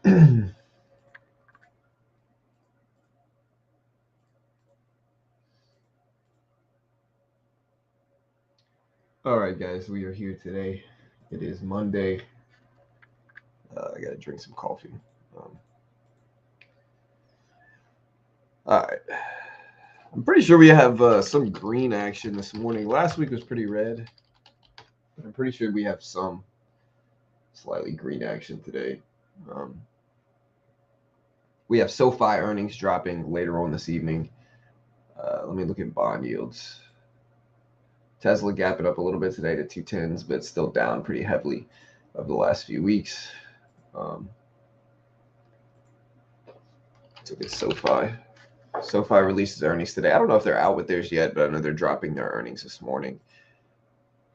All right, guys, we are here today. It is Monday. I gotta drink some coffee. All right. I'm pretty sure we have some green action this morning. Last week was pretty red. I'm pretty sure we have some slightly green action today. We have SoFi earnings dropping later on this evening. Let me look at bond yields. Tesla gapping up a little bit today to 210s, but still down pretty heavily over the last few weeks. Let's look at SoFi. SoFi releases earnings today. I don't know if they're out with theirs yet, but I know they're dropping their earnings this morning.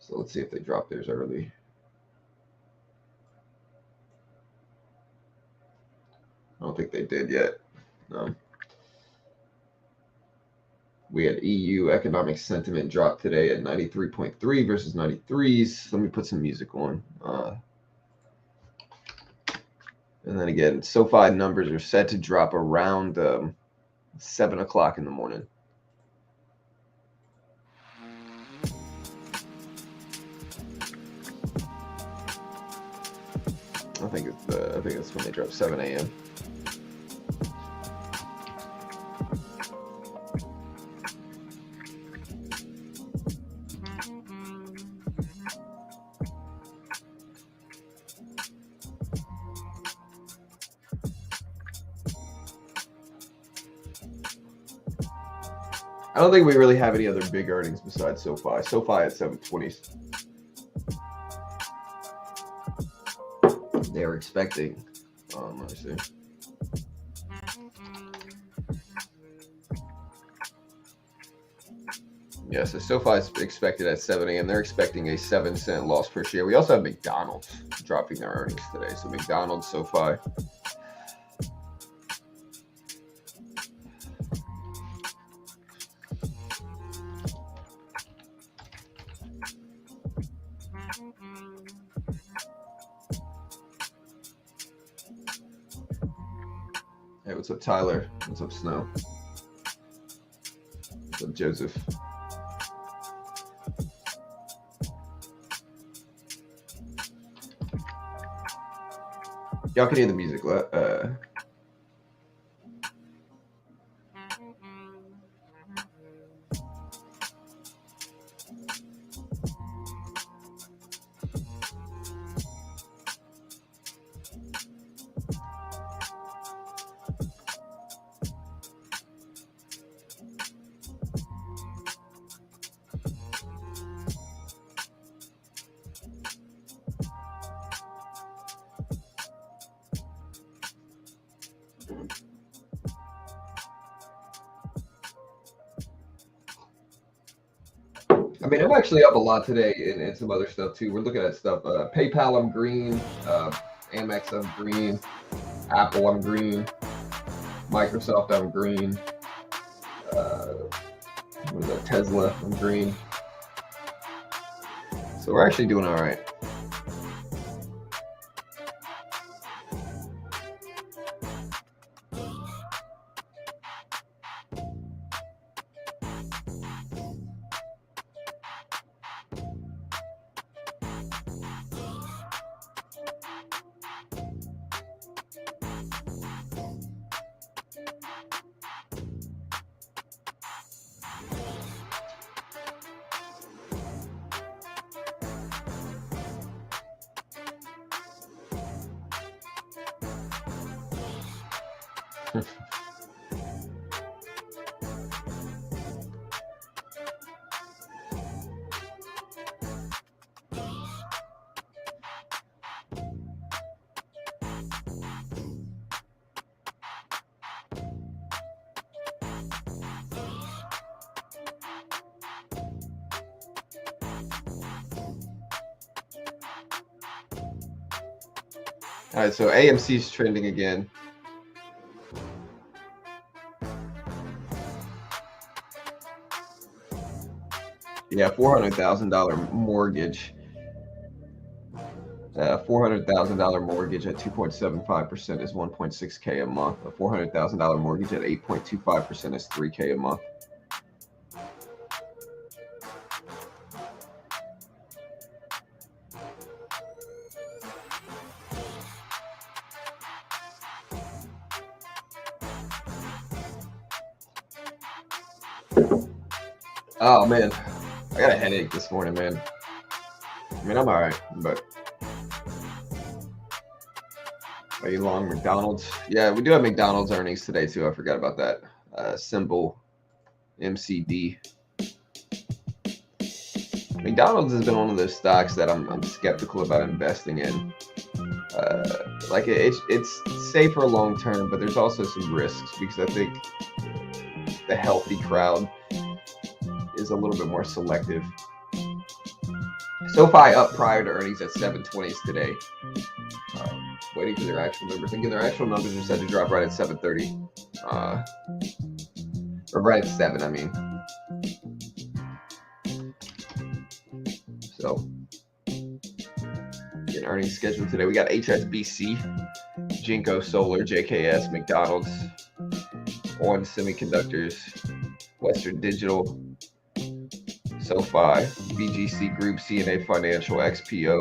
So let's see if they drop theirs early. I don't think they did yet. No. We had EU economic sentiment drop today at 93.3 versus 93s. Let me put some music on. And then again, SoFi numbers are set to drop around 7 o'clock in the morning. I think it's when they drop 7 a.m. I don't think we really have any other big earnings besides SoFi. SoFi at 720s. They're expecting. Let me see. Yeah, so SoFi is expected at 7 a.m. They're expecting a 7-cent loss per share. We also have McDonald's dropping their earnings today. So McDonald's, SoFi. Hey, what's up, Tyler? What's up, Snow? What's up, Joseph? Y'all can hear the music. I mean, I'm actually up a lot today and some other stuff too. We're looking at stuff. PayPal, I'm green. Amex, I'm green. Apple, I'm green. Microsoft, I'm green. What is that? Tesla, I'm green. So we're actually doing all right. All right, so AMC's trending again. Yeah, $400,000 mortgage. $400,000 mortgage at 2.75% is 1.6K a month. A $400,000 mortgage at 8.25% is 3K a month. Oh man, I got a headache this morning, man. I mean, I'm all right, but are you long McDonald's? Yeah, we do have McDonald's earnings today too. I forgot about that. Symbol MCD. McDonald's has been one of those stocks that I'm skeptical about investing in. Like it's safer long term, but there's also some risks because I think the healthy crowd is a little bit more selective. SoFi up prior to earnings at 720s today. Waiting for their actual numbers. Thinking their actual numbers are set to drop right at 730. Or right at 7, I mean. So, getting earnings scheduled today. We got HSBC, Jinko Solar, JKS, McDonald's, On Semiconductors, Western Digital, SoFi, BGC Group, CNA Financial, XPO.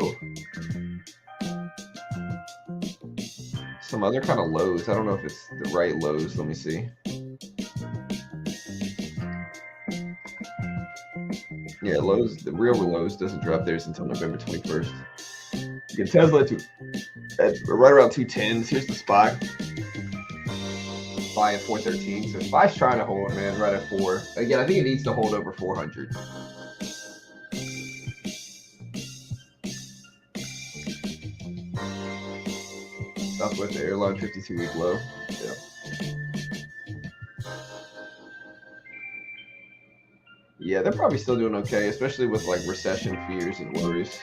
Some other kind of lows. I don't know if it's the right lows. Let me see. Yeah, lows. The real lows doesn't drop theirs until November 21st. You get Tesla at right around 210s. Here's the SPY. SPY at 413. So SPY's trying to hold, man, right at 4. Again, I think it needs to hold over 400. Southwest Airline 52-week low. Yeah. Yeah, they're probably still doing okay, especially with like recession fears and worries.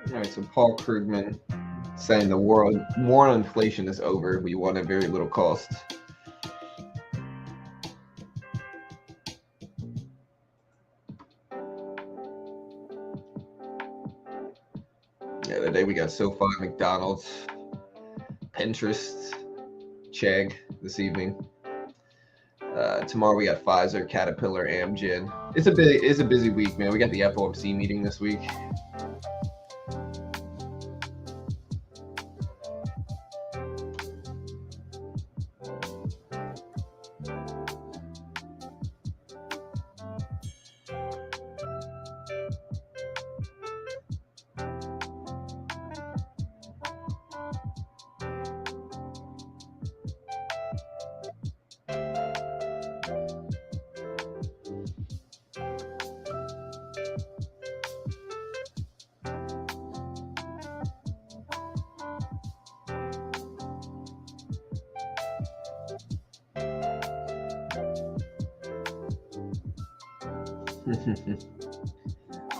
All right, so Paul Krugman saying the war on inflation is over. We won at very little cost. Yeah, today we got SoFi, McDonald's, Pinterest, Chegg this evening. Tomorrow we got Pfizer, Caterpillar, Amgen. It's a busy week, man. We got the FOMC meeting this week.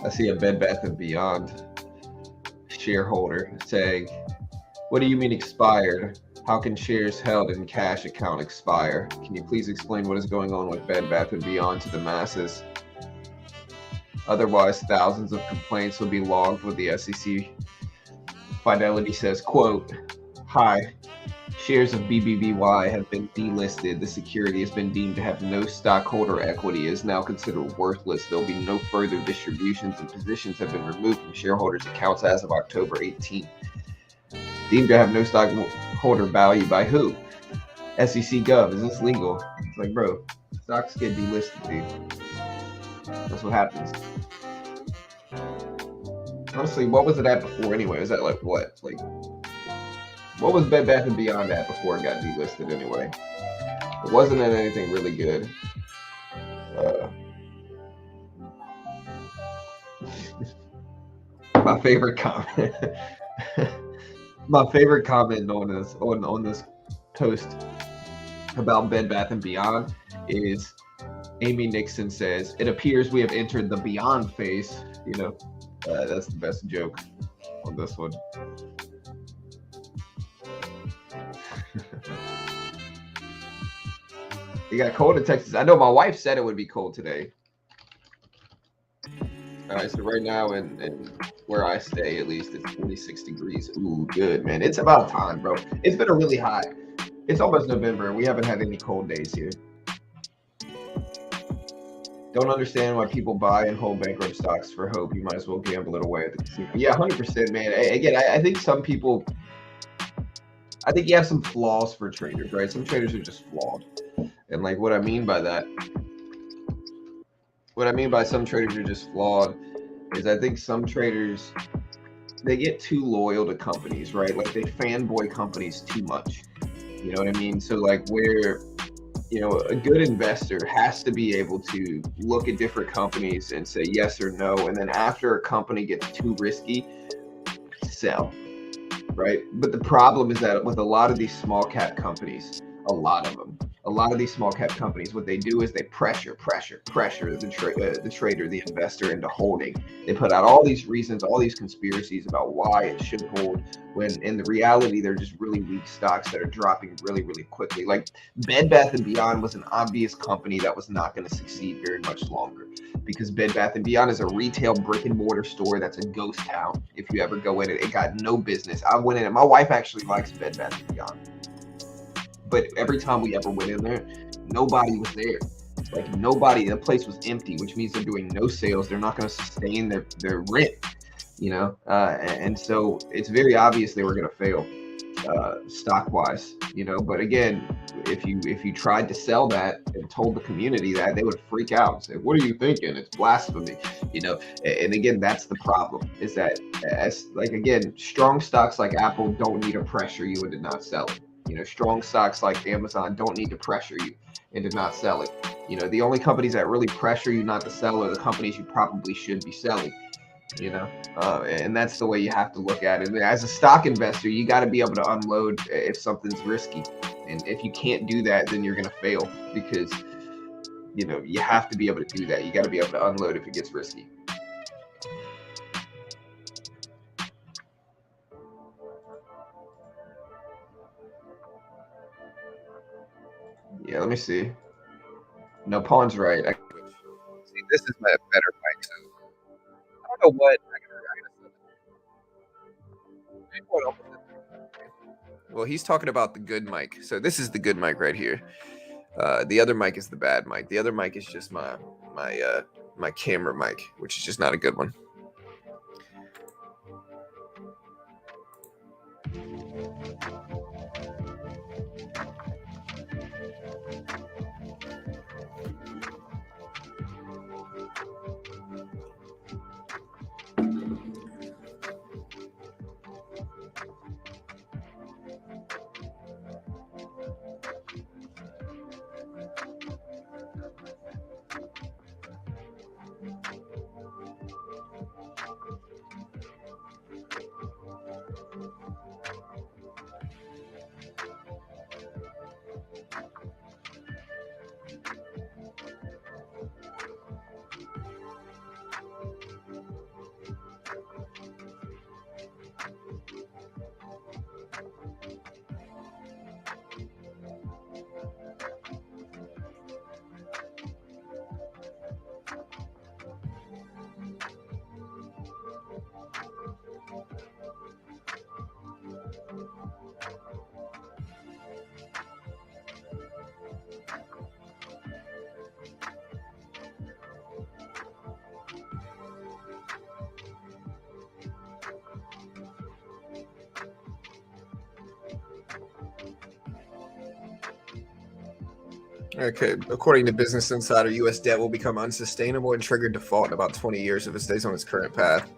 I see a Bed Bath & Beyond shareholder saying, "What do you mean expired? How can shares held in cash account expire? Can you please explain what is going on with Bed Bath & Beyond to the masses? Otherwise, thousands of complaints will be logged with the SEC." Fidelity says, quote, "Hi. Shares of BBBY have been delisted. The security has been deemed to have no stockholder equity. It is now considered worthless. There will be no further distributions, and positions have been removed from shareholders' accounts as of October 18th. Deemed to have no stockholder value by who? SEC Gov, is this legal? It's like, bro, stocks get delisted, dude. That's what happens. Honestly, what was it at before anyway? Was that like what? Like, what was Bed Bath & Beyond at before it got delisted anyway? It wasn't at anything really good. My favorite comment. My favorite comment on this post about Bed Bath & Beyond is Amy Nixon says, "It appears we have entered the beyond phase." You know, that's the best joke on this one. It got cold in Texas. I know my wife said it would be cold today. All right, so right now in where I stay, at least, it's 46 degrees. Ooh, good, man. It's about time, bro. It's been a really hot. It's almost November. We haven't had any cold days here. Don't understand why people buy and hold bankrupt stocks for hope. You might as well gamble it away at the casino. Yeah, 100%, man. Again, I think some people, I think you have some flaws for traders, right? Some traders are just flawed. And like what I mean by that, what I mean by some traders are just flawed is I think some traders, they get too loyal to companies, right? Like they fanboy companies too much. You know what I mean? So like where, you know, a good investor has to be able to look at different companies and say yes or no. And then after a company gets too risky, sell, right? But the problem is that with a lot of these small cap companies, a lot of these small cap companies, what they do is they pressure the trader, the investor into holding. They put out all these reasons, all these conspiracies about why it should hold, when in the reality, they're just really weak stocks that are dropping really, really quickly. Like Bed Bath & Beyond was an obvious company that was not going to succeed very much longer, because Bed Bath & Beyond is a retail brick and mortar store that's a ghost town. If you ever go in it got no business. I went in it. My wife actually likes Bed Bath & Beyond. But every time we ever went in there, nobody was there. Like nobody, the place was empty, which means they're doing no sales. They're not going to sustain their rent, you know? And so it's very obvious they were going to fail stock wise, you know? But again, if you tried to sell that and told the community that, they would freak out and say, "What are you thinking? It's blasphemy," you know? And again, that's the problem, is that as like, again, strong stocks like Apple don't need to pressure you into not selling. You know, strong stocks like Amazon don't need to pressure you into not selling. You know, the only companies that really pressure you not to sell are the companies you probably should be selling. You know, and that's the way you have to look at it. And as a stock investor, you got to be able to unload if something's risky. And if you can't do that, then you're going to fail, because, you know, you have to be able to do that. You got to be able to unload if it gets risky. Yeah, let me see. No, Pawn's right. See, this is my better mic. So I don't know what. Well, he's talking about the good mic. So this is the good mic right here. The other mic is the bad mic. The other mic is just my camera mic, which is just not a good one. Okay, according to Business Insider, U.S. debt will become unsustainable and trigger default in about 20 years if it stays on its current path.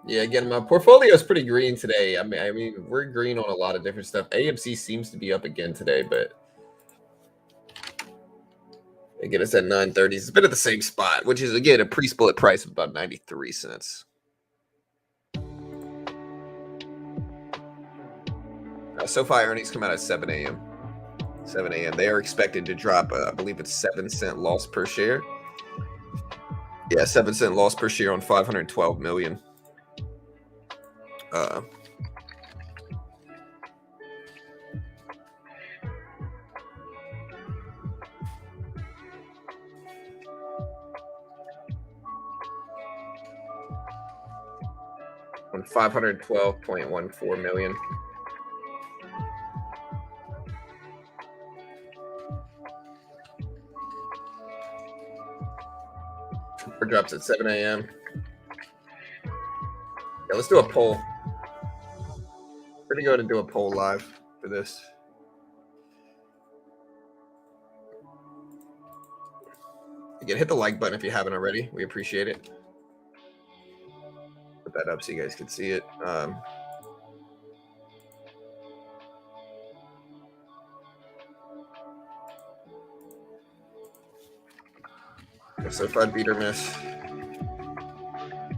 Yeah, again, my portfolio is pretty green today. I mean, we're green on a lot of different stuff. AMC seems to be up again today, but again, it's at 930. It's been at the same spot, which is again a pre-split price of about 93 cents. SoFi earnings come out at 7 a.m. 7 a.m. They are expected to drop, I believe it's 7-cent loss per share. Yeah, 7-cent loss per share on 512 million. On 512.14 million. It drops at 7 a.m. Yeah, let's do a poll. We're gonna go ahead and do a poll live for this. Again, hit the like button if you haven't already. We appreciate it. Put that up so you guys can see it. So if I beat or miss,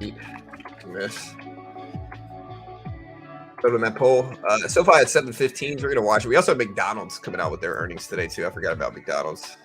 beat, miss. Go to that poll. SoFi at 7:15. We're gonna watch it. We also have McDonald's coming out with their earnings today too. I forgot about McDonald's.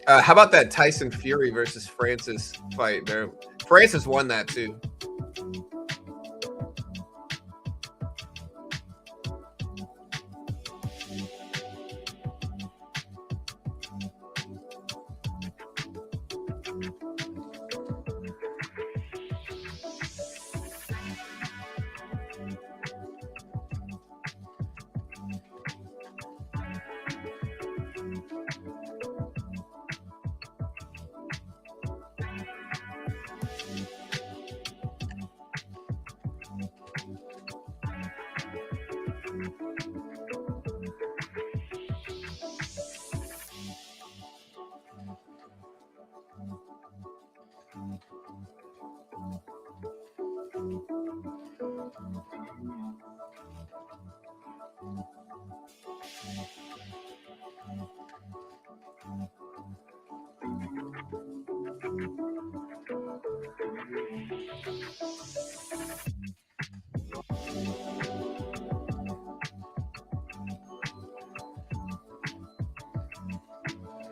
How about that Tyson Fury versus Francis fight? There, Francis won that too.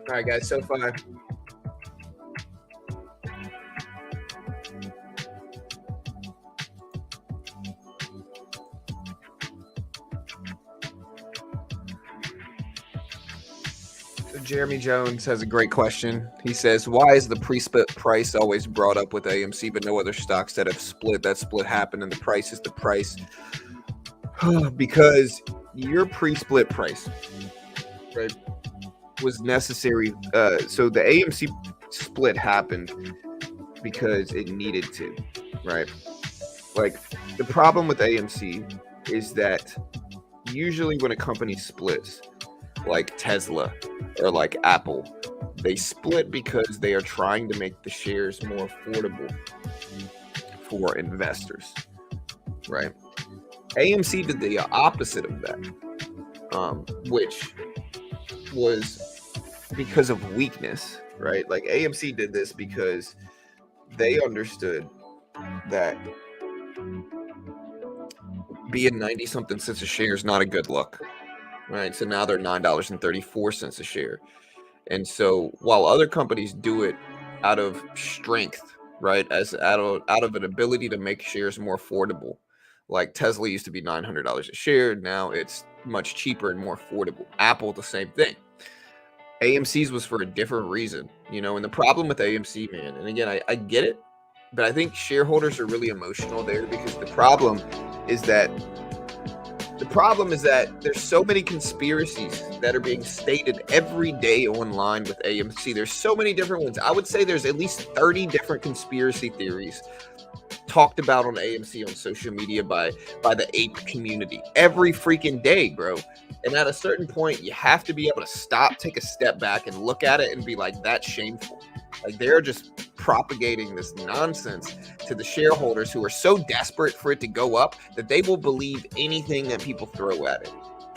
All right, guys. So far, Jeremy Jones has a great question. He says, why is the pre-split price always brought up with AMC, but no other stocks that have split? That split happened and the price is the price. Because your pre-split price, right, was necessary. So the AMC split happened because it needed to, right? Like, the problem with AMC is that usually when a company splits, like Tesla or like Apple, they split because they are trying to make the shares more affordable for investors, right? AMC did the opposite of that, which was because of weakness, right? Like AMC did this because they understood that being 90 something cents a share is not a good look, right? So now they're $9.34 a share. And so while other companies do it out of strength, right, as out of an ability to make shares more affordable, like Tesla used to be $900 a share, now it's much cheaper and more affordable. Apple, the same thing. AMC's was for a different reason, and the problem with AMC, man, and again, I get it, but I think shareholders are really emotional there because the problem is that there's so many conspiracies that are being stated every day online with AMC. There's so many different ones. I would say there's at least 30 different conspiracy theories talked about on AMC on social media by the ape community every freaking day, bro. And at a certain point, you have to be able to stop, take a step back and look at it and be like, that's shameful. Like, they're just propagating this nonsense to the shareholders who are so desperate for it to go up that they will believe anything that people throw at it,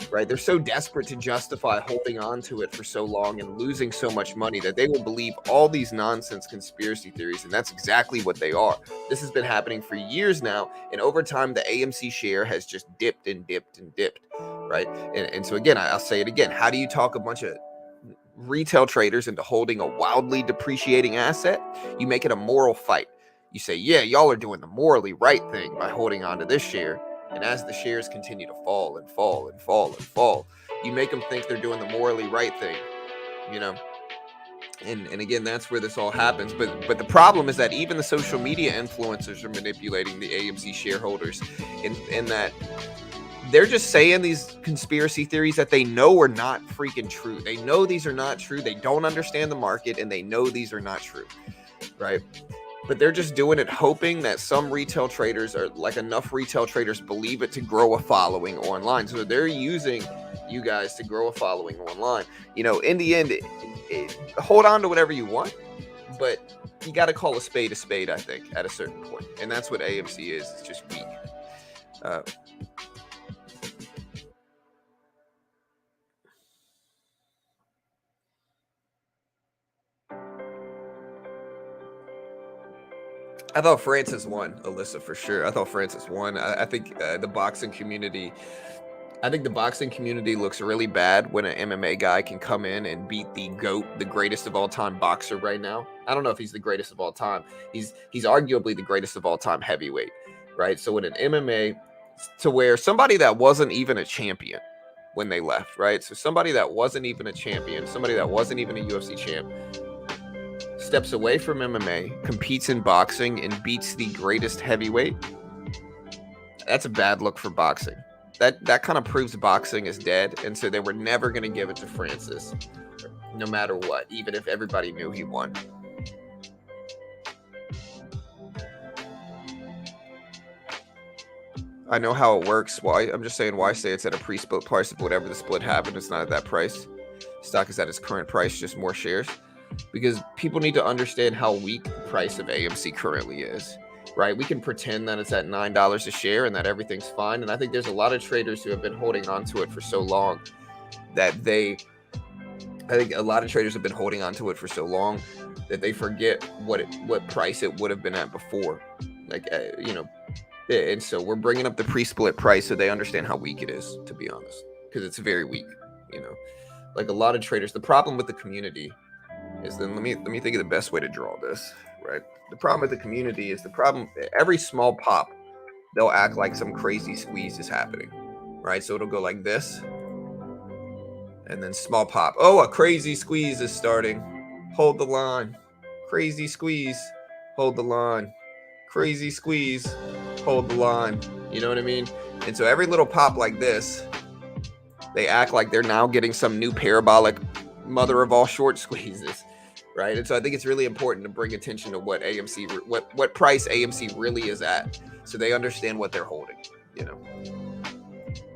right? They're so desperate to justify holding on to it for so long and losing so much money that they will believe all these nonsense conspiracy theories, and that's exactly what they are. This has been happening for years now, and over time, the AMC share has just dipped and dipped and dipped, right? And so again, I'll say it again. How do you talk a bunch of retail traders into holding a wildly depreciating asset? You make it a moral fight. You say, yeah, y'all are doing the morally right thing by holding on to this share. And as the shares continue to fall and fall and fall and fall, you make them think they're doing the morally right thing, And again, that's where this all happens. But the problem is that even the social media influencers are manipulating the AMC shareholders in that they're just saying these conspiracy theories that they know are not freaking true. They know these are not true. They don't understand the market, and they know these are not true, right? But they're just doing it hoping that some retail traders, or like enough retail traders, believe it to grow a following online. So they're using you guys to grow a following online. In the end, hold on to whatever you want, but you got to call a spade, I think, at a certain point. And that's what AMC is. It's just weak. I thought Francis won, Alyssa, for sure. I thought Francis won. I think the boxing community looks really bad when an MMA guy can come in and beat the GOAT, the greatest of all time boxer right now. I don't know if he's the greatest of all time. He's arguably the greatest of all time heavyweight, right? So when an MMA, to where somebody that wasn't even a champion when they left, right? So somebody that wasn't even a champion, somebody that wasn't even a UFC champ, steps away from MMA, competes in boxing, and beats the greatest heavyweight. That's a bad look for boxing. That kind of proves boxing is dead, and so they were never going to give it to Francis, no matter what, even if everybody knew he won. I know how it works. Why? I'm just saying, why say it's at a pre-split price of whatever the split happened? It's not at that price. Stock is at its current price, just more shares. Because people need to understand how weak the price of AMC currently is, right? We can pretend that it's at $9 a share and that everything's fine. And I think there's a lot of traders who have been holding on to it for so long that they forget what price it would have been at before. And so we're bringing up the pre-split price so they understand how weak it is, to be honest, because it's very weak, like a lot of traders, the problem with the community is, then let me think of the best way to draw this, right? The problem with the community is every small pop, they'll act like some crazy squeeze is happening, right? So it'll go like this, and then small pop. Oh, a crazy squeeze is starting. Hold the line. Crazy squeeze. Hold the line. Crazy squeeze. Hold the line. You know what I mean? And so every little pop like this, they act like they're now getting some new parabolic mother of all short squeezes, right? And so I think it's really important to bring attention to what what price AMC really is at, so they understand what they're holding, you know.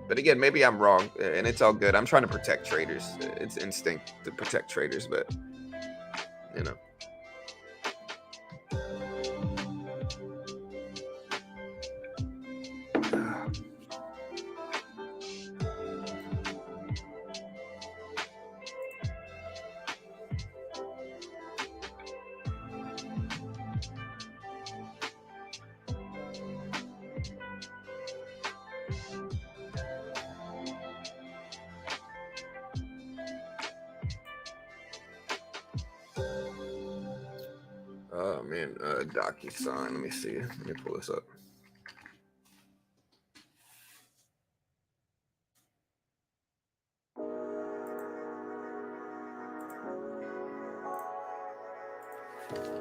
But again, maybe I'm wrong, and it's all good. I'm trying to protect traders. It's instinct to protect traders, but you know. Oh man, DocuSign. Let me see. Let me pull this up.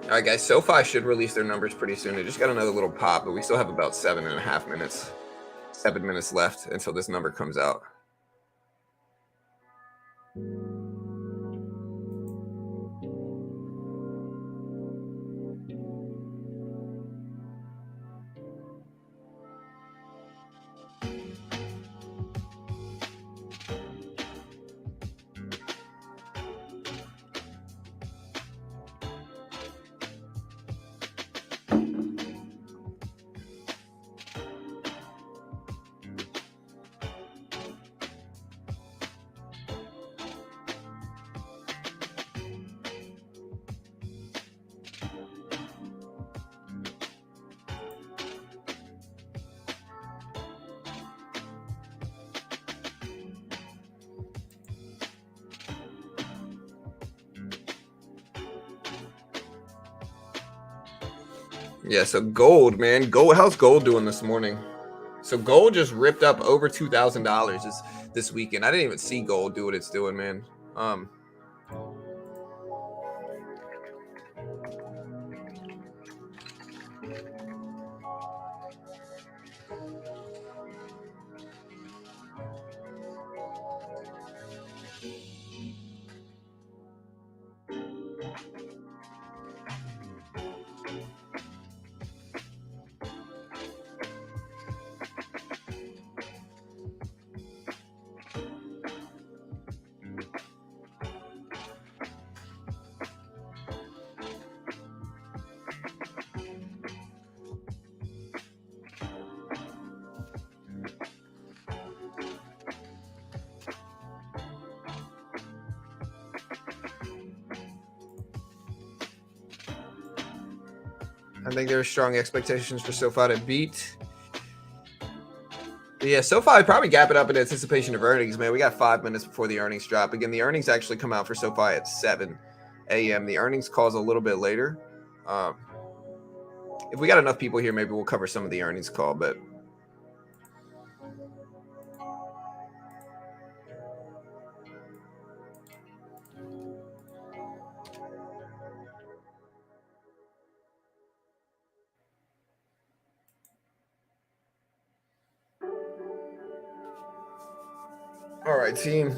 All right, guys. SoFi should release their numbers pretty soon. They just got another little pop, but we still have about 7.5 minutes, 7 minutes left until this number comes out. Yeah, so gold, man. Gold, how's gold doing this morning? So gold just ripped up over $2,000 this weekend. I didn't even see gold do what it's doing, man. I think there are strong expectations for SoFi to beat. But yeah, SoFi probably gap it up in anticipation of earnings, man. We got 5 minutes before the earnings drop. Again, the earnings actually come out for SoFi at 7 a.m. The earnings calls a little bit later. If we got enough people here, maybe we'll cover some of the earnings call, but all right, team.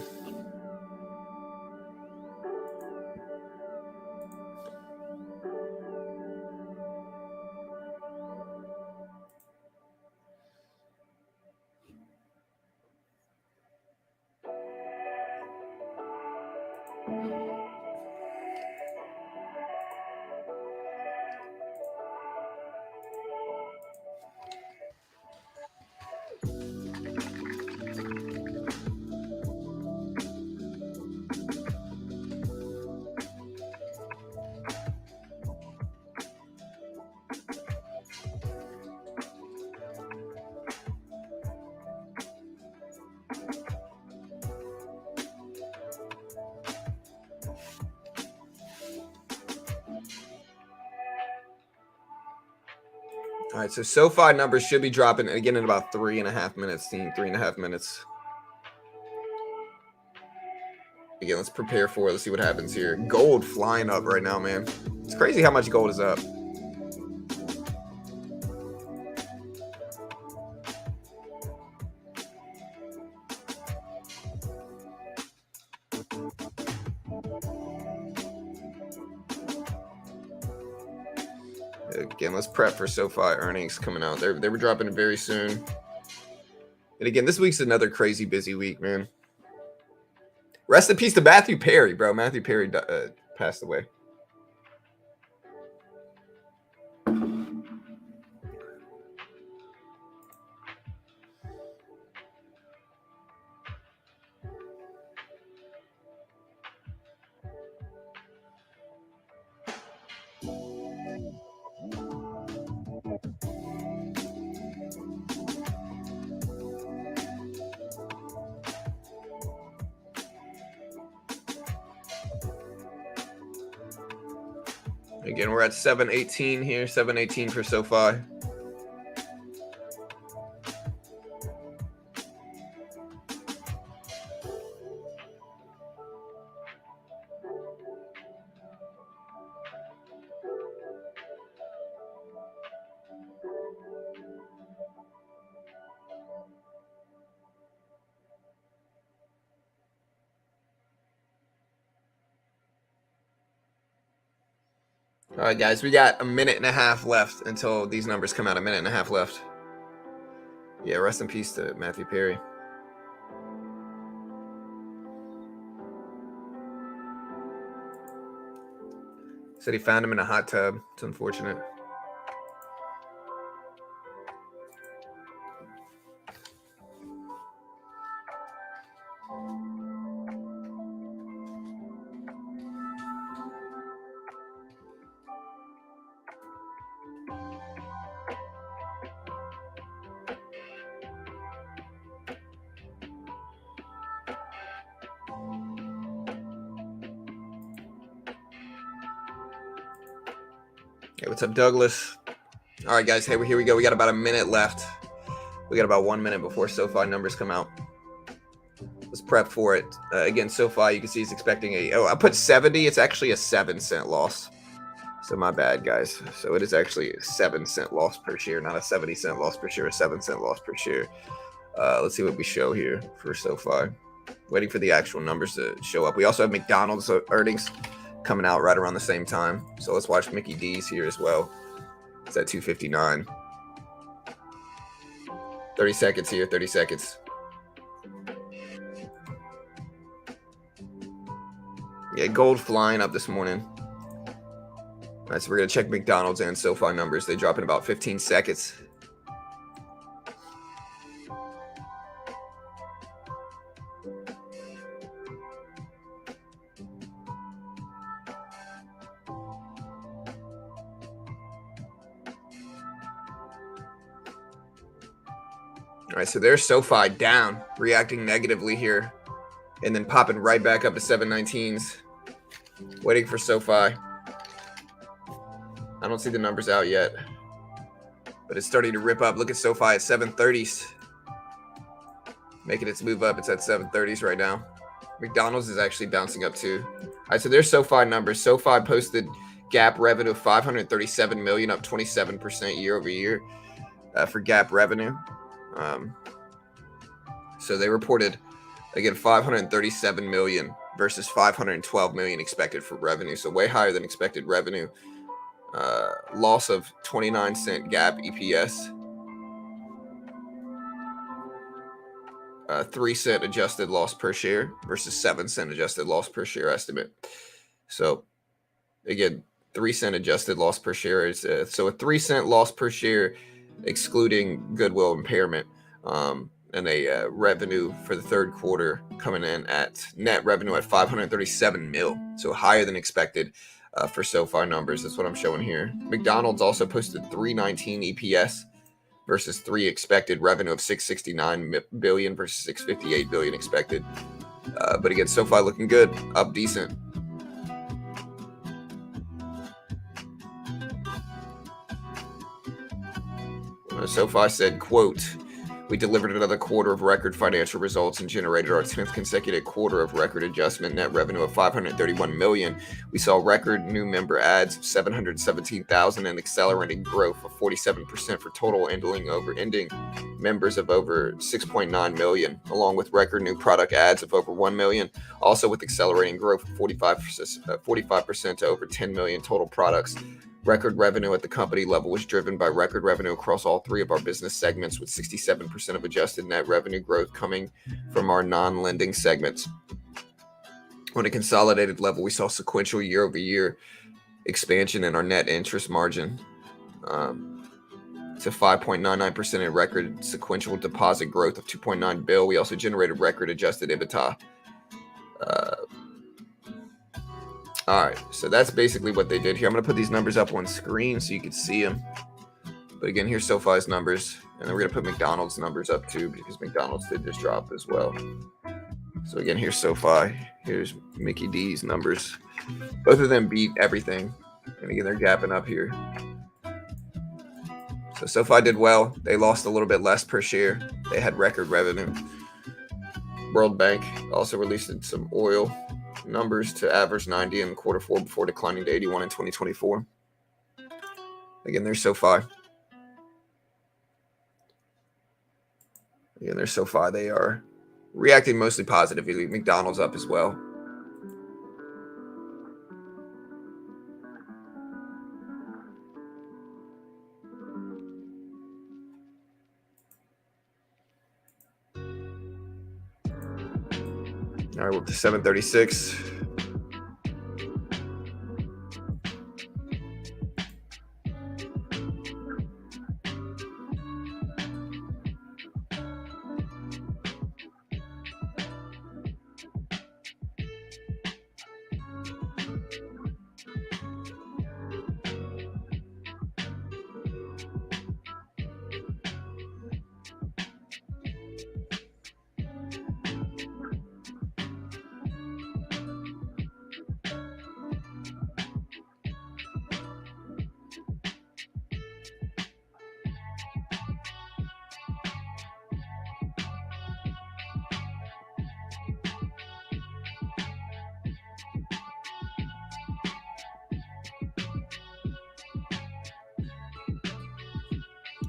All right, so SoFi numbers should be dropping again in about 3.5 minutes, team. 3.5 minutes. Again, let's prepare for it. Let's see what happens here. Gold flying up right now, man. It's crazy how much gold is up. Again, let's prep for SoFi earnings coming out. They were dropping it very soon. And again, this week's another crazy busy week, man. Rest in peace to Matthew Perry, bro. Matthew Perry passed away. Again, we're at 718 here, 718 for SoFi. All right, guys, we got a minute and a half left until these numbers come out. A minute and a half left. Yeah, rest in peace to Matthew Perry. Said he found him in a hot tub. It's unfortunate. Hey, what's up, Douglas? All right, guys. Hey, here we go. We got about a minute left. We got about 1 minute before SoFi numbers come out. Let's prep for it. Again, SoFi, you can see he's expecting I put 70. It's actually a 7-cent loss. So my bad, guys. So it is actually a 7-cent loss per share, not a 70-cent loss per share, a 7-cent loss per share. Let's see what we show here for SoFi. Waiting for the actual numbers to show up. We also have McDonald's earnings coming out right around the same time. So let's watch Mickey D's here as well. It's at 2:59. 30 seconds here, 30 seconds. Yeah, gold flying up this morning. All right, so we're going to check McDonald's and SoFi numbers. They drop in about 15 seconds. All right, so there's SoFi down, reacting negatively here, and then popping right back up to 719s. Waiting for SoFi. I don't see the numbers out yet, but it's starting to rip up. Look at SoFi at 730s. Making its move up. It's at 730s right now. McDonald's is actually bouncing up too. All right, so there's SoFi numbers. SoFi posted GAAP revenue of $537 million, up 27% year over year for GAAP revenue. So they reported, again, 537 million versus 512 million expected for revenue. So way higher than expected revenue. Loss of 29-cent GAAP EPS. 3-cent adjusted loss per share versus 7-cent adjusted loss per share estimate. So again, 3-cent adjusted loss per share is so a 3-cent loss per share excluding goodwill impairment, and a revenue for the third quarter coming in at net revenue at 537 mil, so higher than expected for SoFi numbers. That's what I'm showing here. McDonald's also posted 319 EPS versus 3 expected revenue of 669 billion versus 658 billion expected. But again, SoFi looking good, up decent. SoFi said, quote, "We delivered another quarter of record financial results and generated our 10th consecutive quarter of record adjustment net revenue of $531 million. We saw record new member adds of 717,000 and accelerating growth of 47% for total ending members of over 6.9 million, along with record new product adds of over 1 million, also with accelerating growth of 45% to over 10 million total products. Record revenue at the company level was driven by record revenue across all three of our business segments, with 67% of adjusted net revenue growth coming from our non-lending segments. On a consolidated level, we saw sequential year-over-year expansion in our net interest margin to 5.99% and record sequential deposit growth of 2.9 billion. We also generated record adjusted EBITDA. All right, so that's basically what they did here. I'm going to put these numbers up on screen so you can see them. But again, here's SoFi's numbers. And then we're going to put McDonald's numbers up too, because McDonald's did just drop as well. So again, here's SoFi. Here's Mickey D's numbers. Both of them beat everything. And again, they're gapping up here. So SoFi did well. They lost a little bit less per share. They had record revenue. World Bank also released some oil numbers to average 90 in quarter four before declining to 81 in 2024. Again, there's SoFi. Again, there's SoFi. They are reacting mostly positively. McDonald's up as well. All right, we're up to 736.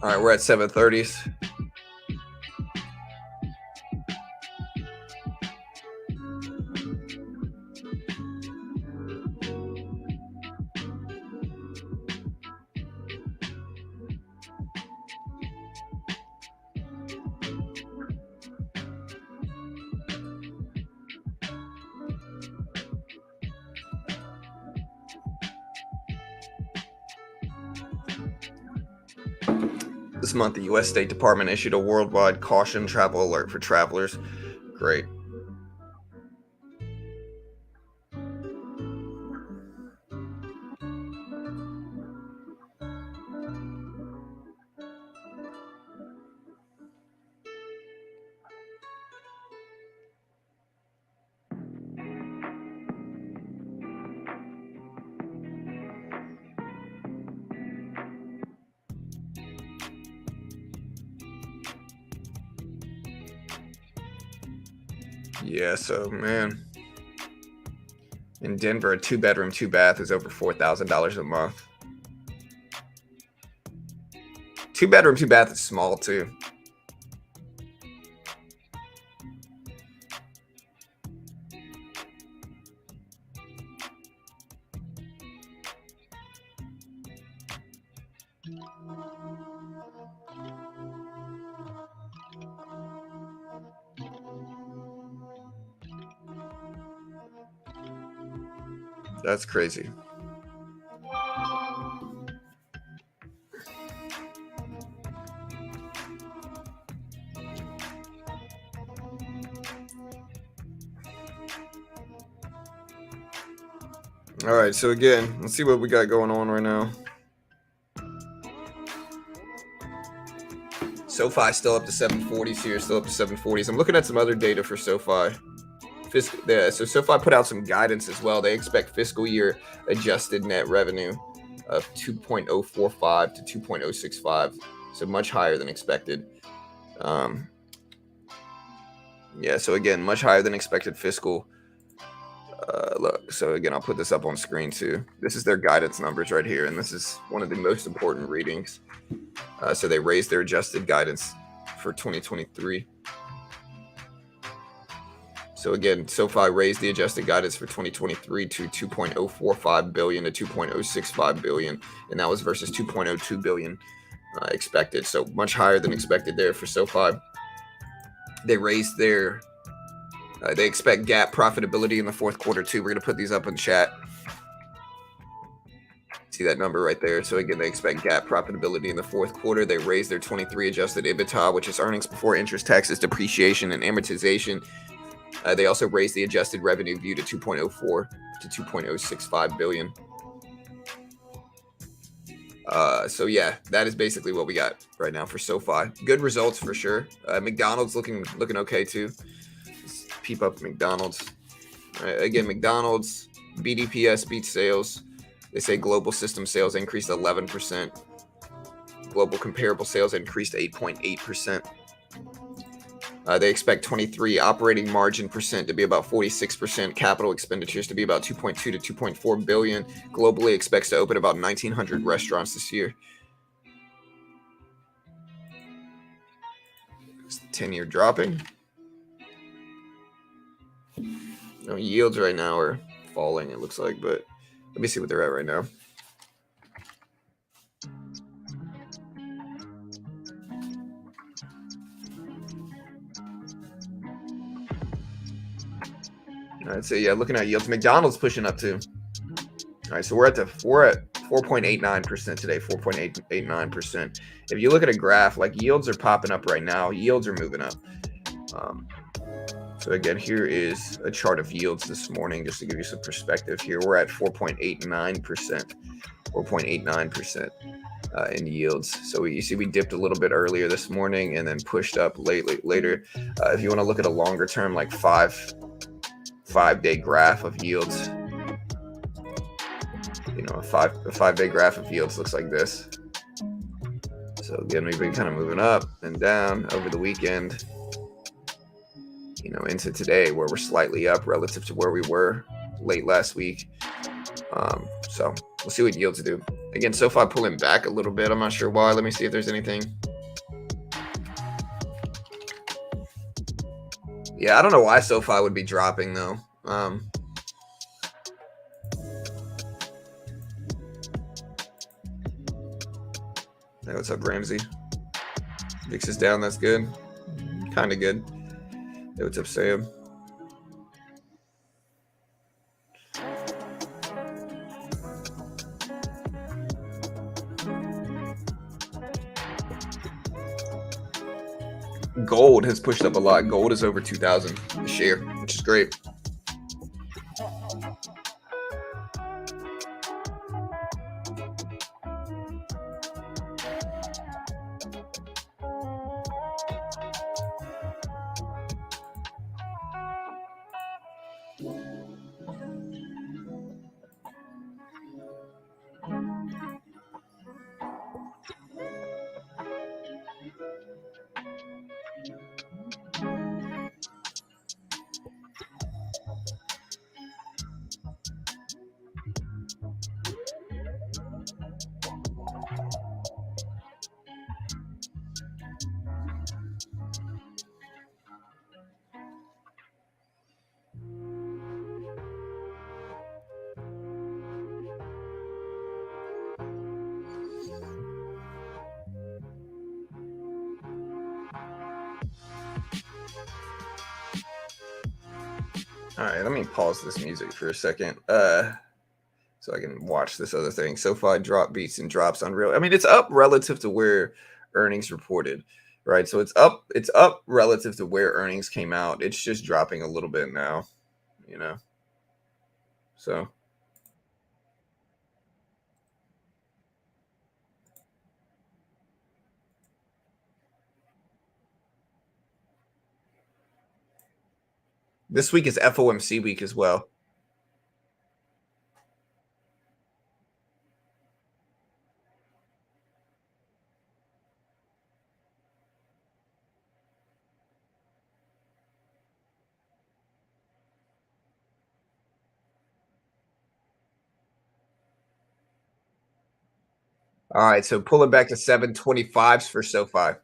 All right, we're at 730s. This month, the U.S. State Department issued a worldwide caution travel alert for travelers. Great. Yeah, so man, in Denver, a 2-bedroom, 2-bath is over $4,000 a month. 2-bedroom, 2-bath is small too. That's crazy. All right, so again, let's see what we got going on right now. SoFi still up to 740s here, still up to 740s. I'm looking at some other data for SoFi. So SoFi put out some guidance as well. They expect fiscal year adjusted net revenue of 2.045 to 2.065 So much higher than expected. Yeah, so again, much higher than expected fiscal. Look, so again, I'll put this up on screen too. This is their guidance numbers right here, and this is one of the most important readings. So they raised their adjusted guidance for 2023. So again, SoFi raised the adjusted guidance for 2023 to 2.045 billion to 2.065 billion, and that was versus 2.02 billion expected. So much higher than expected there for SoFi. They raised their they expect GAAP profitability in the fourth quarter too. We're going to put these up in chat. See that number right there. So again, they expect GAAP profitability in the fourth quarter. They raised their 23 adjusted EBITDA, which is earnings before interest, taxes, depreciation, and amortization. They also raised the adjusted revenue view to 2.04 to 2.065 billion. So yeah, that is basically what we got right now for SoFi. Good results for sure. McDonald's looking okay too. Let's peep up McDonald's. Again, McDonald's BDPS beats sales. They say global system sales increased 11%. Global comparable sales increased 8.8%. They expect 23 operating margin percent to be about 46%. Capital expenditures to be about 2.2 to 2.4 billion. Globally expects to open about 1,900 restaurants this year. 10-year dropping. No, yields right now are falling, it looks like, but let me see what they're at right now. I'd say, yeah, looking at yields, McDonald's pushing up too. All right, so we're at 4.89% today, 4.89%. If you look at a graph, like yields are popping up right now, yields are moving up. So again, here is a chart of yields this morning, just to give you some perspective here. We're at 4.89%, 4.89% in yields. So you see we dipped a little bit earlier this morning and then pushed up later. If you want to look at a longer term, like five-day graph of yields, you know, a five-day graph of yields looks like this. So again, we've been kind of moving up and down over the weekend, you know, into today, where we're slightly up relative to where we were late last week. So we'll see what yields do. Again, SoFi pulling back a little bit. I'm not sure why. Let me see if there's anything. Yeah, I don't know why SoFi would be dropping though. Hey, what's up, Ramsey? VIX is down. That's good. Kind of good. Hey, what's up, Sam? Gold has pushed up a lot. Gold is over 2,000 a share, which is great. All right, let me pause this music for a second, so I can watch this other thing. SoFi drop beats and drops unreal. I mean, it's up relative to where earnings reported, right? So it's up relative to where earnings came out. It's just dropping a little bit now, you know. So this week is FOMC week as well. All right, so pull it back to 725s for SoFi.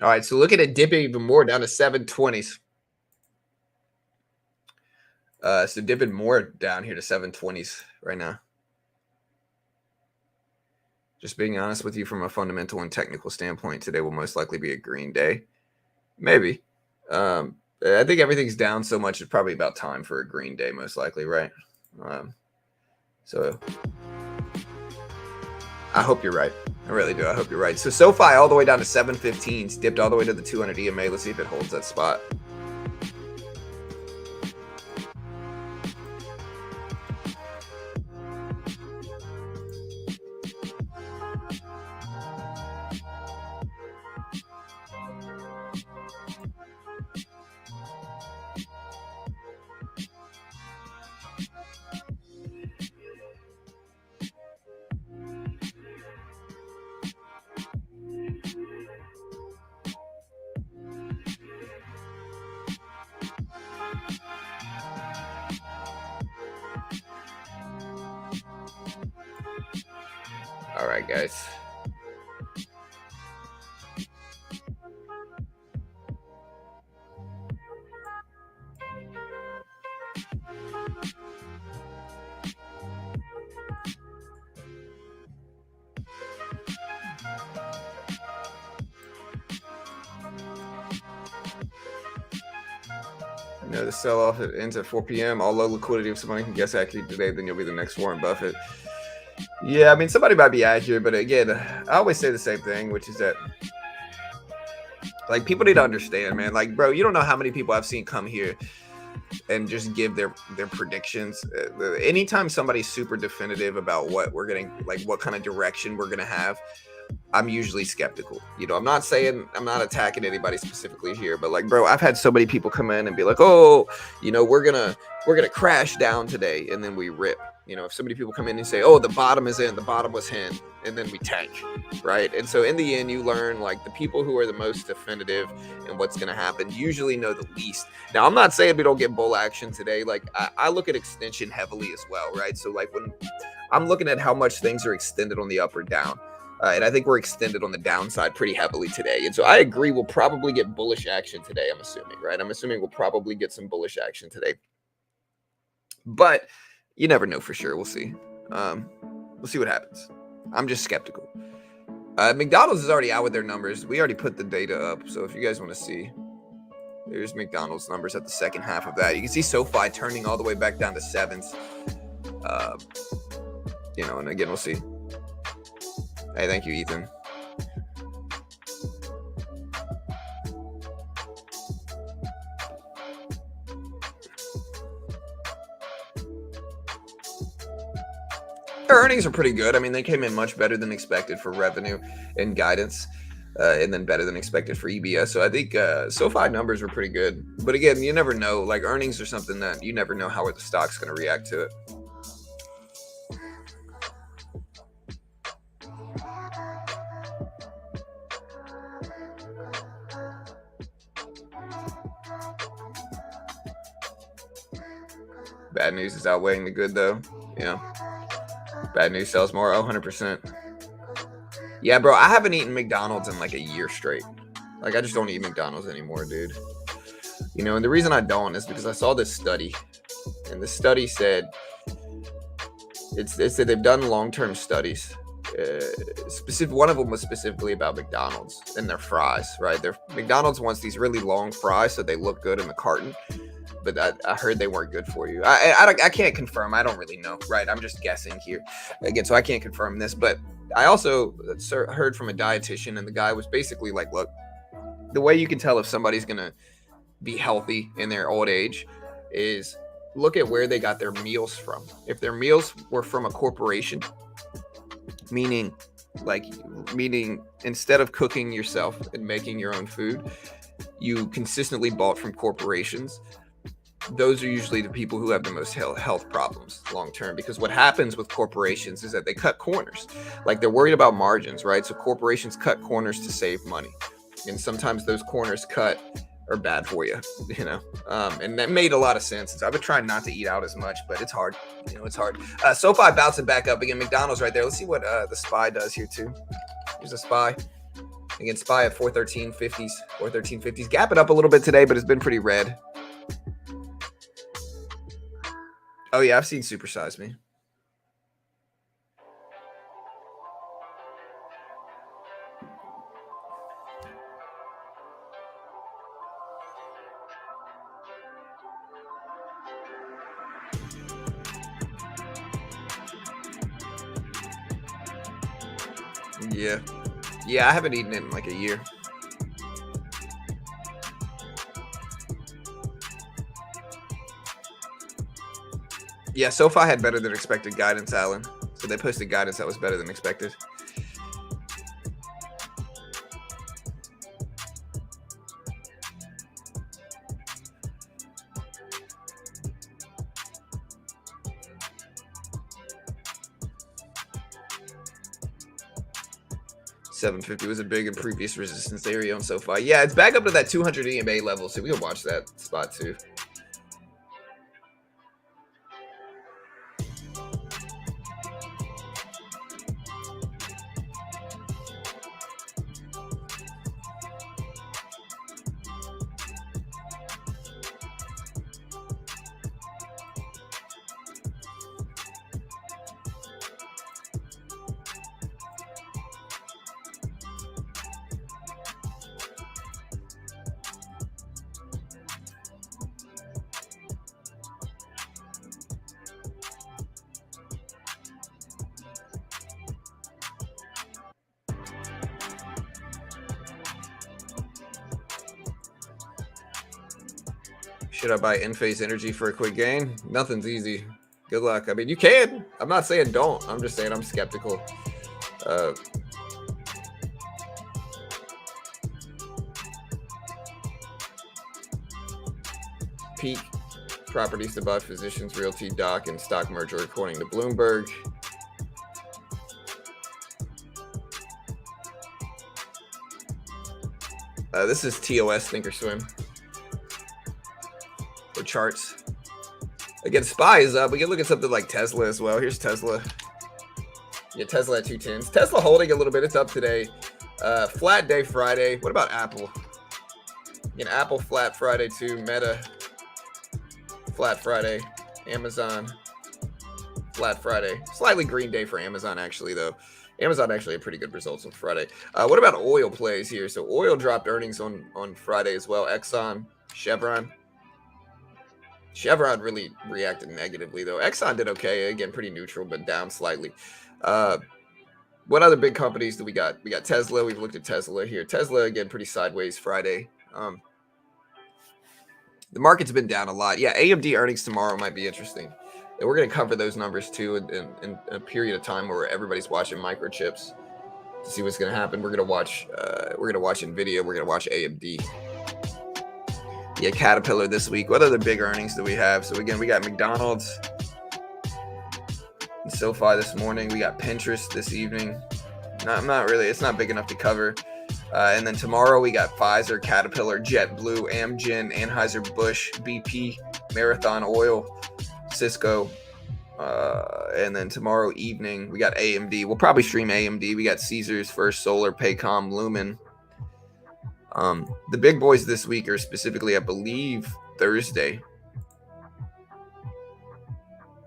All right, so look at it dipping even more down to 720s. So dipping more down here to 720s right now. Just being honest with you from a fundamental and technical standpoint, today will most likely be a green day. Maybe. I think everything's down so much, it's probably about time for a green day, most likely, right? So I hope you're right. I really do. I hope you're right. So SoFi all the way down to 715s, dipped all the way to the 200 EMA. Let's see if it holds that spot. All right, guys. You know, the sell-off ends at 4 p.m. All low liquidity. If somebody can guess accurately today, then you'll be the next Warren Buffett. Yeah, I mean, somebody might be accurate, but again, I always say the same thing, which is that, like, people need to understand, man. Like, bro, you don't know how many people I've seen come here and just give their predictions. Anytime somebody's super definitive about what we're getting, like what kind of direction we're gonna have, I'm usually skeptical. You know, I'm not attacking anybody specifically here, but like, bro, I've had so many people come in and be like, oh, you know, we're gonna crash down today, and then we rip. You know, if so many people come in and say, oh, the bottom is in, the bottom was in, and then we tank, right? And so in the end, you learn, like, the people who are the most definitive in what's going to happen usually know the least. Now, I'm not saying we don't get bull action today. Like, I look at extension heavily as well, right? So, like, when I'm looking at how much things are extended on the up or down, and I think we're extended on the downside pretty heavily today. And so I agree we'll probably get bullish action today, I'm assuming, right? I'm assuming we'll probably get some bullish action today. But you never know for sure. We'll see. We'll see what happens. I'm just skeptical. McDonald's is already out with their numbers. We already put the data up. So if you guys want to see, there's McDonald's numbers at the second half of that. You can see SoFi turning all the way back down to sevens. You know, and again, we'll see. Hey, thank you, Ethan. Their earnings are pretty good. I mean, they came in much better than expected for revenue and guidance, and then better than expected for EBS. So I think SoFi numbers were pretty good. But again, you never know. Like, earnings are something that you never know how the stock's going to react to it. Bad news is outweighing the good, though. Yeah. Bad news sells more. 100%. Yeah, bro, I haven't eaten McDonald's in like a year straight. Like, I just don't eat McDonald's anymore, dude. You know, and the reason I don't is because I saw this study. And the study said, it said they've done long-term studies. One of them was specifically about McDonald's and their fries, right? McDonald's wants these really long fries so they look good in the carton. But I heard they weren't good for you. I can't confirm. I don't really know, right? I'm just guessing here. Again, so I can't confirm this. But I also heard from a dietitian, and the guy was basically like, look, the way you can tell if somebody's going to be healthy in their old age is look at where they got their meals from. If their meals were from a corporation, meaning instead of cooking yourself and making your own food, you consistently bought from corporations, those are usually the people who have the most health problems long term, because what happens with corporations is that they cut corners. Like, they're worried about margins, right? So corporations cut corners to save money, and sometimes those corners cut are bad for you, and that made a lot of sense. I've been trying not to eat out as much, but it's hard. It's hard. SoFi bouncing back up again. McDonald's right there. Let's see what the SPY does here too. Here's a SPY. Again, SPY at 413.50s. 413.50s. Gapping up a little bit today, but it's been pretty red. Oh yeah, I've seen Supersize Me. Yeah, I haven't eaten it in like a year. Yeah, SoFi had better than expected guidance, Alan. So they posted guidance that was better than expected. $750 was a big and previous resistance area on SoFi. Yeah, it's back up to that 200 EMA level, so we can watch that spot too. Should I buy Enphase Energy for a quick gain? Nothing's easy. Good luck. I mean, you can. I'm not saying don't. I'm just saying I'm skeptical. Peak properties to buy: Physicians Realty, Doc, and stock merger according to Bloomberg. This is TOS Thinkorswim. Or charts. Again, SPY is up. We can look at something like Tesla as well. Here's Tesla. Yeah, Tesla at 210s. Tesla holding a little bit. It's up today. Flat day Friday. What about Apple? Again, Apple flat Friday too. Meta flat Friday. Amazon flat Friday. Slightly green day for Amazon actually though. Amazon actually had pretty good results on Friday. What about oil plays here? So oil dropped earnings on Friday as well. Exxon, Chevron. Chevron really reacted negatively though. Exxon did okay. Again, pretty neutral, but down slightly. What other big companies do we got? We got Tesla. We've looked at Tesla here. Tesla, again, pretty sideways Friday. The market's been down a lot. Yeah, AMD earnings tomorrow might be interesting. And we're going to cover those numbers too in a period of time where everybody's watching microchips to see what's going to happen. We're going to watch Nvidia. We're going to watch AMD. Yeah, Caterpillar this week. What other big earnings do we have? So again, we got McDonald's and SoFi this morning. We got Pinterest this evening. Not really. It's not big enough to cover. And then tomorrow we got Pfizer, Caterpillar, JetBlue, Amgen, Anheuser-Busch, BP, Marathon Oil, Cisco. And then tomorrow evening we got AMD. We'll probably stream AMD. We got Caesars, First Solar, Paycom, Lumen. The big boys this week are specifically, I believe, Thursday.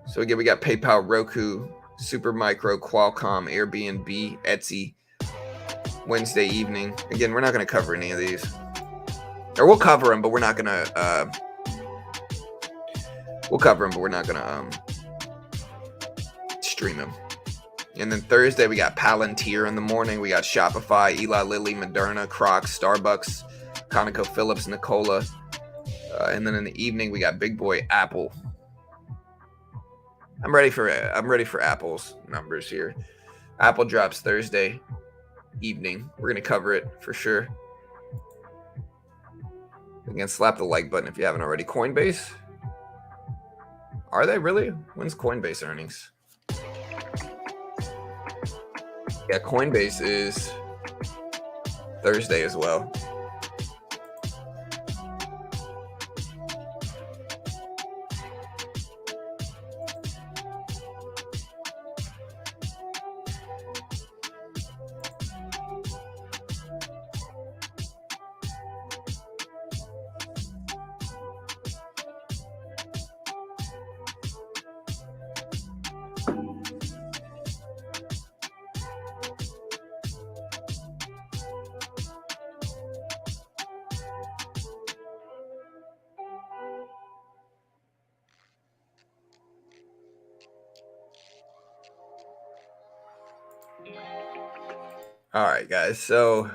So again, we got PayPal, Roku, Supermicro, Qualcomm, Airbnb, Etsy, Wednesday evening. Again, we're not going to cover any of these. Or we'll cover them, but we're not going to... we'll cover them, but we're not going to stream them. And then Thursday, we got Palantir in the morning. We got Shopify, Eli Lilly, Moderna, Crocs, Starbucks, ConocoPhillips, Nikola. And then in the evening, we got big boy Apple. I'm ready for Apple's numbers here. Apple drops Thursday evening. We're going to cover it for sure. Again, slap the like button if you haven't already. Coinbase. Are they really? When's Coinbase earnings? Yeah, Coinbase is Thursday as well. All right, guys. So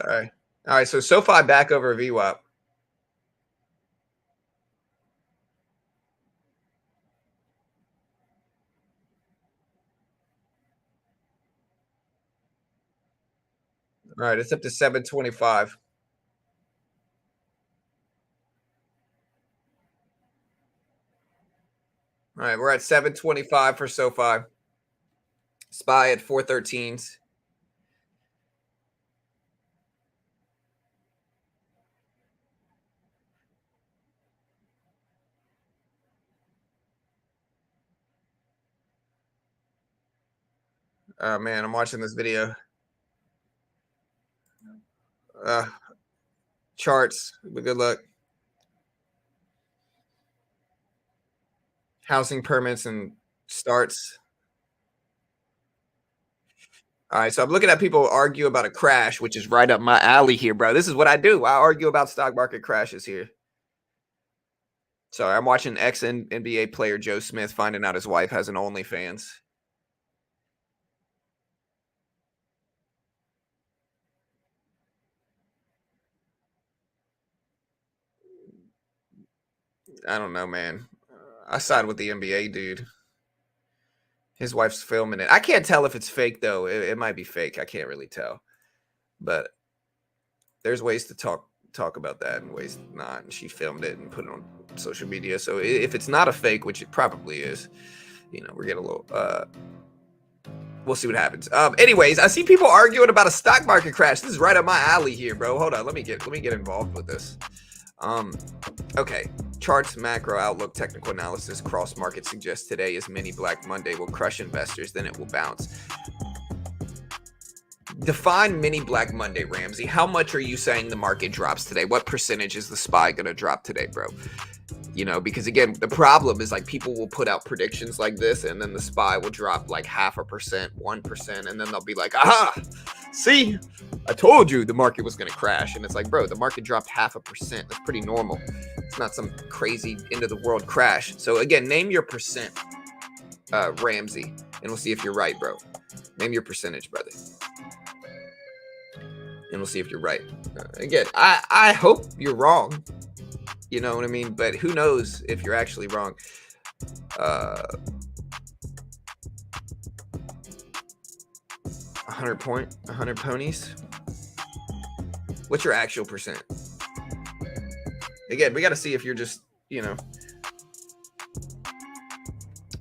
all right. So SoFi back over VWAP. All right, it's up to 725. All right, we're at 725 for SoFi. SPY at 413s. Oh man, I'm watching this video. Charts, but good luck. Housing permits and starts. All right, so I'm looking at people argue about a crash, which is right up my alley here, bro. This is what I do. I argue about stock market crashes here. Sorry, I'm watching ex-NBA player Joe Smith finding out his wife has an OnlyFans. I don't know, man. I side with the NBA dude. His wife's filming it. I can't tell if it's fake, though. It might be fake. I can't really tell. But there's ways to talk about that and ways not. And she filmed it and put it on social media. So if it's not a fake, which it probably is, you know, we're getting a little we'll see what happens. Anyways, I see people arguing about a stock market crash. This is right up my alley here, bro. Hold on, let me get involved with this. Okay, charts, macro outlook, technical analysis, cross market suggests today is mini Black Monday will crush investors, then it will bounce. Define mini Black Monday, Ramsey. How much are you saying the market drops today? What percentage is the SPY going to drop today, bro? You know, because again, the problem is like people will put out predictions like this and then the SPY will drop like 0.5%, 1%, and then they'll be like, aha, see, I told you the market was going to crash. And it's like, bro, the market dropped 0.5%. That's pretty normal. It's not some crazy end of the world crash. So again, name your percent, Ramsey, and we'll see if you're right, bro. Name your percentage, brother. And we'll see if you're right. Again, I hope you're wrong. You know what I mean? But who knows if you're actually wrong. 100 ponies. What's your actual percent? Again, we got to see if you're just, you know,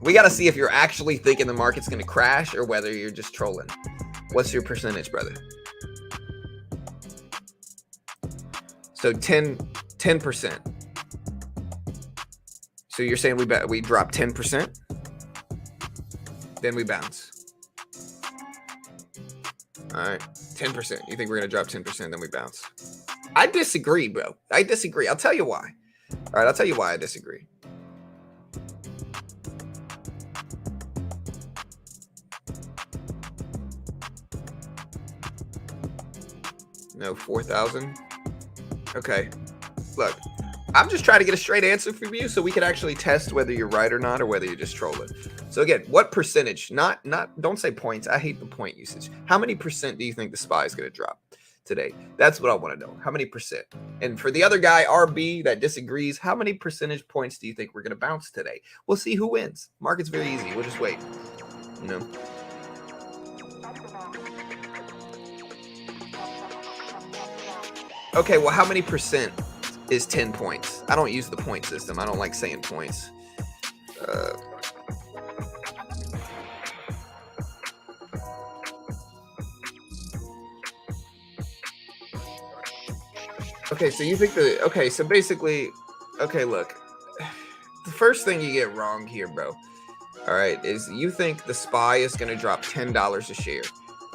we got to see if you're actually thinking the market's going to crash or whether you're just trolling. What's your percentage, brother? So 10%. So you're saying we drop 10%, then we bounce. All right, 10%. You think we're gonna drop 10%, then we bounce? I disagree, bro. I disagree. I'll tell you why. All right, I'll tell you why I disagree. No, 4,000. Okay, look. I'm just trying to get a straight answer from you so we can actually test whether you're right or not, or whether you're just trolling. So again, what percentage, don't say points. I hate the point usage. How many percent do you think the SPY is going to drop today? That's what I want to know. How many percent? And for the other guy, RB, that disagrees, how many percentage points do you think we're going to bounce today? We'll see who wins. Market's very easy. We'll just wait. You know? Okay, well, how many percent is 10 points? I don't use the point system. I don't like saying points. Okay, so you think okay, so basically, okay, look, the first thing you get wrong here, bro, all right, is you think the SPY is going to drop $10 a share,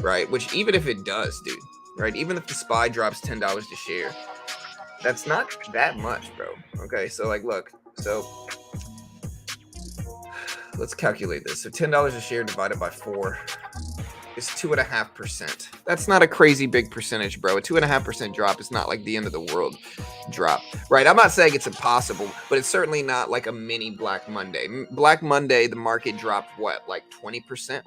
right? Which even if it does, dude, right? Even if the SPY drops $10 a share, that's not that much, bro. Okay, so like, look, so let's calculate this. So $10 a share divided by 4 is 2.5%. That's not a crazy big percentage, bro. A 2.5% drop is not like the end of the world drop, right? I'm not saying it's impossible, but it's certainly not like a mini Black Monday. Black Monday, the market dropped what, like 20%?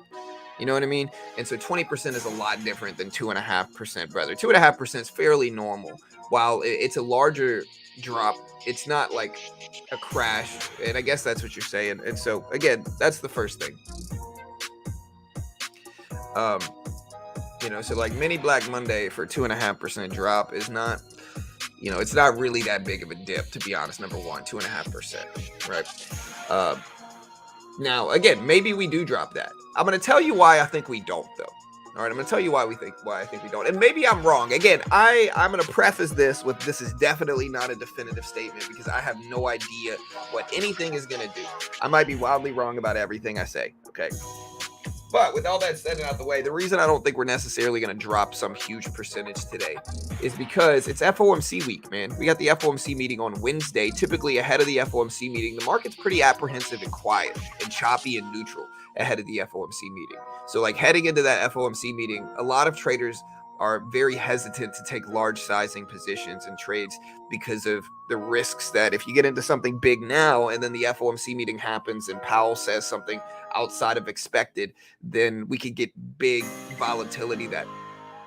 You know what I mean? And so 20% is a lot different than 2.5%, brother. 2.5% is fairly normal. While it's a larger drop, it's not like a crash. And I guess that's what you're saying. And so again, that's the first thing. You know, so like mini Black Monday for 2.5% drop is not, you know, it's not really that big of a dip, to be honest. Number one, 2.5%, right? Now, again, maybe we do drop that. I'm going to tell you why I think we don't, though. All right, I'm going to tell you why I think we don't. And maybe I'm wrong. Again, I'm going to preface this with this is definitely not a definitive statement because I have no idea what anything is going to do. I might be wildly wrong about everything I say, okay? But with all that said and out the way, the reason I don't think we're necessarily going to drop some huge percentage today is because it's FOMC week, man. We got the FOMC meeting on Wednesday. Typically ahead of the FOMC meeting, the market's pretty apprehensive and quiet and choppy and neutral ahead of the FOMC meeting. So like heading into that FOMC meeting, a lot of traders are very hesitant to take large sizing positions and trades because of the risks that if you get into something big now and then the FOMC meeting happens and Powell says something outside of expected, then we could get big volatility that,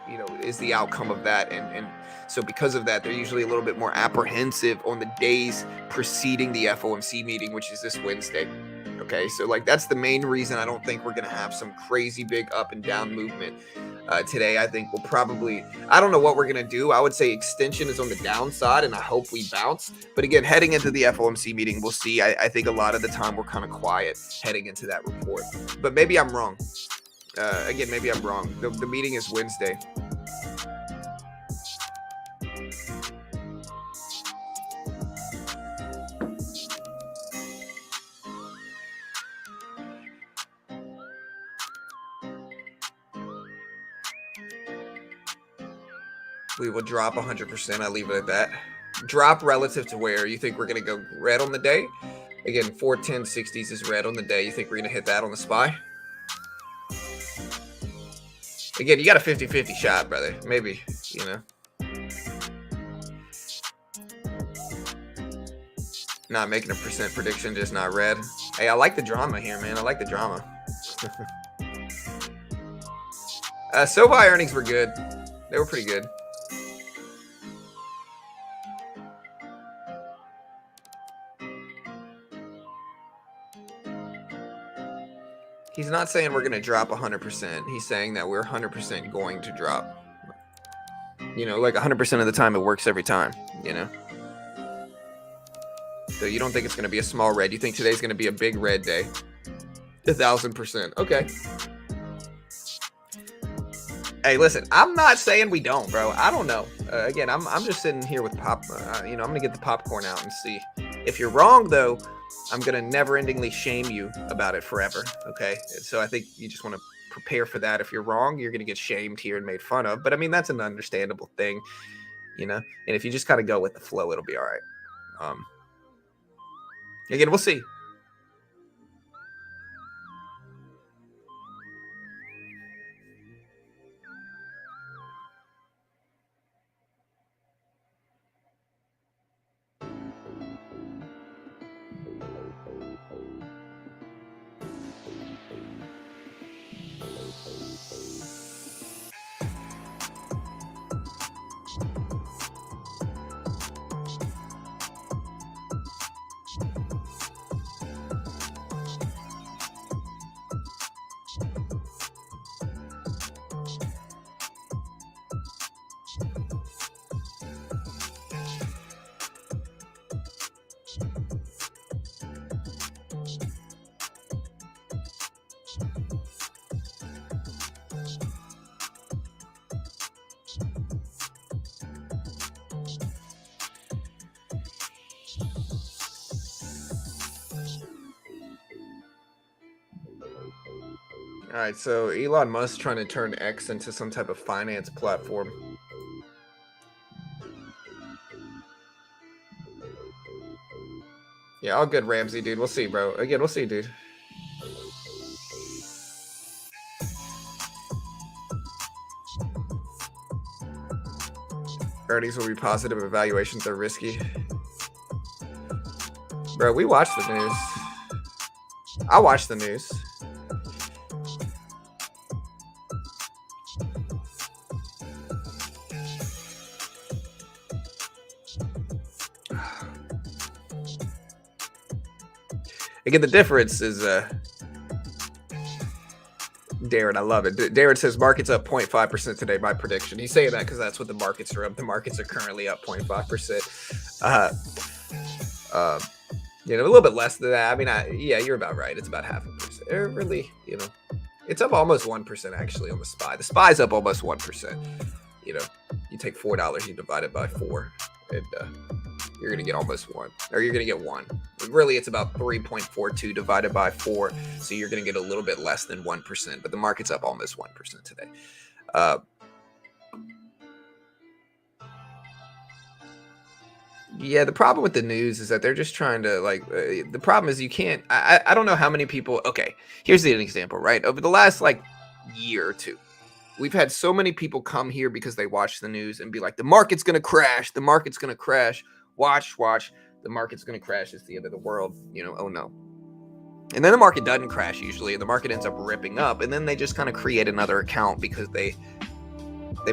you know, is the outcome of that. And so because of that, they're usually a little bit more apprehensive on the days preceding the FOMC meeting, which is this Wednesday. Okay, so like that's the main reason I don't think we're going to have some crazy big up and down movement today. I think we'll probably, I don't know what we're going to do. I would say extension is on the downside and I hope we bounce. But again, heading into the FOMC meeting, we'll see. I think a lot of the time we're kind of quiet heading into that report. But maybe I'm wrong. Again, maybe I'm wrong. The meeting is Wednesday. We will drop 100%. I leave it at that. Drop relative to where? You think we're going to go red on the day? Again, 410.60s is red on the day. You think we're going to hit that on the SPY? Again, you got a 50-50 shot, brother. Maybe, you know. Not making a percent prediction, just not red. Hey, I like the drama here, man. I like the drama. SoFi earnings were good. They were pretty good. He's not saying we're going to drop 100%. He's saying that we're 100% going to drop. You know, like 100% of the time it works every time, you know? So you don't think it's going to be a small red. You think today's going to be a big red day. 1,000%. Okay. Hey, listen, I'm not saying we don't, bro. I don't know. Again, I'm just sitting here with pop. You know, I'm going to get the popcorn out and see. If you're wrong, though, I'm going to never-endingly shame you about it forever, okay? So I think you just want to prepare for that. If you're wrong, you're going to get shamed here and made fun of. But, I mean, that's an understandable thing, you know? And if you just kind of go with the flow, it'll be all right. Again, we'll see. All right, so Elon Musk trying to turn X into some type of finance platform. Yeah, all good, Ramsey, dude. We'll see, bro. Again, we'll see, dude. Earnings will be positive. Evaluations are risky. Bro, we watch the news. I watch the news. Again, the difference is Darren, I love it. Darren says market's up 0.5% today, my prediction. He's saying that because that's what the markets are up. The markets are currently up 0.5%. You know, a little bit less than that. I mean, yeah, you're about right. It's about 0.5%. Really, you know, it's up almost 1% actually on the SPY. The SPY's up almost 1%. You know, you take $4, you divide it by 4, and you're going to get almost 1, or you're going to get 1. Really, it's about 3.42 divided by 4, so you're going to get a little bit less than 1%, but the market's up almost 1% today. Yeah, the problem with the news is that they're just trying to, like, the problem is you can't, I don't know how many people, okay, here's an example, right? Over the last, like, year or two, we've had so many people come here because they watch the news and be like, the market's going to crash, the market's going to crash, watch, the market's going to crash, it's the end of the world, you know, oh no. And then the market doesn't crash usually, the market ends up ripping up, and then they just kind of create another account because they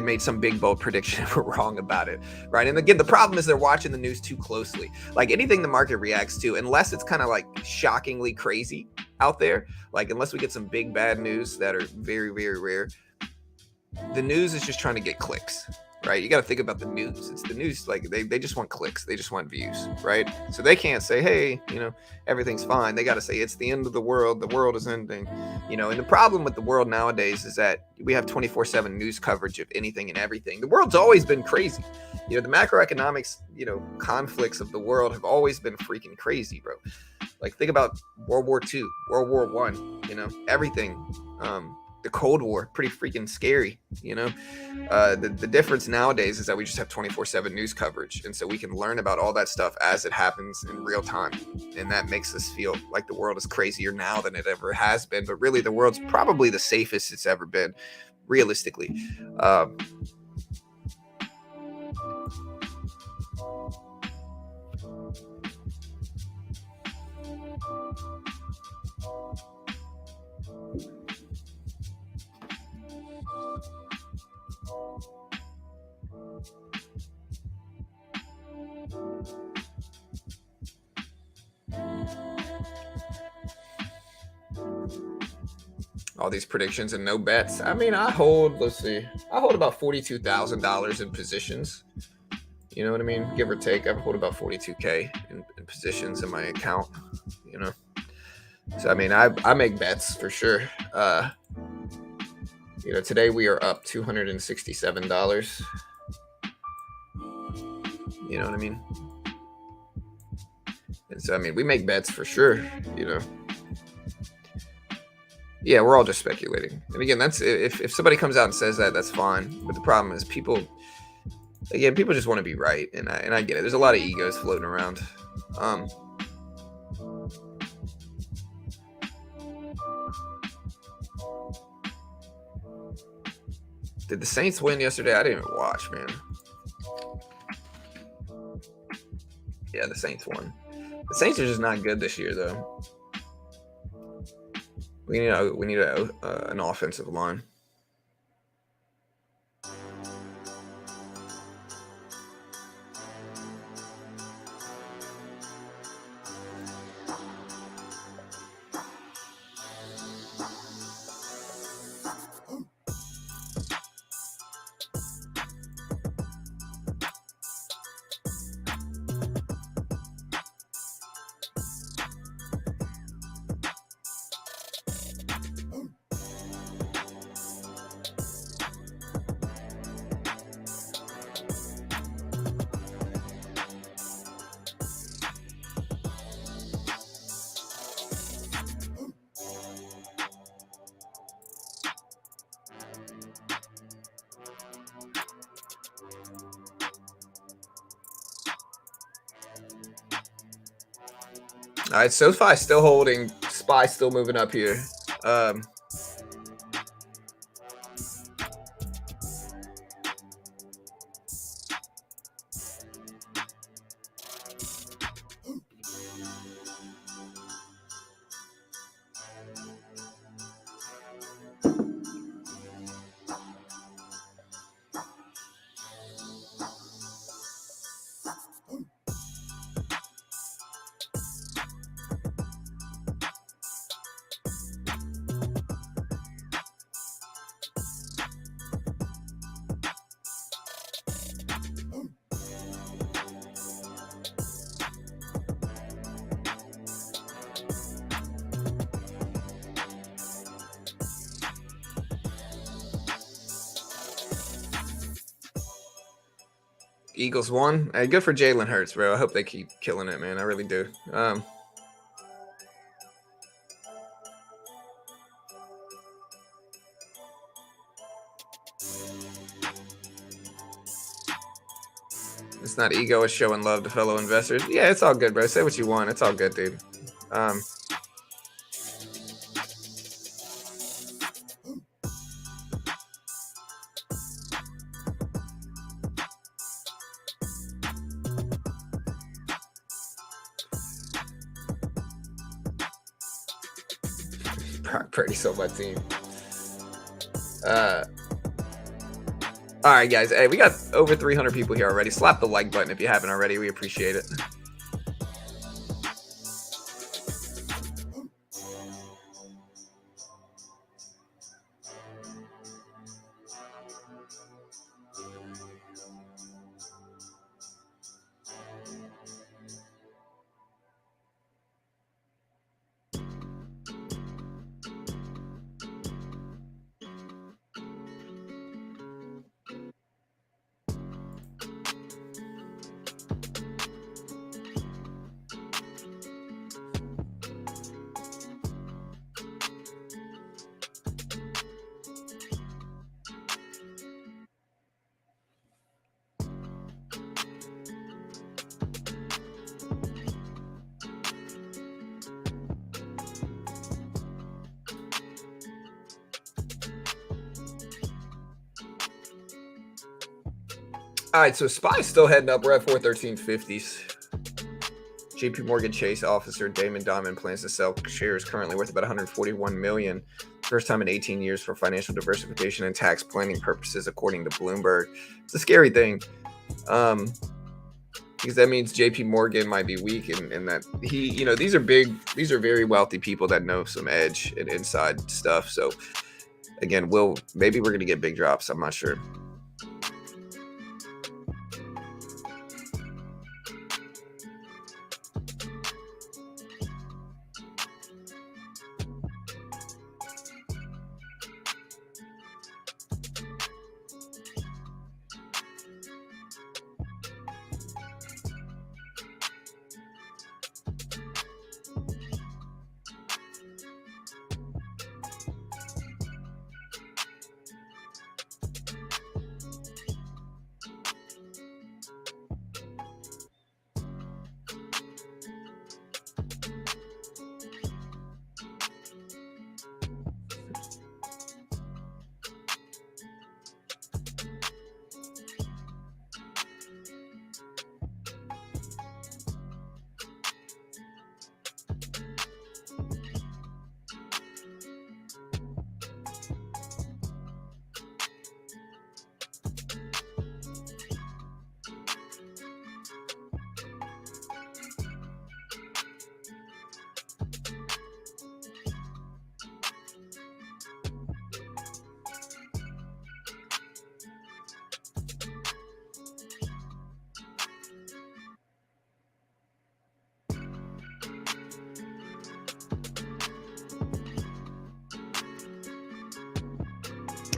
made some big bold prediction and were wrong about it, right? And again, the problem is they're watching the news too closely. Like anything the market reacts to, unless it's kind of like shockingly crazy out there, like unless we get some big bad news that are very, very rare, the news is just trying to get clicks, right? You got to think about the news. It's the news, like they just want clicks, they just want views, right? So they can't say, hey, you know, everything's fine. They got to say it's the end of the world is ending, you know. And the problem with the world nowadays is that we have 24/7 news coverage of anything and everything. The world's always been crazy, you know. The macroeconomics, you know, conflicts of the world have always been freaking crazy, bro. Like think about World War II, World War I, you know, everything. The Cold War, pretty freaking scary, you know. The difference nowadays is that we just have 24/7 news coverage, and so we can learn about all that stuff as it happens in real time, and that makes us feel like the world is crazier now than it ever has been. But really, the world's probably the safest it's ever been, realistically. All these predictions and no bets. I mean, I hold, let's see, I hold about $42,000 in positions. You know what I mean? Give or take, I hold about 42K in positions in my account, you know? So, I mean, I make bets for sure. You know, today we are up $267. You know what I mean? And so, I mean, we make bets for sure, you know? Yeah, we're all just speculating. And again, that's if somebody comes out and says that, that's fine. But the problem is people just want to be right, and I get it. There's a lot of egos floating around. Did the Saints win yesterday? I didn't even watch, man. Yeah, the Saints won. The Saints are just not good this year, though. We need an offensive line. All right, SoFi still holding. SPY still moving up here. Eagles won. Hey, good for Jalen Hurts, bro. I hope they keep killing it, man. I really do. It's not ego, it's showing love to fellow investors. Yeah, it's all good, bro. Say what you want. It's all good, dude. Brock Purdy's on my team. All right, guys. Hey, we got over 300 people here already. Slap the like button if you haven't already. We appreciate it. All right, so SPY's still heading up. We're at 413.50s. JP Morgan Chase officer Damon Diamond plans to sell shares currently worth about 141 million. First time in 18 years for financial diversification and tax planning purposes, according to Bloomberg. It's a scary thing, because that means JP Morgan might be weak, and that he, these are very wealthy people that know some edge and inside stuff. So again, maybe we're gonna get big drops. I'm not sure.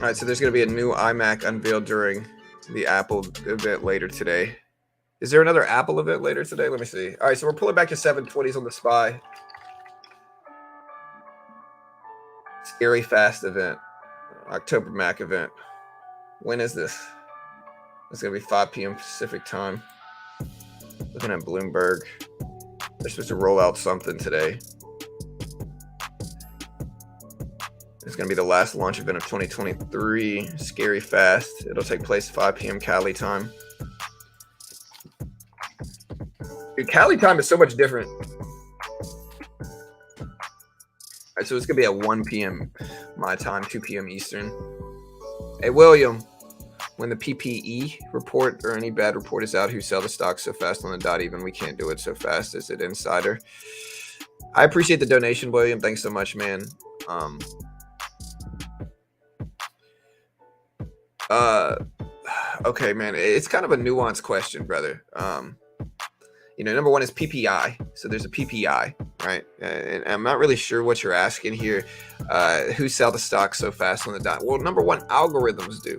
All right, so there's going to be a new iMac unveiled during the Apple event later today. Is there another Apple event later today? Let me see. All right, so we're pulling back to 720s on the SPY. Scary Fast event, October Mac event. When is this? It's going to be 5 p.m. Pacific time. Looking at Bloomberg. They're supposed to roll out something today. It's going to be the last launch event of 2023. Scary fast. It'll take place 5 p.m. Cali time. Dude, Cali time is so much different. All right, so it's going to be at 1 p.m. my time, 2 p.m. Eastern. Hey, William, when the PPE report or any bad report is out, who sell the stock so fast on the dot, even we can't do it so fast as it insider. I appreciate the donation, William. Thanks so much, man. Okay, man, it's kind of a nuanced question, brother. You know, number one is PPI. So there's a PPI, right? And I'm not really sure what you're asking here. Who sell the stock so fast on the dot? Well, number one, algorithms do.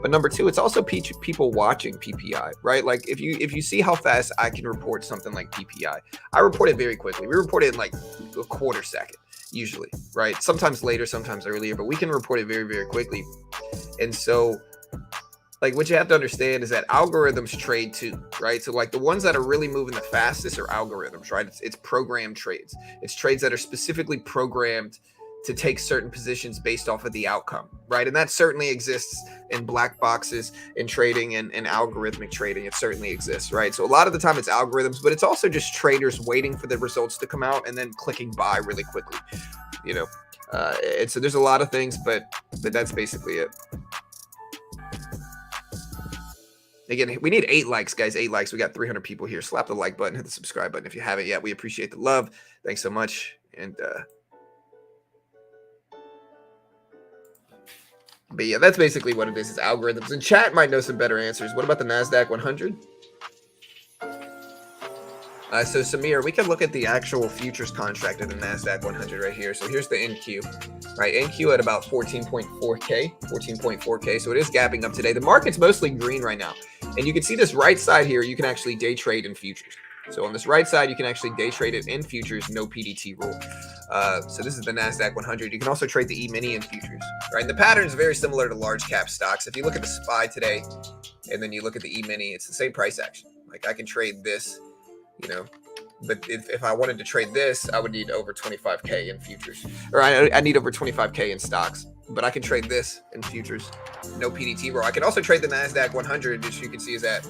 But number two, it's also people watching PPI, right? Like if you see how fast I can report something like PPI, I report it very quickly. We report it in like a quarter second, usually, right? Sometimes later, sometimes earlier, but we can report it very, very quickly. And so, like, what you have to understand is that algorithms trade too, right? So like the ones that are really moving the fastest are algorithms, right? It's programmed trades. It's trades that are specifically programmed to take certain positions based off of the outcome, right? And that certainly exists in black boxes, in trading and algorithmic trading. It certainly exists, right? So a lot of the time it's algorithms, but it's also just traders waiting for the results to come out and then clicking buy really quickly, you know? And so there's a lot of things, but that's basically it. Again, we need 8 likes, guys. 8 likes. We got 300 people here. Slap the like button, hit the subscribe button if you haven't yet. We appreciate the love. Thanks so much. And but yeah, that's basically what it is algorithms. And chat might know some better answers. What about the NASDAQ 100? So Samir, we can look at the actual futures contract of the NASDAQ 100 right here. So here's the NQ, right? NQ at about 14.4K. So it is gapping up today. The market's mostly green right now. And you can see this right side here, you can actually day trade in futures. So on this right side, you can actually day trade it in futures, no PDT rule. So this is the NASDAQ 100. You can also trade the E-mini in futures, right? And the pattern is very similar to large cap stocks. If you look at the SPY today, and then you look at the E-mini, it's the same price action. Like I can trade this, you know, but if I wanted to trade this, I would need over 25K in futures, or I need over 25K in stocks, but I can trade this in futures, no PDT rule. I can also trade the NASDAQ 100, which you can see is at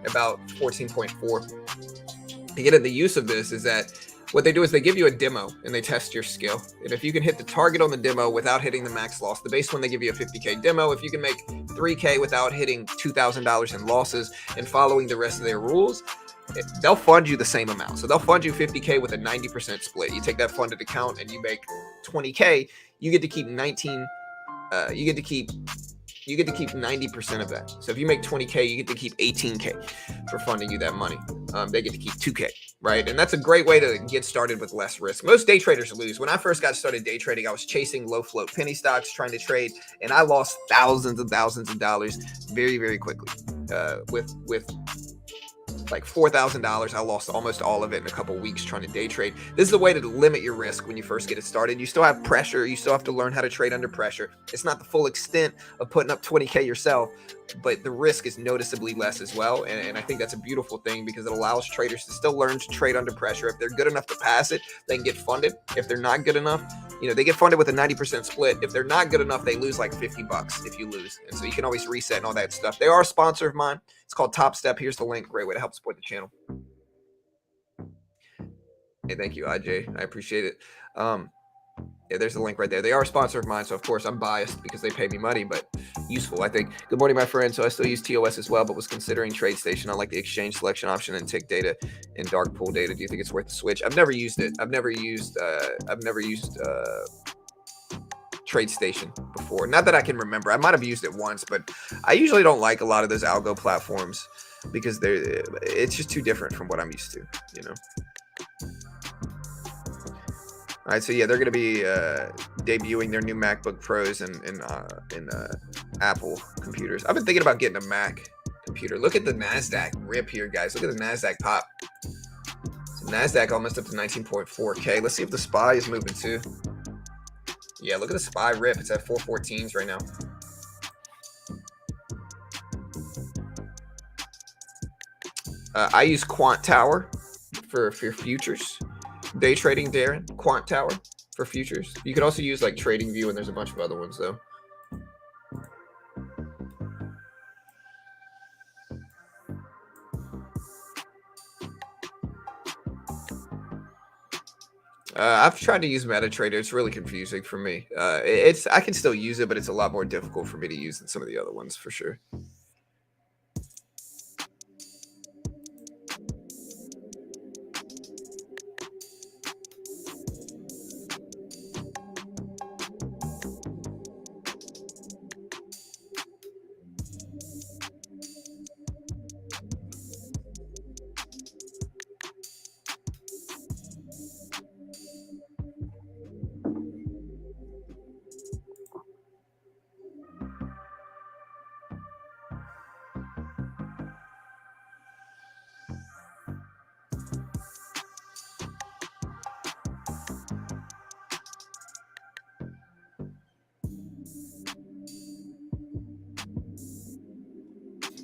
about 14.4. Again, the use of this is that what they do is they give you a demo and they test your skill. And if you can hit the target on the demo without hitting the max loss, the base one, they give you a 50K demo. If you can make 3K without hitting $2,000 in losses and following the rest of their rules, they'll fund you the same amount. So they'll fund you 50K with a 90% split. You take that funded account and you make 20K, you get to keep 90% of that. So if you make 20K, you get to keep 18K for funding you that money. They get to keep 2K, right? And that's a great way to get started with less risk. Most day traders lose. When I first got started day trading, I was chasing low float penny stocks, trying to trade, and I lost thousands and thousands of dollars very, very quickly. With like $4,000, I lost almost all of it in a couple weeks trying to day trade. This is a way to limit your risk when you first get it started. You still have pressure. You still have to learn how to trade under pressure. It's not the full extent of putting up 20K yourself, but the risk is noticeably less as well. And I think that's a beautiful thing because it allows traders to still learn to trade under pressure. If they're good enough to pass it, they can get funded. If they're not good enough, you know, they get funded with a 90% split. If they're not good enough, they lose like $50 if you lose. And so you can always reset and all that stuff. They are a sponsor of mine. It's called Top Step. Here's the link. Great way to help support the channel. Hey, thank you, IJ. I appreciate it. Yeah, there's the link right there. They are a sponsor of mine, so of course I'm biased because they pay me money, but useful, I think. Good morning, my friend. So I still use TOS as well, but was considering TradeStation. I like the exchange selection option and tick data and dark pool data. Do you think it's worth the switch? I've never used it. I've never used TradeStation before. Not that I can remember. I might have used it once, but I usually don't like a lot of those algo platforms because it's just too different from what I'm used to, you know. All right, so yeah, they're going to be debuting their new MacBook Pros in Apple computers. I've been thinking about getting a Mac computer. Look at the NASDAQ rip here, guys. Look at the NASDAQ pop. So NASDAQ almost up to 19.4K. Let's see if the SPY is moving too. Yeah, look at the SPY rip. It's at 414s right now. I use Quant Tower for futures. Day trading, Darren. Quant Tower for futures. You could also use like Trading View, and there's a bunch of other ones though. I've tried to use MetaTrader. It's really confusing for me. I can still use it, but it's a lot more difficult for me to use than some of the other ones for sure.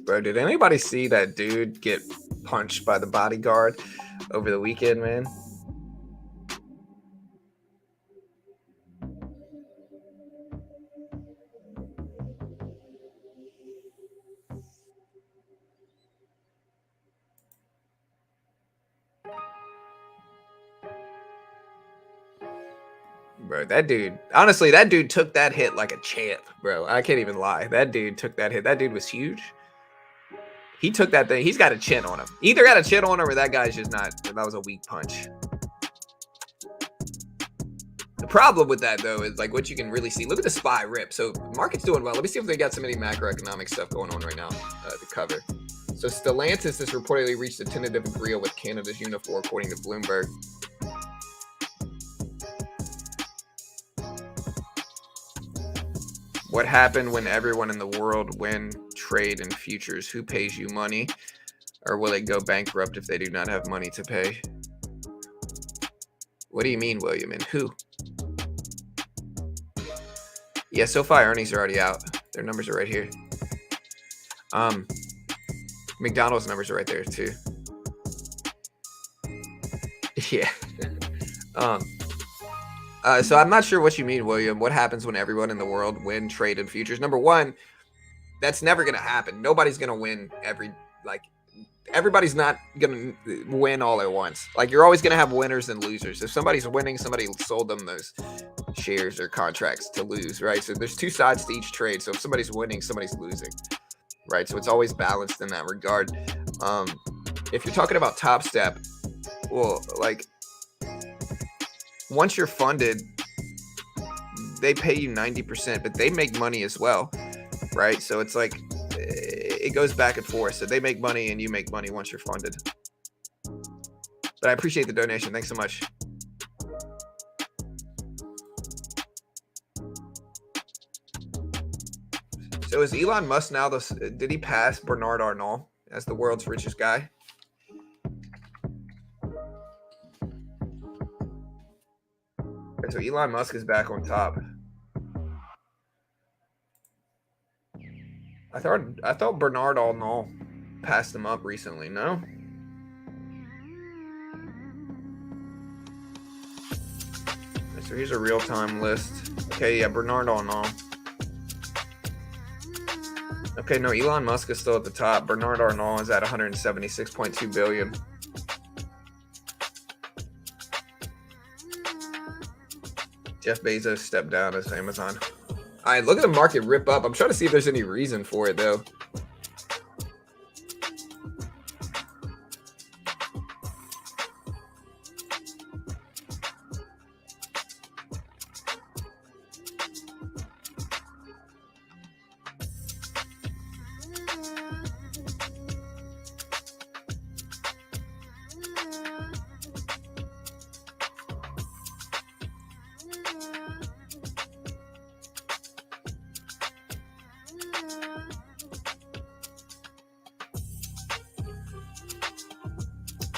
Bro, did anybody see that dude get punched by the bodyguard over the weekend, man? Bro, that dude, honestly, that dude took that hit like a champ, bro. I can't even lie. That dude took that hit. That dude was huge. He took that thing. He's got a chin on him. Either got a chin on him or that guy's just not. That was a weak punch. The problem with that, though, is like what you can really see. Look at the SPY rip. So market's doing well. Let me see if they got some any macroeconomic stuff going on right now to cover. So Stellantis has reportedly reached a tentative agreement with Canada's Unifor, according to Bloomberg. What happened when everyone in the world win trade in futures? Who pays you money? Or will it go bankrupt if they do not have money to pay? What do you mean, William? And who? Yeah, SoFi earnings are already out. Their numbers are right here. McDonald's numbers are right there too. Yeah. So I'm not sure what you mean, William. What happens when everyone in the world win trade in futures? Number one, that's never going to happen. Nobody's going to win everybody's not going to win all at once. Like, you're always going to have winners and losers. If somebody's winning, somebody sold them those shares or contracts to lose, right? So there's two sides to each trade. So if somebody's winning, somebody's losing, right? So it's always balanced in that regard. If you're talking about Top Step, well, like, once you're funded, they pay you 90%, but they make money as well, right? So it's like, it goes back and forth. So they make money and you make money once you're funded. But I appreciate the donation. Thanks so much. So is Elon Musk now, did he pass Bernard Arnault as the world's richest guy? So Elon Musk is back on top. I thought Bernard Arnault passed him up recently. No. So here's a real-time list. Okay, yeah, Bernard Arnault. Okay, no, Elon Musk is still at the top. Bernard Arnault is at 176.2 billion. Jeff Bezos stepped down as Amazon. All right, look at the market rip up. I'm trying to see if there's any reason for it, though.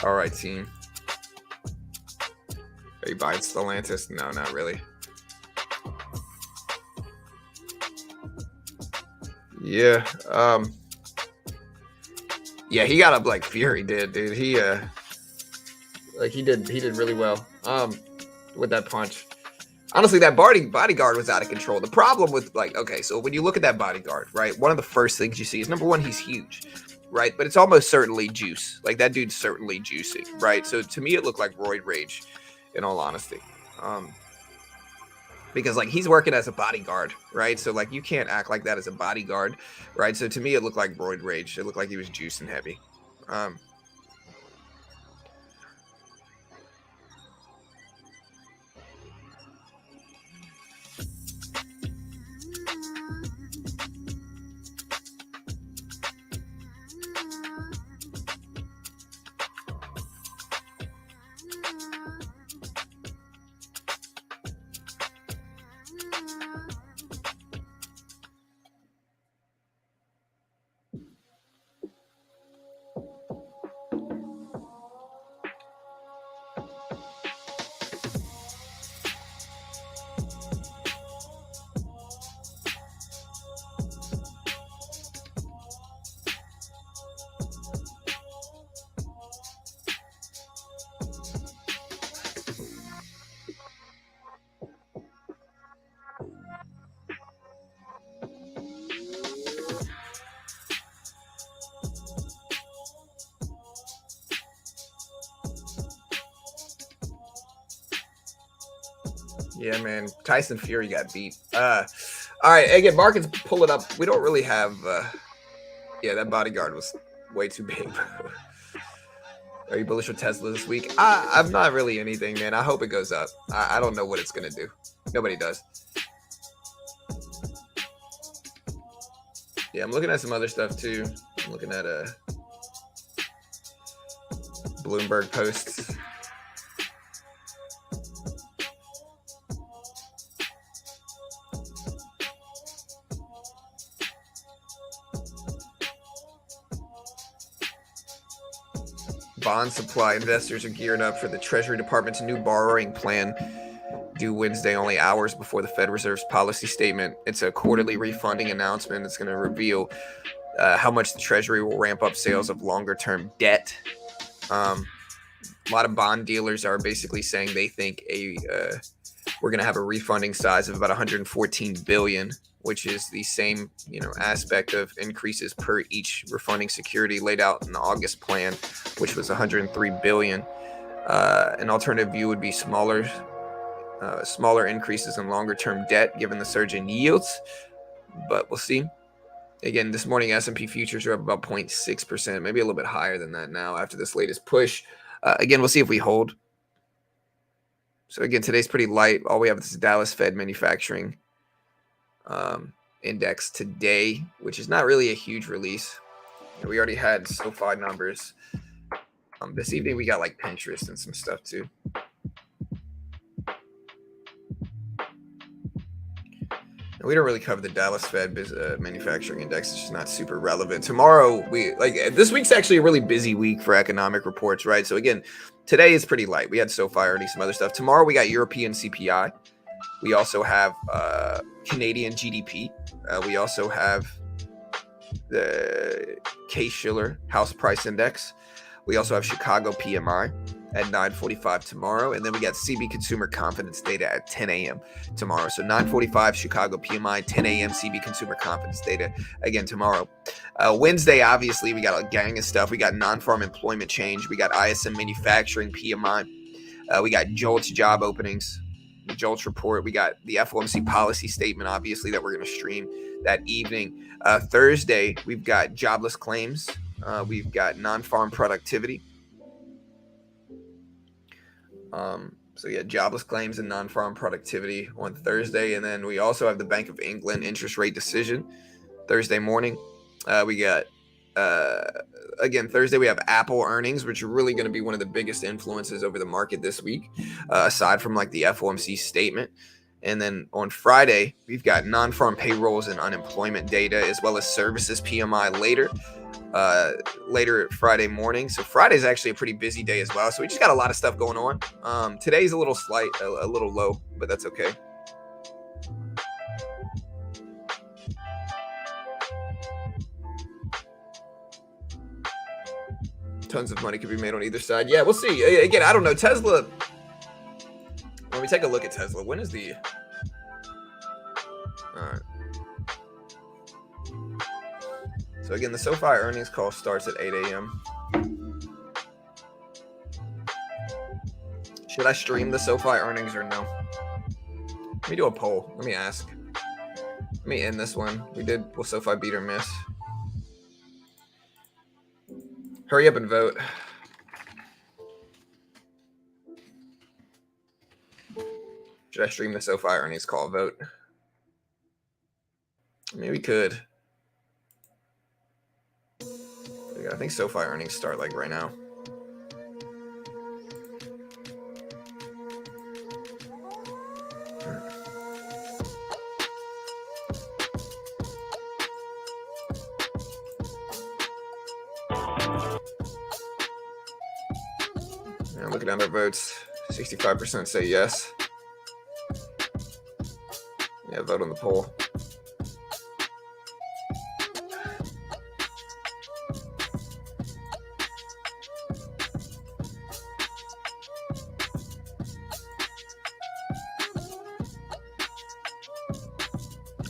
All right, team. Are you buying Stellantis? No, not really. Yeah. Yeah, he got up like Fury did, dude. Like he did really well with that punch. Honestly, that bodyguard was out of control. The problem with, like, okay, so when you look at that bodyguard, right, one of the first things you see is, number one, he's huge, right? But it's almost certainly juice. Like, that dude's certainly juicing, right? So to me, it looked like roid rage, in all honesty. Because, like, he's working as a bodyguard, right? So, like, you can't act like that as a bodyguard, right? So to me, it looked like roid rage. It looked like he was juicing heavy. Yeah, man. Tyson Fury got beat. All right, again, markets pull it up. We don't really have. Yeah, that bodyguard was way too big. Are you bullish with Tesla this week? I'm not really anything, man. I hope it goes up. I don't know what it's gonna do. Nobody does. Yeah, I'm looking at some other stuff too. I'm looking at Bloomberg posts. Bond supply investors are gearing up for the Treasury Department's new borrowing plan due Wednesday, only hours before the Fed Reserve's policy statement. It's a quarterly refunding announcement. It's going to reveal how much the Treasury will ramp up sales of longer-term debt. A lot of bond dealers are basically saying they think we're going to have a refunding size of about 114 billion, which is the same, aspect of increases per each refunding security laid out in the August plan, which was 103 billion. An alternative view would be smaller increases in longer-term debt, given the surge in yields. But we'll see. Again, this morning S&P futures are up about 0.6%, maybe a little bit higher than that now after this latest push. Again, we'll see if we hold. So again, today's pretty light. All we have is Dallas Fed manufacturing index today, which is not really a huge release. We already had SoFi numbers. This evening we got like Pinterest and some stuff too. And we don't really cover the Dallas Fed manufacturing index. It's just not super relevant. Tomorrow this week's actually a really busy week for economic reports, right? So again, today is pretty light. We had SoFi already, some other stuff. Tomorrow we got European CPI. We also have Canadian GDP. We also have the Case-Shiller House Price Index. We also have Chicago PMI at 9:45 tomorrow. And then we got CB Consumer Confidence data at 10 a.m. tomorrow. So 9:45 Chicago PMI, 10 a.m. CB Consumer Confidence data again tomorrow. Wednesday, obviously, we got a gang of stuff. We got non-farm employment change. We got ISM manufacturing PMI. We got JOLTS job openings. The JOLTS report. We got the FOMC policy statement, obviously, that we're going to stream that evening. Thursday, we've got jobless claims. We've got non-farm productivity. So yeah, jobless claims and non-farm productivity on Thursday. And then we also have the Bank of England interest rate decision Thursday morning. We got, again, Thursday we have Apple earnings, which are really going to be one of the biggest influences over the market this week, aside from like the FOMC statement. And then on Friday, we've got non-farm payrolls and unemployment data, as well as services PMI later Friday morning. So Friday is actually a pretty busy day as well. So we just got a lot of stuff going on. Today's a little low, but that's okay. Tons of money could be made on either side. Yeah, we'll see. Again, I don't know. Tesla. When we take a look at Tesla, when is the? All right. So again, the SoFi earnings call starts at 8 a.m. Should I stream the SoFi earnings or no? Let me do a poll. Let me ask. Let me end this one. Will SoFi beat or miss? Hurry up and vote. Should I stream the SoFi earnings call? Vote. Maybe we could. I think SoFi earnings start like right now. I'm looking at our votes. 65% say yes. Yeah, vote on the poll.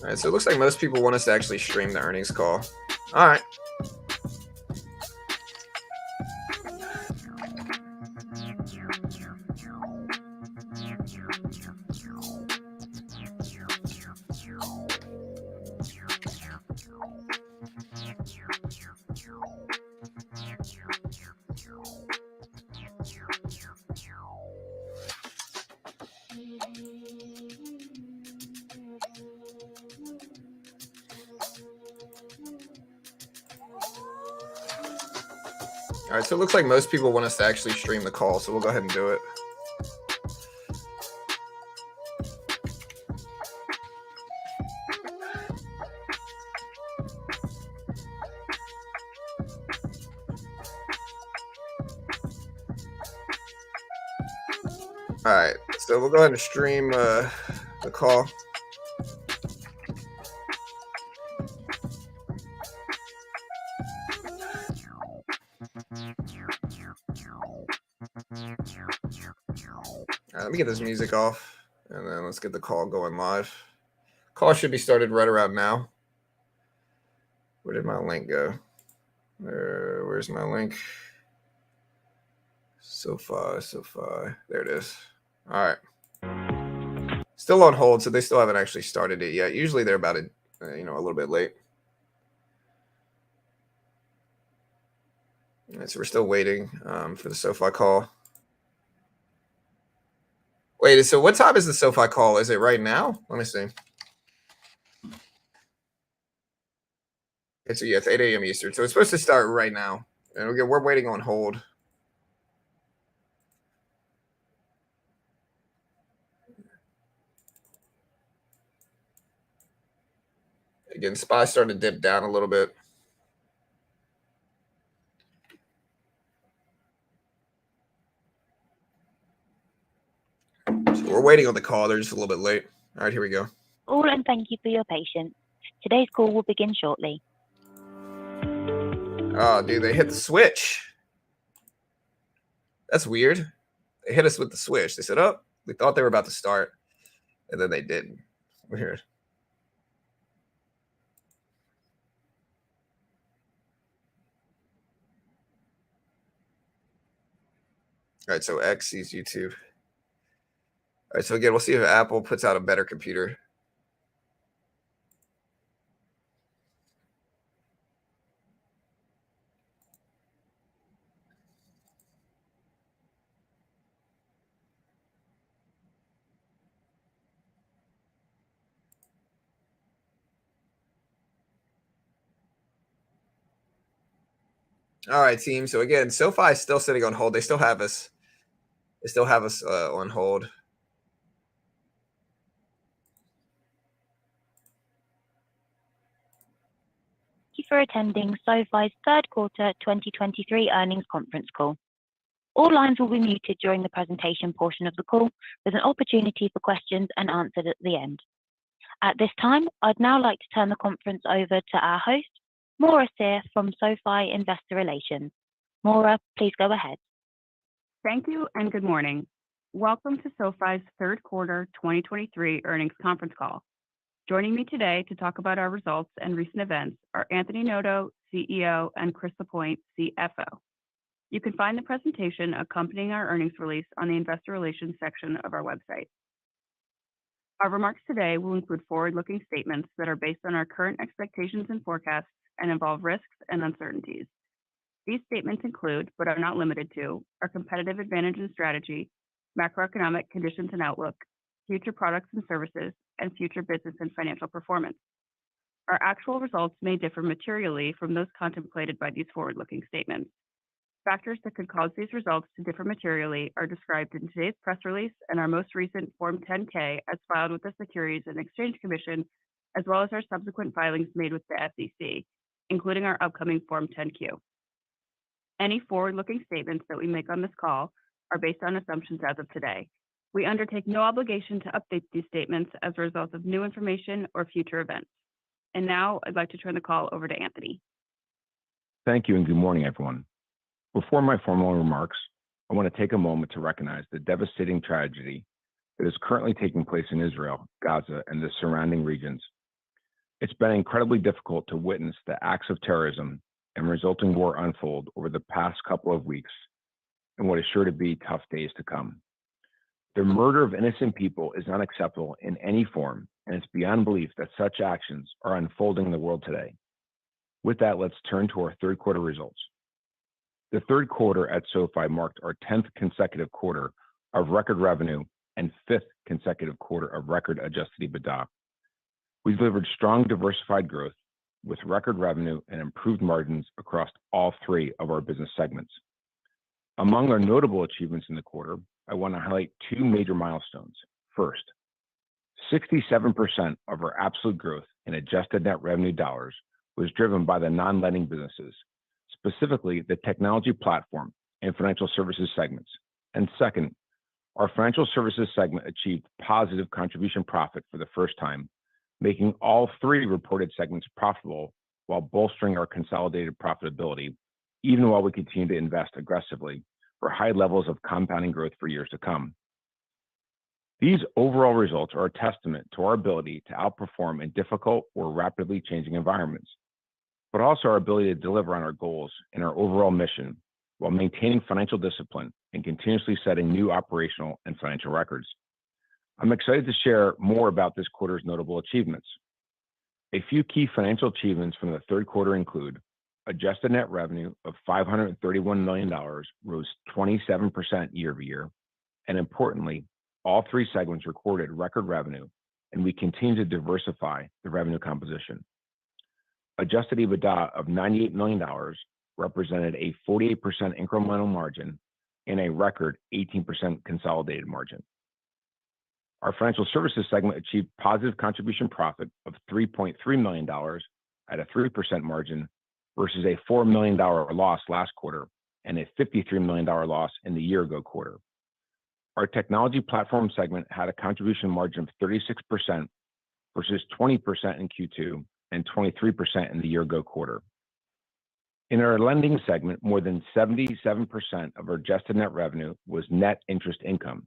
All right, so it looks like most people want us to actually stream the earnings call. All right. All right, so it looks like most people want us to actually stream the call, so we'll go ahead and do it. All right, so we'll go ahead and stream the call. Let me get this music off, and then let's get the call going live. Call should be started right around now. Where did my link go? Where's my link? SoFi. There it is. All right. Still on hold, so they still haven't actually started it yet. Usually they're about a little bit late. All right, so we're still waiting for the SoFi call. Wait, so what time is the SoFi call? Is it right now? Let me see. Okay, so yeah, it's 8 a.m. Eastern. So it's supposed to start right now. And we're waiting on hold. Again, SPY starting to dip down a little bit. So we're waiting on the call. They're just a little bit late. All right, here we go. All and thank you for your patience. Today's call will begin shortly. Oh, dude, they hit the switch. That's weird. They hit us with the switch. They said, oh, we thought they were about to start, and then they didn't. Weird. All right, so X sees YouTube. All right, so again, we'll see if Apple puts out a better computer. All right, team. So again, SoFi is still sitting on hold. They still have us. They still have us on hold. Thank you for attending SoFi's third quarter 2023 earnings conference call. All lines will be muted during the presentation portion of the call, with an opportunity for questions and answers at the end. At this time, I'd now like to turn the conference over to our host, Maura Sear from SoFi Investor Relations. Maura, please go ahead. Thank you and good morning. Welcome to SoFi's third quarter 2023 earnings conference call. Joining me today to talk about our results and recent events are Anthony Noto, CEO, and Chris Lapointe, CFO. You can find the presentation accompanying our earnings release on the Investor Relations section of our website. Our remarks today will include forward-looking statements that are based on our current expectations and forecasts and involve risks and uncertainties. These statements include, but are not limited to, our competitive advantage and strategy, macroeconomic conditions and outlook, future products and services, and future business and financial performance. Our actual results may differ materially from those contemplated by these forward-looking statements. Factors that could cause these results to differ materially are described in today's press release and our most recent Form 10-K as filed with the Securities and Exchange Commission, as well as our subsequent filings made with the SEC, including our upcoming Form 10-Q. Any forward-looking statements that we make on this call are based on assumptions as of today. We undertake no obligation to update these statements as a result of new information or future events. And now I'd like to turn the call over to Anthony. Thank you and good morning, everyone. Before my formal remarks, I want to take a moment to recognize the devastating tragedy that is currently taking place in Israel, Gaza, and the surrounding regions. It's been incredibly difficult to witness the acts of terrorism and resulting war unfold over the past couple of weeks and what is sure to be tough days to come. The murder of innocent people is unacceptable in any form, and it's beyond belief that such actions are unfolding in the world today. With that, let's turn to our third quarter results. The third quarter at SoFi marked our 10th consecutive quarter of record revenue and 5th consecutive quarter of record adjusted EBITDA. We delivered strong diversified growth with record revenue and improved margins across all three of our business segments. Among our notable achievements in the quarter, I want to highlight two major milestones. First, 67% of our absolute growth in adjusted net revenue dollars was driven by the non-lending businesses, specifically the technology platform and financial services segments. And second, our financial services segment achieved positive contribution profit for the first time, making all three reported segments profitable while bolstering our consolidated profitability, even while we continue to invest aggressively for high levels of compounding growth for years to come. These overall results are a testament to our ability to outperform in difficult or rapidly changing environments, but also our ability to deliver on our goals and our overall mission while maintaining financial discipline and continuously setting new operational and financial records. I'm excited to share more about this quarter's notable achievements. A few key financial achievements from the third quarter include adjusted net revenue of $531 million rose 27% year over year, and importantly, all three segments recorded record revenue, and we continue to diversify the revenue composition. Adjusted EBITDA of $98 million represented a 48% incremental margin and a record 18% consolidated margin. Our financial services segment achieved positive contribution profit of $3.3 million at a 3% margin versus a $4 million loss last quarter and a $53 million loss in the year-ago quarter. Our technology platform segment had a contribution margin of 36% versus 20% in Q2 and 23% in the year-ago quarter. In our lending segment, more than 77% of our adjusted net revenue was net interest income,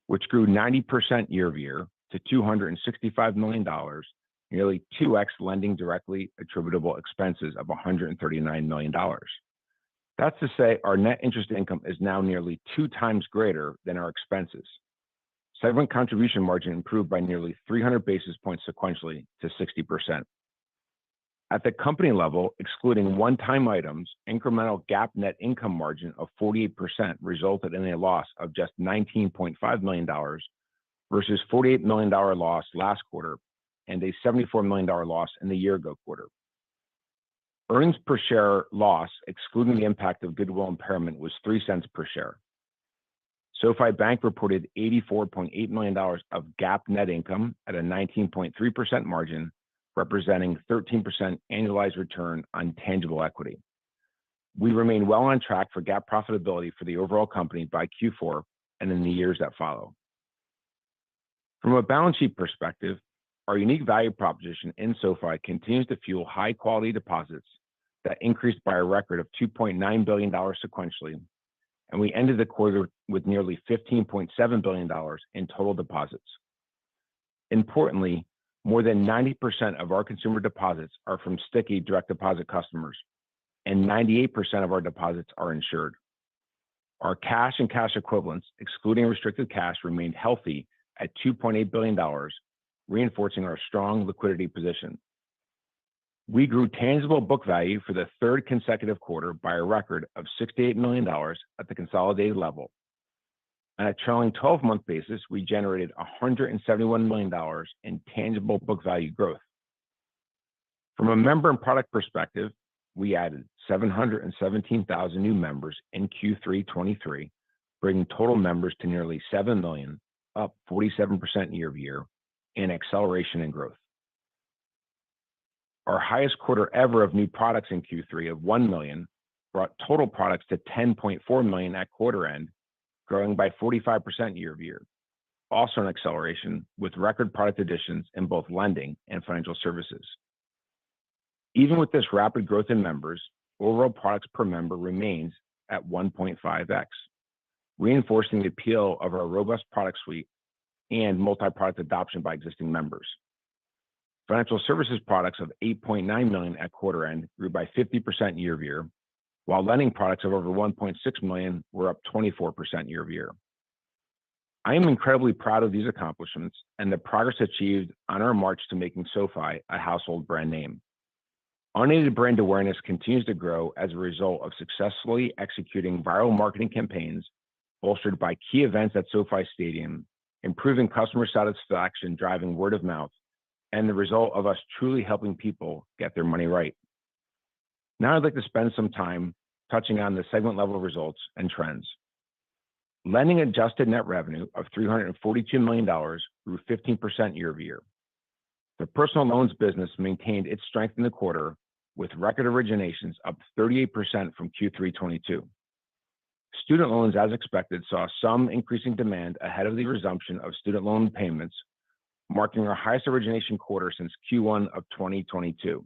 which grew 90% year over year to $265 million, nearly 2x lending directly attributable expenses of $139 million. That's to say our net interest income is now nearly 2 times greater than our expenses. Segment contribution margin improved by nearly 300 basis points sequentially to 60%. At the company level, excluding one-time items, incremental GAAP net income margin of 48% resulted in a loss of just $19.5 million versus $48 million loss last quarter and a $74 million loss in the year-ago quarter. Earnings per share loss, excluding the impact of goodwill impairment, was 3 cents per share. SoFi Bank reported $84.8 million of GAAP net income at a 19.3% margin, representing 13% annualized return on tangible equity. We remain well on track for GAAP profitability for the overall company by Q4 and in the years that follow. From a balance sheet perspective, our unique value proposition in SoFi continues to fuel high-quality deposits that increased by a record of $2.9 billion sequentially, and we ended the quarter with nearly $15.7 billion in total deposits. Importantly, more than 90% of our consumer deposits are from sticky direct deposit customers, and 98% of our deposits are insured. Our cash and cash equivalents, excluding restricted cash, remained healthy at $2.8 billion, reinforcing our strong liquidity position. We grew tangible book value for the third consecutive quarter by a record of $68 million at the consolidated level. On a trailing 12-month basis, we generated $171 million in tangible book value growth. From a member and product perspective, we added 717,000 new members in Q3 23, bringing total members to nearly 7 million, up 47% year-over-year, and acceleration in growth. Our highest quarter ever of new products in Q3 of 1 million brought total products to 10.4 million at quarter end, growing by 45% year-over-year. Also an acceleration with record product additions in both lending and financial services. Even with this rapid growth in members, overall products per member remains at 1.5x, reinforcing the appeal of our robust product suite and multi-product adoption by existing members. Financial services products of 8.9 million at quarter end grew by 50% year-over-year, while lending products of over 1.6 million were up 24% year-over-year. I am incredibly proud of these accomplishments and the progress achieved on our march to making SoFi a household brand name. Unaided brand awareness continues to grow as a result of successfully executing viral marketing campaigns, bolstered by key events at SoFi Stadium, improving customer satisfaction, driving word of mouth, and the result of us truly helping people get their money right. Now I'd like to spend some time touching on the segment level results and trends. Lending adjusted net revenue of $342 million grew 15% year-over-year. The personal loans business maintained its strength in the quarter, with record originations up 38% from Q3 22. Student loans, as expected, saw some increasing demand ahead of the resumption of student loan payments, marking our highest origination quarter since Q1 of 2022.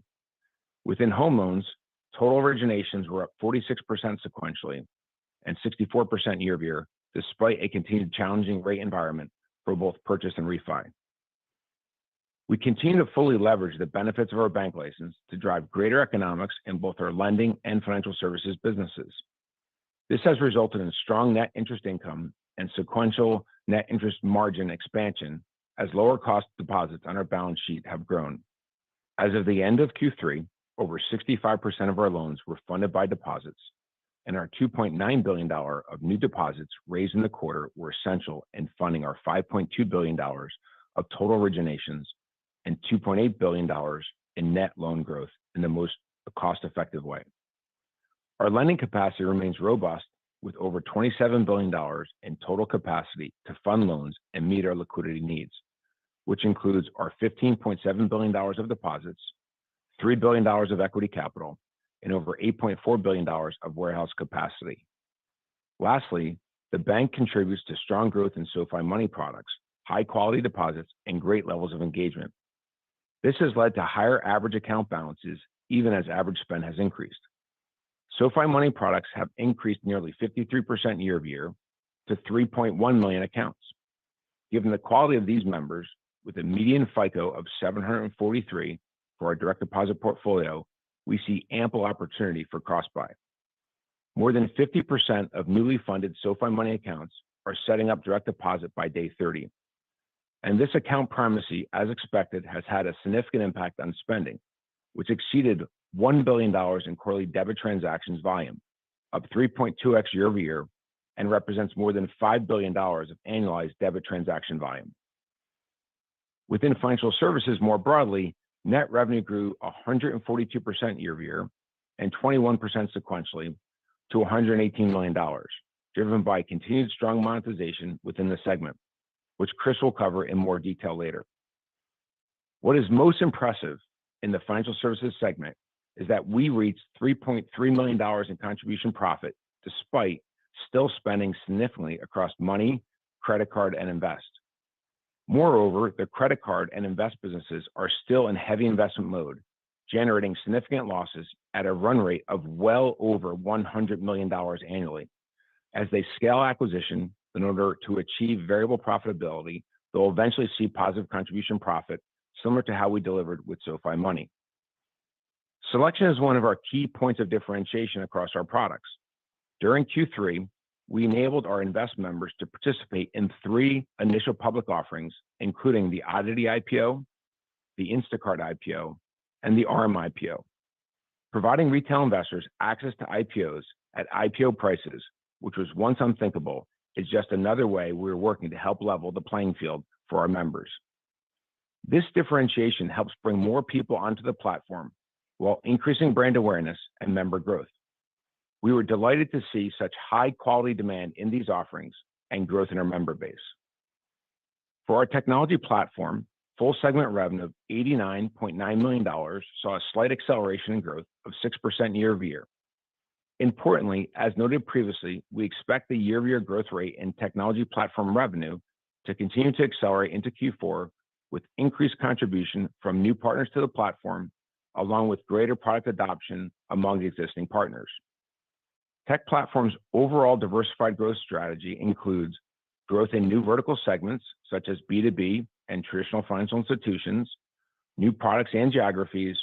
Within home loans, total originations were up 46% sequentially and 64% year-over-year, despite a continued challenging rate environment for both purchase and refi. We continue to fully leverage the benefits of our bank license to drive greater economics in both our lending and financial services businesses. This has resulted in strong net interest income and sequential net interest margin expansion as lower cost deposits on our balance sheet have grown. As of the end of Q3, over 65% of our loans were funded by deposits, and our $2.9 billion of new deposits raised in the quarter were essential in funding our $5.2 billion of total originations and $2.8 billion in net loan growth in the most cost-effective way. Our lending capacity remains robust, with over $27 billion in total capacity to fund loans and meet our liquidity needs, which includes our $15.7 billion of deposits, $3 billion of equity capital, and over $8.4 billion of warehouse capacity. Lastly, the bank contributes to strong growth in SoFi Money products, high-quality deposits, and great levels of engagement. This has led to higher average account balances, even as average spend has increased. SoFi Money products have increased nearly 53% year-over-year to 3.1 million accounts. Given the quality of these members, with a median FICO of 743 for our direct deposit portfolio, we see ample opportunity for cross-buy. More than 50% of newly funded SoFi Money accounts are setting up direct deposit by day 30. And this account primacy, as expected, has had a significant impact on spending, which exceeded $1 billion in quarterly debit transactions volume, up 3.2x year-over-year, and represents more than $5 billion of annualized debit transaction volume. Within financial services more broadly, net revenue grew 142% year-over-year and 21% sequentially to $118 million, driven by continued strong monetization within the segment, which Chris will cover in more detail later. What is most impressive in the financial services segment is that we reached $3.3 million in contribution profit, despite still spending significantly across money, credit card, and invest. Moreover, the credit card and invest businesses are still in heavy investment mode, generating significant losses at a run rate of well over $100 million annually. As they scale acquisition in order to achieve variable profitability, they'll eventually see positive contribution profit, similar to how we delivered with SoFi Money. Selection is one of our key points of differentiation across our products. During Q3, we enabled our invest members to participate in 3 initial public offerings, including the Oddity IPO, the Instacart IPO, and the ARM IPO. Providing retail investors access to IPOs at IPO prices, which was once unthinkable, is just another way we're working to help level the playing field for our members. This differentiation helps bring more people onto the platform while increasing brand awareness and member growth. We were delighted to see such high quality demand in these offerings and growth in our member base. For our technology platform, full segment revenue of $89.9 million saw a slight acceleration in growth of 6% year over year. Importantly, as noted previously, we expect the year-over-year growth rate in technology platform revenue to continue to accelerate into Q4 with increased contribution from new partners to the platform, along with greater product adoption among existing partners. Tech Platform's overall diversified growth strategy includes growth in new vertical segments such as B2B and traditional financial institutions, new products and geographies,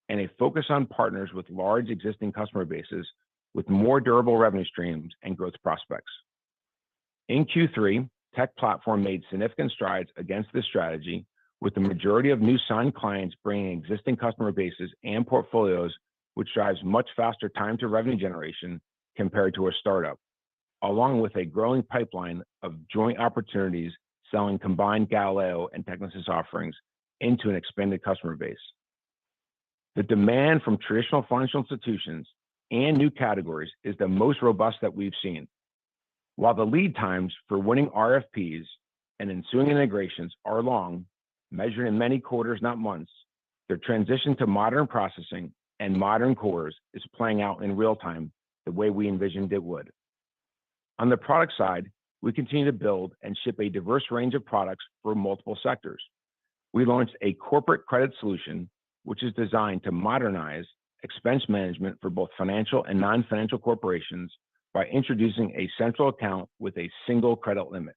and a focus on partners with large existing customer bases with more durable revenue streams and growth prospects. In Q3, Tech Platform made significant strides against this strategy, with the majority of new signed clients bringing existing customer bases and portfolios, which drives much faster time to revenue generation compared to a startup, along with a growing pipeline of joint opportunities selling combined Galileo and Technisys offerings into an expanded customer base. The demand from traditional financial institutions and new categories is the most robust that we've seen. While the lead times for winning RFPs and ensuing integrations are long, measured in many quarters, not months, their transition to modern processing and modern cores is playing out in real time the way we envisioned it would. On the product side, we continue to build and ship a diverse range of products for multiple sectors. We launched a corporate credit solution, which is designed to modernize expense management for both financial and non-financial corporations by introducing a central account with a single credit limit.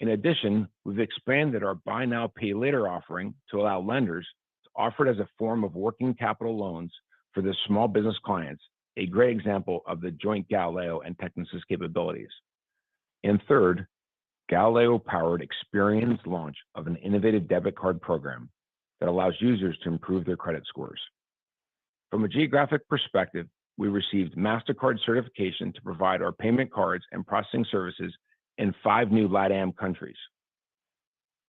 In addition, we've expanded our buy now, pay later offering to allow lenders to offer it as a form of working capital loans for their small business clients, a great example of the joint Galileo and Technisys capabilities. And third, Galileo powered Experian's launch of an innovative debit card program that allows users to improve their credit scores. From a geographic perspective, we received MasterCard certification to provide our payment cards and processing services in 5 new LATAM countries.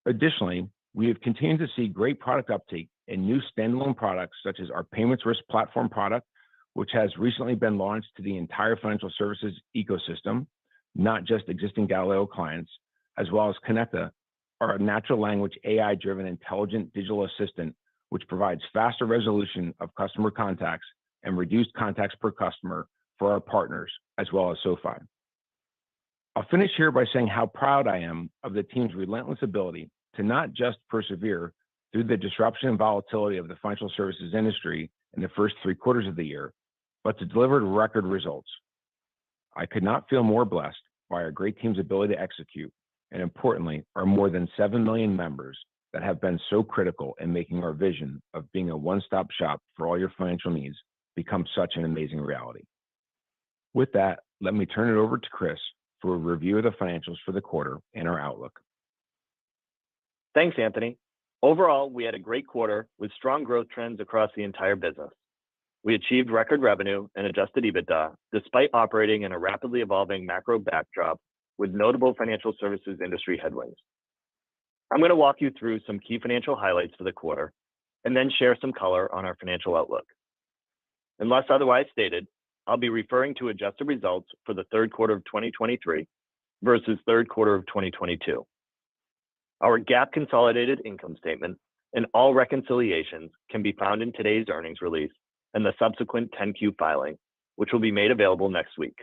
Additionally, we have continued to see great product uptake in new standalone products such as our payments risk platform product, which has recently been launched to the entire financial services ecosystem, not just existing Galileo clients, as well as Connecta, our natural language AI-driven intelligent digital assistant, which provides faster resolution of customer contacts and reduced contacts per customer for our partners, as well as SoFi. I'll finish here by saying how proud I am of the team's relentless ability to not just persevere through the disruption and volatility of the financial services industry in the first 3 quarters of the year, but to deliver record results. I could not feel more blessed by our great team's ability to execute, and importantly, our more than 7 million members that have been so critical in making our vision of being a one-stop shop for all your financial needs become such an amazing reality. With that, let me turn it over to Chris for a review of the financials for the quarter and our outlook. Thanks, Anthony. Overall, we had a great quarter with strong growth trends across the entire business. We achieved record revenue and adjusted EBITDA despite operating in a rapidly evolving macro backdrop with notable financial services industry headwinds. I'm going to walk you through some key financial highlights for the quarter and then share some color on our financial outlook. Unless otherwise stated, I'll be referring to adjusted results for the third quarter of 2023 versus third quarter of 2022. Our GAAP consolidated income statement and all reconciliations can be found in today's earnings release and the subsequent 10-Q filing, which will be made available next week.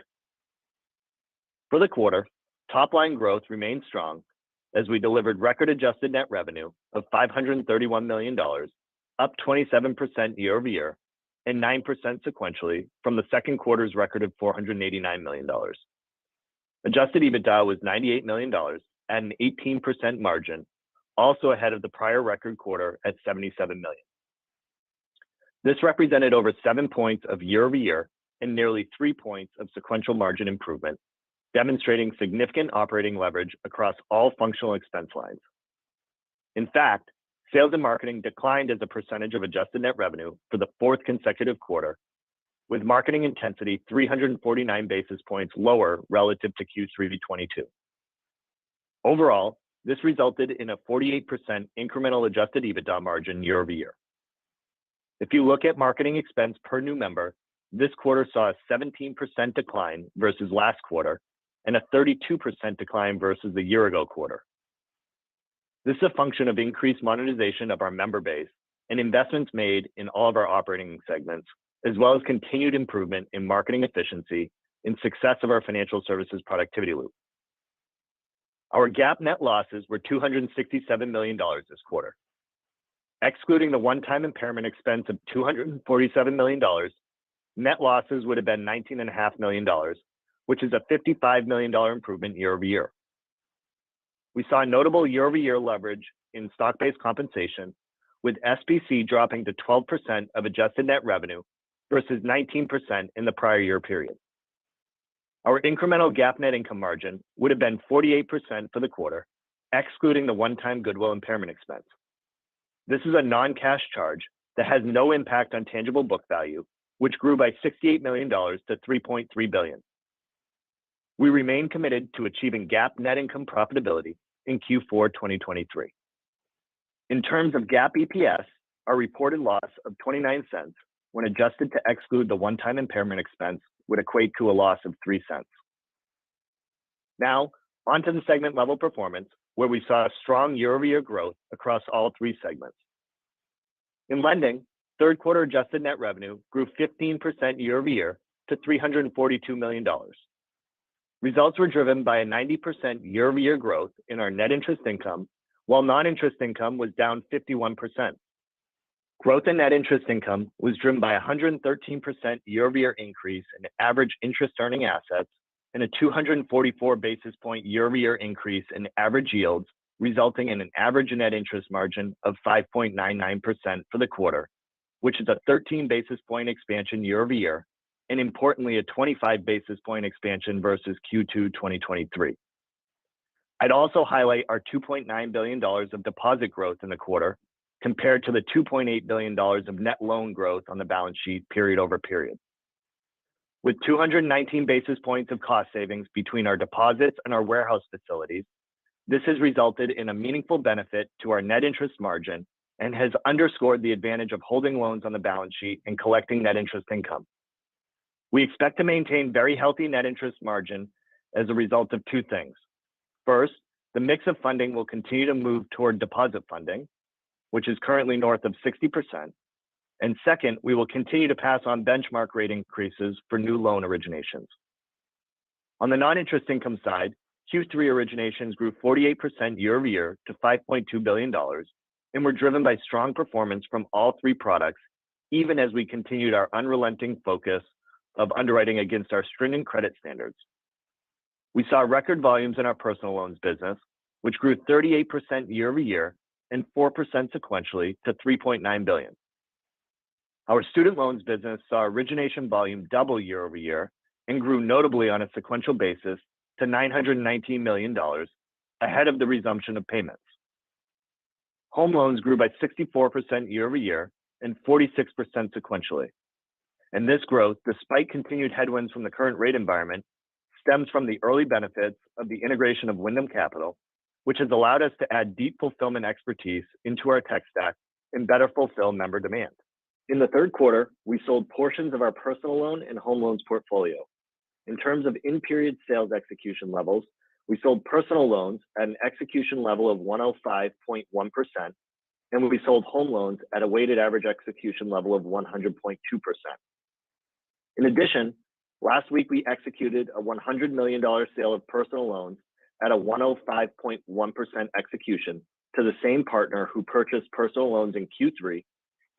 For the quarter, top-line growth remained strong as we delivered record adjusted net revenue of $531 million, up 27% year over year, and 9% sequentially from the second quarter's record of $489 million. Adjusted EBITDA was $98 million at an 18% margin, also ahead of the prior record quarter at $77 million. This represented over 7 points of year-over-year and nearly 3 points of sequential margin improvement, demonstrating significant operating leverage across all functional expense lines. In fact, sales and marketing declined as a percentage of adjusted net revenue for the fourth consecutive quarter, with marketing intensity 349 basis points lower relative to Q3 2022. Overall, this resulted in a 48% incremental adjusted EBITDA margin year-over-year. If you look at marketing expense per new member, this quarter saw a 17% decline versus last quarter and a 32% decline versus the year-ago quarter. This is a function of increased monetization of our member base and investments made in all of our operating segments, as well as continued improvement in marketing efficiency and success of our financial services productivity loop. Our GAAP net losses were $267 million this quarter. Excluding the one-time impairment expense of $247 million, net losses would have been $19.5 million, which is a $55 million improvement year-over-year. We saw notable year-over-year leverage in stock-based compensation, with SBC dropping to 12% of adjusted net revenue versus 19% in the prior year period. Our incremental GAAP net income margin would have been 48% for the quarter, excluding the one-time goodwill impairment expense. This is a non-cash charge that has no impact on tangible book value, which grew by $68 million to $3.3 billion. We remain committed to achieving GAAP net income profitability in Q4 2023. In terms of GAAP EPS, our reported loss of 29 cents, when adjusted to exclude the one-time impairment expense, would equate to a loss of 3 cents. Now, onto the segment level performance, where we saw a strong year-over-year growth across all three segments. In lending, third quarter adjusted net revenue grew 15% year-over-year to $342 million. Results were driven by a 90% year-over-year growth in our net interest income, while non-interest income was down 51%. Growth in net interest income was driven by a 113% year-over-year increase in average interest earning assets and a 244 basis point year-over-year increase in average yields, resulting in an average net interest margin of 5.99% for the quarter, which is a 13 basis point expansion year-over-year, and importantly, a 25 basis point expansion versus Q2 2023. I'd also highlight our $2.9 billion of deposit growth in the quarter, compared to the $2.8 billion of net loan growth on the balance sheet period over period. With 219 basis points of cost savings between our deposits and our warehouse facilities, this has resulted in a meaningful benefit to our net interest margin and has underscored the advantage of holding loans on the balance sheet and collecting net interest income. We expect to maintain very healthy net interest margin as a result of two things. First, the mix of funding will continue to move toward deposit funding, which is currently north of 60%. And second, we will continue to pass on benchmark rate increases for new loan originations. On the non-interest income side, Q3 originations grew 48% year-over-year to $5.2 billion and were driven by strong performance from all three products, even as we continued our unrelenting focus of underwriting against our stringent credit standards. We saw record volumes in our personal loans business, which grew 38% year-over-year and 4% sequentially to $3.9 billion. Our student loans business saw origination volume double year-over-year and grew notably on a sequential basis to $919 million, ahead of the resumption of payments. Home loans grew by 64% year-over-year and 46% sequentially. And this growth, despite continued headwinds from the current rate environment, stems from the early benefits of the integration of Wyndham Capital, which has allowed us to add deep fulfillment expertise into our tech stack and better fulfill member demand. In the third quarter, we sold portions of our personal loan and home loans portfolio. In terms of in-period sales execution levels, we sold personal loans at an execution level of 105.1%, and we sold home loans at a weighted average execution level of 100.2%. In addition, last week we executed a $100 million sale of personal loans at a 105.1% execution to the same partner who purchased personal loans in Q3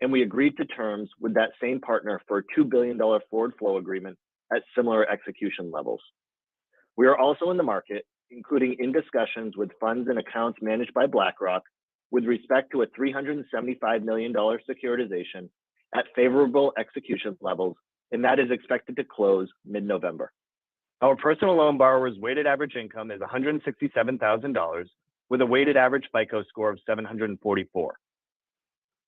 and we agreed to terms with that same partner for a $2 billion forward flow agreement at similar execution levels. We are also in the market, including in discussions with funds and accounts managed by BlackRock with respect to a $375 million securitization at favorable execution levels, and that is expected to close mid-November. Our personal loan borrowers' weighted average income is $167,000 with a weighted average FICO score of 744.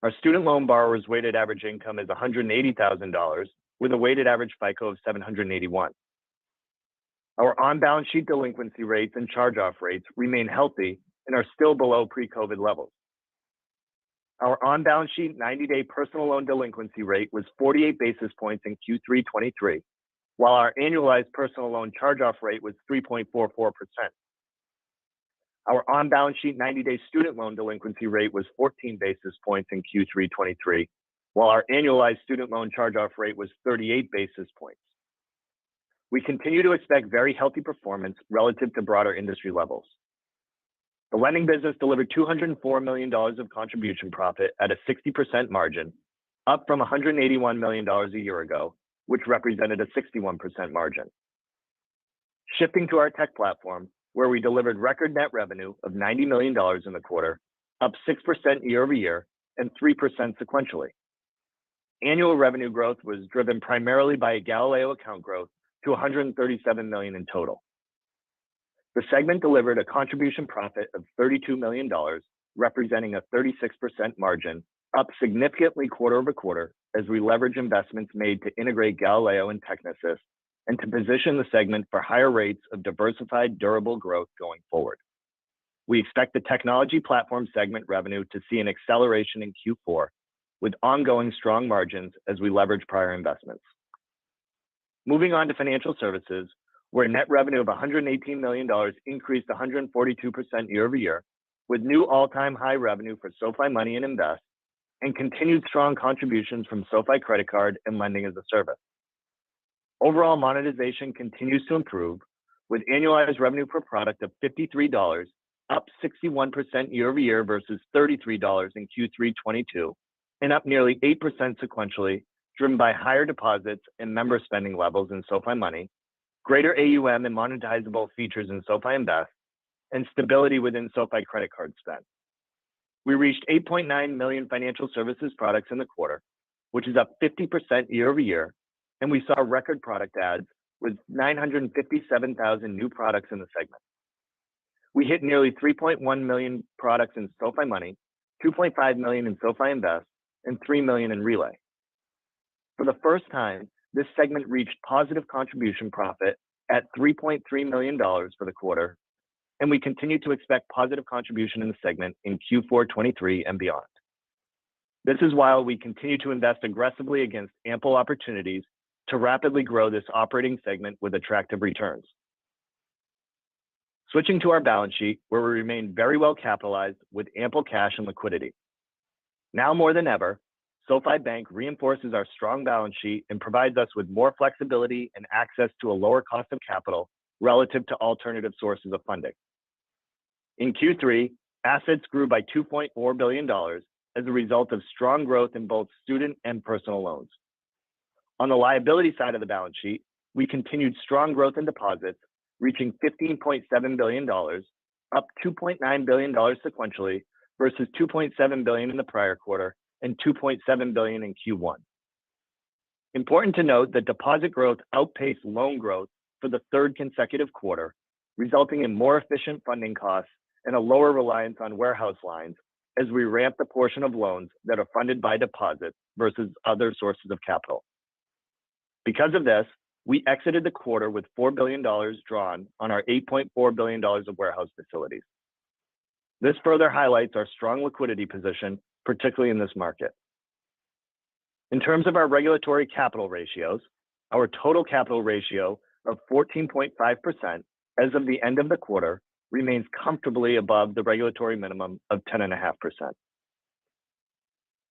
Our student loan borrowers' weighted average income is $180,000 with a weighted average FICO of 781. Our on-balance sheet delinquency rates and charge-off rates remain healthy and are still below pre-COVID levels. Our on-balance sheet 90-day personal loan delinquency rate was 48 basis points in Q3 23, while our annualized personal loan charge-off rate was 3.44%. Our on-balance sheet 90-day student loan delinquency rate was 14 basis points in Q3 23, while our annualized student loan charge-off rate was 38 basis points. We continue to expect very healthy performance relative to broader industry levels. The lending business delivered $204 million of contribution profit at a 60% margin, up from $181 million a year ago, which represented a 61% margin. Shifting to our tech platform, where we delivered record net revenue of $90 million in the quarter, up 6% year over year and 3% sequentially. Annual revenue growth was driven primarily by a Galileo account growth to $137 million in total. The segment delivered a contribution profit of $32 million, representing a 36% margin, up significantly quarter over quarter as we leverage investments made to integrate Galileo and Technisys and to position the segment for higher rates of diversified, durable growth going forward. We expect the technology platform segment revenue to see an acceleration in Q4 with ongoing strong margins as we leverage prior investments. Moving on to financial services, where net revenue of $118 million increased 142% year over year, with new all-time high revenue for SoFi Money and Invest, and continued strong contributions from SoFi Credit Card and Lending as a Service. Overall monetization continues to improve, with annualized revenue per product of $53, up 61% year over year versus $33 in Q3 22, and up nearly 8% sequentially, driven by higher deposits and member spending levels in SoFi Money, greater AUM and monetizable features in SoFi Invest, and stability within SoFi Credit Card spend. We reached 8.9 million financial services products in the quarter, which is up 50% year over year, and we saw record product adds with 957,000 new products in the segment. We hit nearly 3.1 million products in SoFi Money, 2.5 million in SoFi Invest, and 3 million in Relay. For the first time, this segment reached positive contribution profit at $3.3 million for the quarter, and we continue to expect positive contribution in the segment in Q4 23 and beyond. This is while we continue to invest aggressively against ample opportunities to rapidly grow this operating segment with attractive returns. Switching to our balance sheet, where we remain very well capitalized with ample cash and liquidity. Now more than ever, SoFi Bank reinforces our strong balance sheet and provides us with more flexibility and access to a lower cost of capital relative to alternative sources of funding. In Q3, assets grew by $2.4 billion as a result of strong growth in both student and personal loans. On the liability side of the balance sheet, we continued strong growth in deposits, reaching $15.7 billion, up $2.9 billion sequentially versus $2.7 billion in the prior quarter and $2.7 billion in Q1. Important to note that deposit growth outpaced loan growth for the third consecutive quarter, resulting in more efficient funding costs and a lower reliance on warehouse lines as we ramp the portion of loans that are funded by deposits versus other sources of capital. Because of this, we exited the quarter with $4 billion drawn on our $8.4 billion of warehouse facilities. This further highlights our strong liquidity position, particularly in this market. In terms of our regulatory capital ratios, our total capital ratio of 14.5% as of the end of the quarter remains comfortably above the regulatory minimum of 10.5%.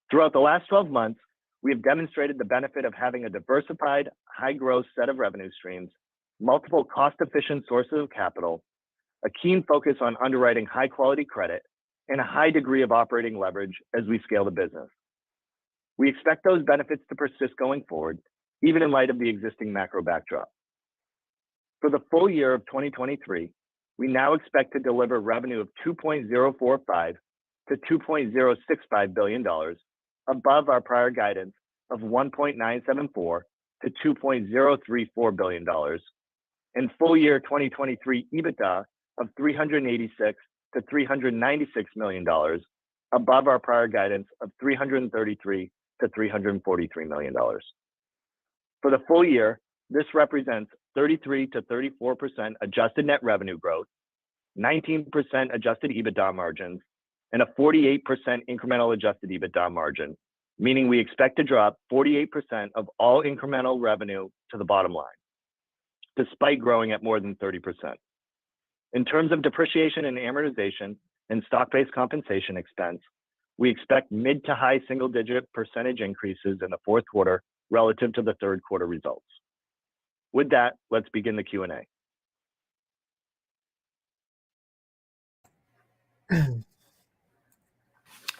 Throughout the last 12 months, we have demonstrated the benefit of having a diversified, high-growth set of revenue streams, multiple cost-efficient sources of capital, a keen focus on underwriting high-quality credit, and a high degree of operating leverage as we scale the business. We expect those benefits to persist going forward, even in light of the existing macro backdrop. For the full year of 2023, we now expect to deliver revenue of $2.045 to $2.065 billion, above our prior guidance of $1.974 to $2.034 billion, and full year 2023 EBITDA of $386 to $396 million, above our prior guidance of $333 to $343 million. For the full year, this represents 33 to 34% adjusted net revenue growth, 19% adjusted EBITDA margins, and a 48% incremental adjusted EBITDA margin, meaning we expect to drop 48% of all incremental revenue to the bottom line, despite growing at more than 30%. In terms of depreciation and amortization and stock-based compensation expense, we expect mid to high single-digit percentage increases in the fourth quarter relative to the third quarter results. With that, let's begin the Q&A.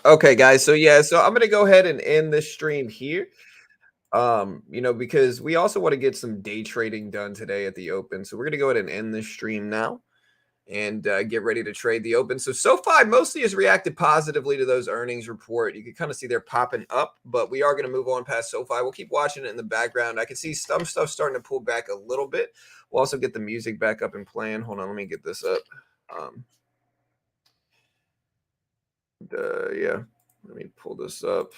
Okay, guys. So I'm gonna go ahead and end this stream here. Because we also want to get some day trading done today at the open. So we're gonna go ahead and end this stream now and get ready to trade the open. So SoFi mostly has reacted positively to those earnings report. You can kind of see they're popping up, but we are going to move on past SoFi. We'll keep watching it in the background. I can see some stuff starting to pull back a little bit. We'll also get the music back up and playing. Hold on, let me get this up. Yeah, let me pull this up.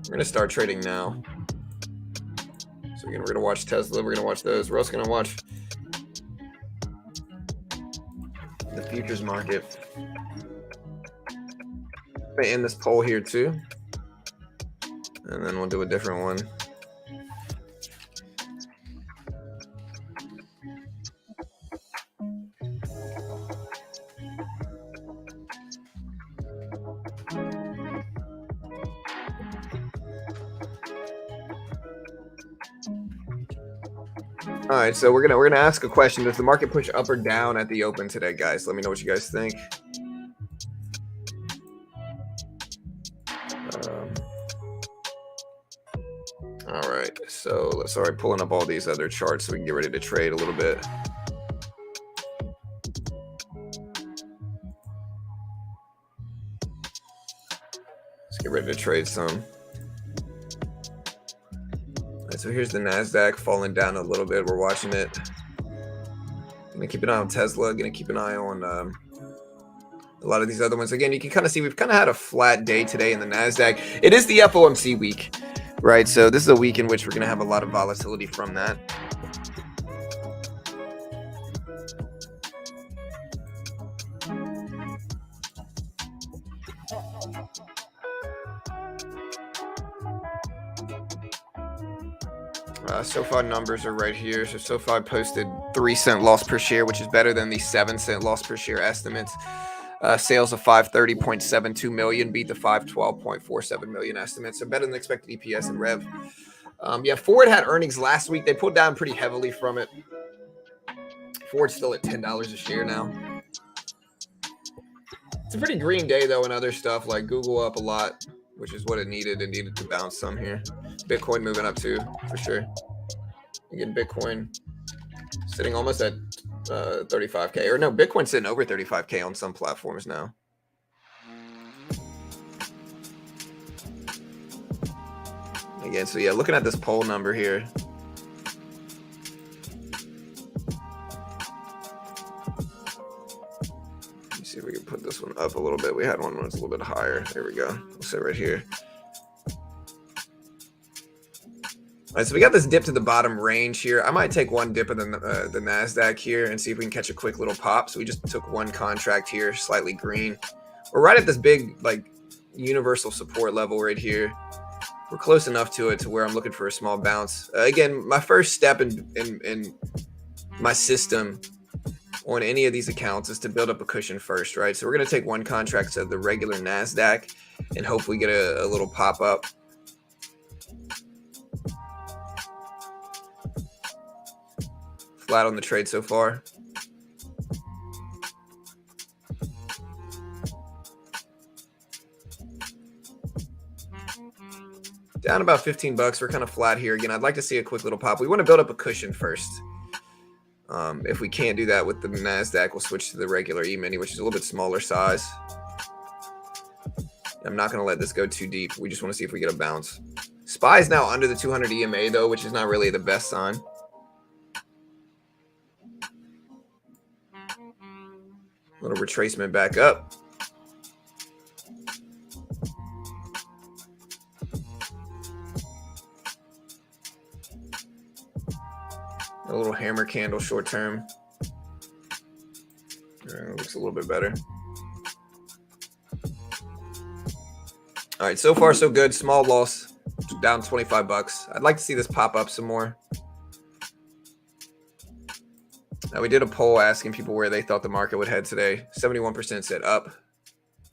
We're gonna start trading now. So we're gonna watch Tesla. We're gonna watch those. We're also gonna watch the futures market. I'm gonna end this poll here too, and then we'll do a different one. All right, so we're gonna ask a question. Does the market push up or down at the open today, guys? Let me know what you guys think. All right, so let's start pulling up all these other charts so we can get ready to trade a little bit. Let's get ready to trade some. So here's the NASDAQ falling down a little bit. We're watching it. Gonna keep an eye on Tesla. Gonna keep an eye on a lot of these other ones. Again, you can kind of see we've kind of had a flat day today in the NASDAQ. It is the FOMC week, right? So this is a week in which we're gonna have a lot of volatility from that. SoFi numbers are right here. So SoFi posted 3-cent loss per share, which is better than the 7-cent loss per share estimates. Sales of 530.72 million beat the 512.47 million estimates. So better than expected EPS and rev. Ford had earnings last week. They pulled down pretty heavily from it. Ford's still at $10 a share now. It's a pretty green day though, and other stuff like Google up a lot, which is what it needed. It needed to bounce some here. Bitcoin moving up too, for sure. Again, Bitcoin sitting almost at 35K. Or no, Bitcoin's sitting over 35K on some platforms now. Again, so yeah, looking at this poll number here. Let's see if we can put this one up a little bit. We had one that was a little bit higher. There we go. We'll sit right here. All right, so we got this dip to the bottom range here. I might take one dip of the NASDAQ here and see if we can catch a quick little pop. So we just took one contract here, slightly green. We're right at this big, like, universal support level right here. We're close enough to it to where I'm looking for a small bounce. Again, my first step in my system on any of these accounts is to build up a cushion first, right? So we're going to take one contract of the regular NASDAQ and hopefully get a little pop up. flat on the trade so far. Down about 15 bucks. We're kind of flat here. Again, I'd like to see a quick little pop. We want to build up a cushion first. If we can't do that with the NASDAQ, we'll switch to the regular E-mini, which is a little bit smaller size. I'm not going to let this go too deep. We just want to see if we get a bounce. SPY is now under the 200 EMA, though, which is not really the best sign. Little retracement back up. A little hammer candle short term. Looks a little bit better. All right, so far so good. Small loss, down 25 bucks. I'd like to see this pop up some more. Now, we did a poll asking people where they thought the market would head today. 71% said up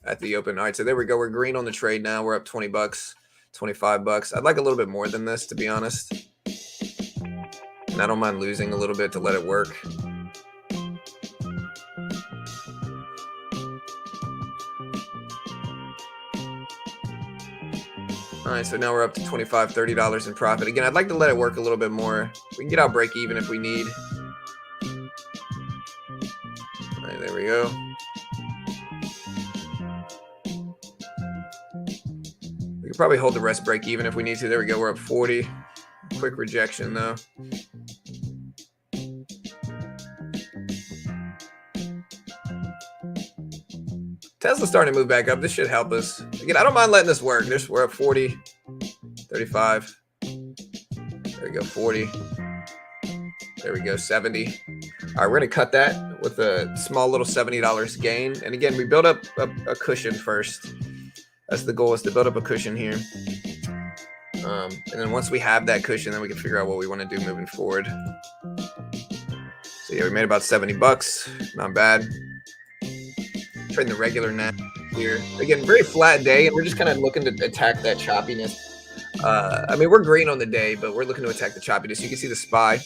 at the open. All right, so there we go. We're green on the trade now. We're up 20 bucks, 25 bucks. I'd like a little bit more than this, to be honest. And I don't mind losing a little bit to let it work. All right, so now we're up to $25, $30 in profit. Again, I'd like to let it work a little bit more. We can get out break even if we need. All right, there we go. We could probably hold the rest break even if we need to. There we go. We're up 40. Quick rejection, though. Tesla's starting to move back up. This should help us. Again, I don't mind letting this work. We're up 40, 35. There we go, 40. There we go, 70. All right, we're going to cut that with a small little $70 gain. And again, we build up a cushion first. That's the goal, is to build up a cushion here. And then once we have that cushion, then we can figure out what we want to do moving forward. So yeah, we made about 70 bucks. Not bad. Trading the regular net here. Again, very flat day, and we're just kind of looking to attack that choppiness. I mean, we're green on the day, but we're looking to attack the choppiness. You can see the SPY.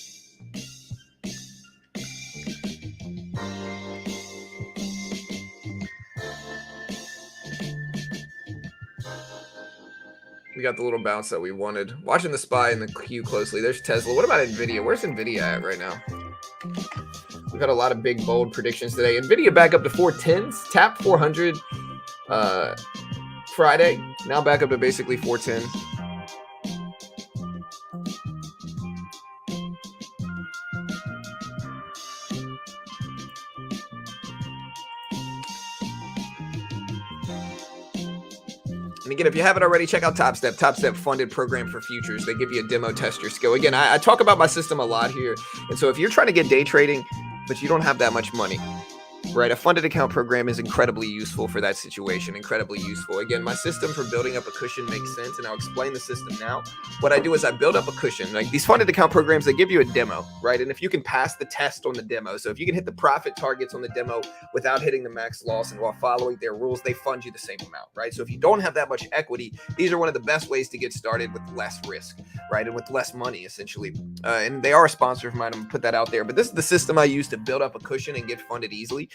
We got the little bounce that we wanted. Watching the SPY and the Q closely. There's Tesla. What about NVIDIA? Where's NVIDIA at right now? We've had a lot of big, bold predictions today. NVIDIA back up to 410s. Tapped 400 Friday. Now back up to basically 410. And again, if you haven't already, check out TopStep. TopStep funded program for futures. They give you a demo, test your skill. Again, I talk about my system a lot here. And so if you're trying to get day trading, but you don't have that much money, right? A funded account program is incredibly useful for that situation, incredibly useful. Again, my system for building up a cushion makes sense, and I'll explain the system now. What I do is I build up a cushion. Like these funded account programs, they give you a demo, right? And if you can pass the test on the demo, so if you can hit the profit targets on the demo without hitting the max loss and while following their rules, they fund you the same amount, right? So if you don't have that much equity, these are one of the best ways to get started with less risk, right? And with less money, essentially. And they are a sponsor of mine. I'm gonna put that out there. But this is the system I use to build up a cushion and get funded easily.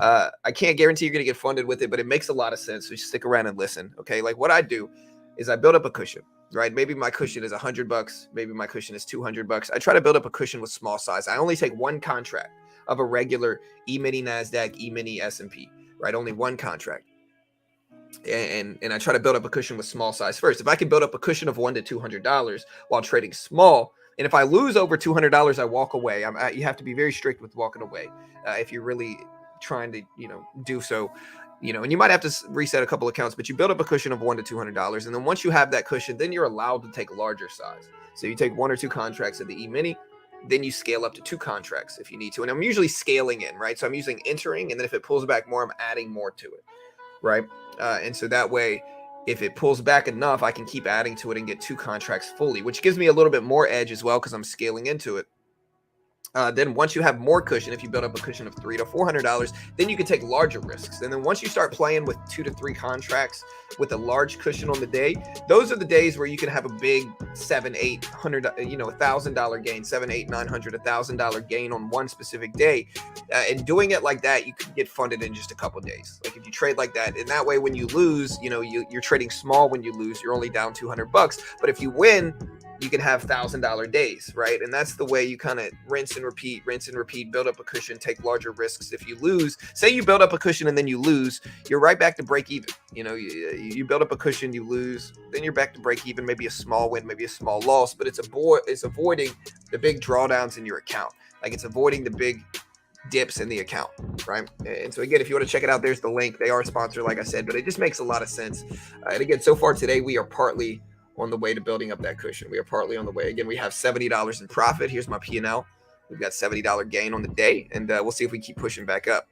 I can't guarantee you're going to get funded with it, but it makes a lot of sense. So just stick around and listen. Okay. Like what I do is I build up a cushion, right? Maybe my cushion is $100. Maybe my cushion is $200. I try to build up a cushion with small size. I only take one contract of a regular E-mini NASDAQ, E-mini S&P, right? Only one contract. And I try to build up a cushion with small size first. If I can build up a cushion of $100 to $200 while trading small, and if I lose over $200, I walk away. You have to be very strict with walking away if you're really trying to, do so, and you might have to reset a couple accounts, but you build up a cushion of $100 to $200. And then once you have that cushion, then you're allowed to take larger size. So you take 1 or 2 contracts of the E-mini, then you scale up to 2 contracts if you need to. And I'm usually scaling in, right? So I'm using entering, and then if it pulls back more, I'm adding more to it, right? And so that way, if it pulls back enough, I can keep adding to it and get 2 contracts fully, which gives me a little bit more edge as well because I'm scaling into it. Then once you have more cushion, if you build up a cushion of $300 to $400, then you can take larger risks. And then once you start playing with 2 to 3 contracts with a large cushion on the day, those are the days where you can have a big $700, $800, $1,000 gain, $700, $800, $900, $1,000 gain on one specific day. And doing it like that, you can get funded in just a couple of days. Like if you trade like that, and that way when you lose, you're trading small. When you lose, you're only down $200. But if you win, you can have $1,000 days, right? And that's the way you kind of rinse and repeat, build up a cushion, take larger risks. If you lose, say you build up a cushion and then you lose, you're right back to break even. You build up a cushion, you lose, then you're back to break even, maybe a small win, maybe a small loss, but it's avoiding the big drawdowns in your account. Like it's avoiding the big dips in the account, right? And so again, if you want to check it out, there's the link. They are a sponsor, like I said, but it just makes a lot of sense. And again, so far today, we are partly on the way to building up that cushion. We are partly on the way. Again, we have $70 in profit. Here's my P&L. We've got $70 gain on the day, and we'll see if we keep pushing back up.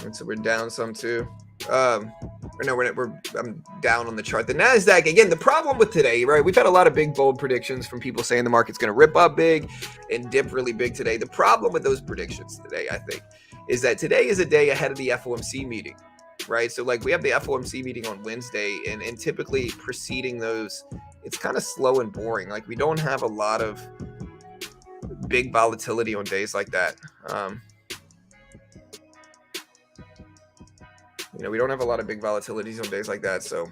And so we're down some too. I'm down on the chart. The NASDAQ, again, the problem with today, right? We've had a lot of big, bold predictions from people saying the market's going to rip up big and dip really big today. The problem with those predictions today, I think, is that today is a day ahead of the FOMC meeting, right? So like we have the FOMC meeting on Wednesday, and typically preceding those, it's kind of slow and boring. Like we don't have a lot of big volatility on days like that. We don't have a lot of big volatilities on days like that. So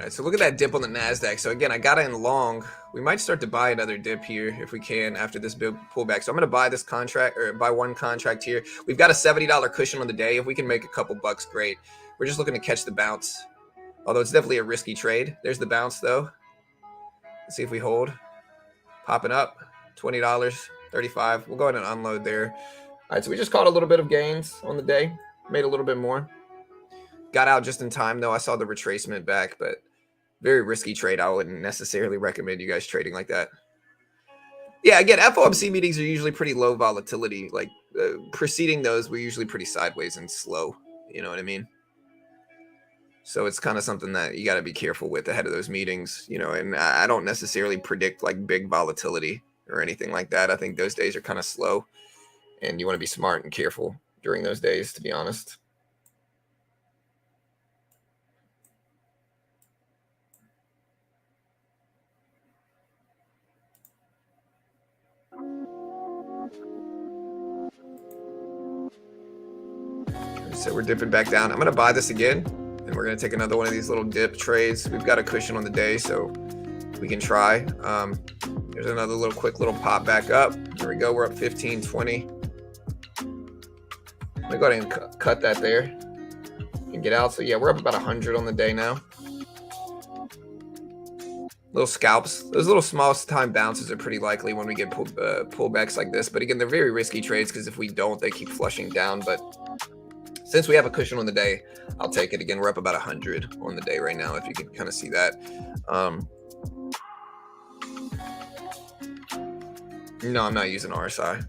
all right, so look at that dip on the NASDAQ. So again, I got in long. We might start to buy another dip here if we can after this big pullback. So I'm going to buy this contract, or buy one contract here. We've got a $70 cushion on the day. If we can make a couple bucks, great. We're just looking to catch the bounce. Although it's definitely a risky trade. There's the bounce though. Let's see if we hold. Popping up, $20, 35. We'll go ahead and unload there. All right, so we just caught a little bit of gains on the day. Made a little bit more. Got out just in time though. I saw the retracement back, but very risky trade. I wouldn't necessarily recommend you guys trading like that. Yeah, again, FOMC meetings are usually pretty low volatility. Like preceding those, we're usually pretty sideways and slow. You know what I mean? So it's kind of something that you got to be careful with ahead of those meetings. And I don't necessarily predict like big volatility or anything like that. I think those days are kind of slow, and you want to be smart and careful during those days, to be honest. So we're dipping back down. I'm going to buy this again, and we're going to take another one of these little dip trades. We've got a cushion on the day, so we can try. There's another quick little pop back up. There we go. We're up 15, 20. Let me go ahead and cut that there and get out. So yeah, we're up about 100 on the day now. Little scalps. Those little small time bounces are pretty likely when we get pullbacks like this. But again, they're very risky trades because if we don't, they keep flushing down. But since we have a cushion on the day, I'll take it. Again, we're up about 100 on the day right now, if you can kind of see that. No, I'm not using RSI.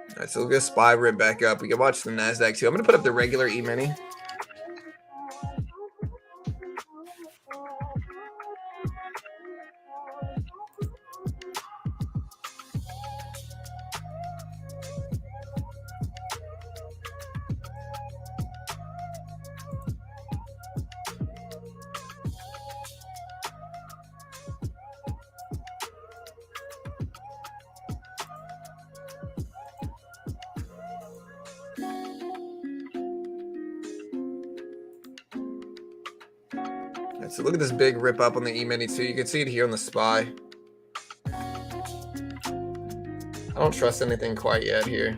All right, so we'll get SPY rip back up. We can watch the NASDAQ too. I'm going to put up the regular emini. Right, so look at this big rip up on the E-mini too. You can see it here on the SPY. I don't trust anything quite yet here.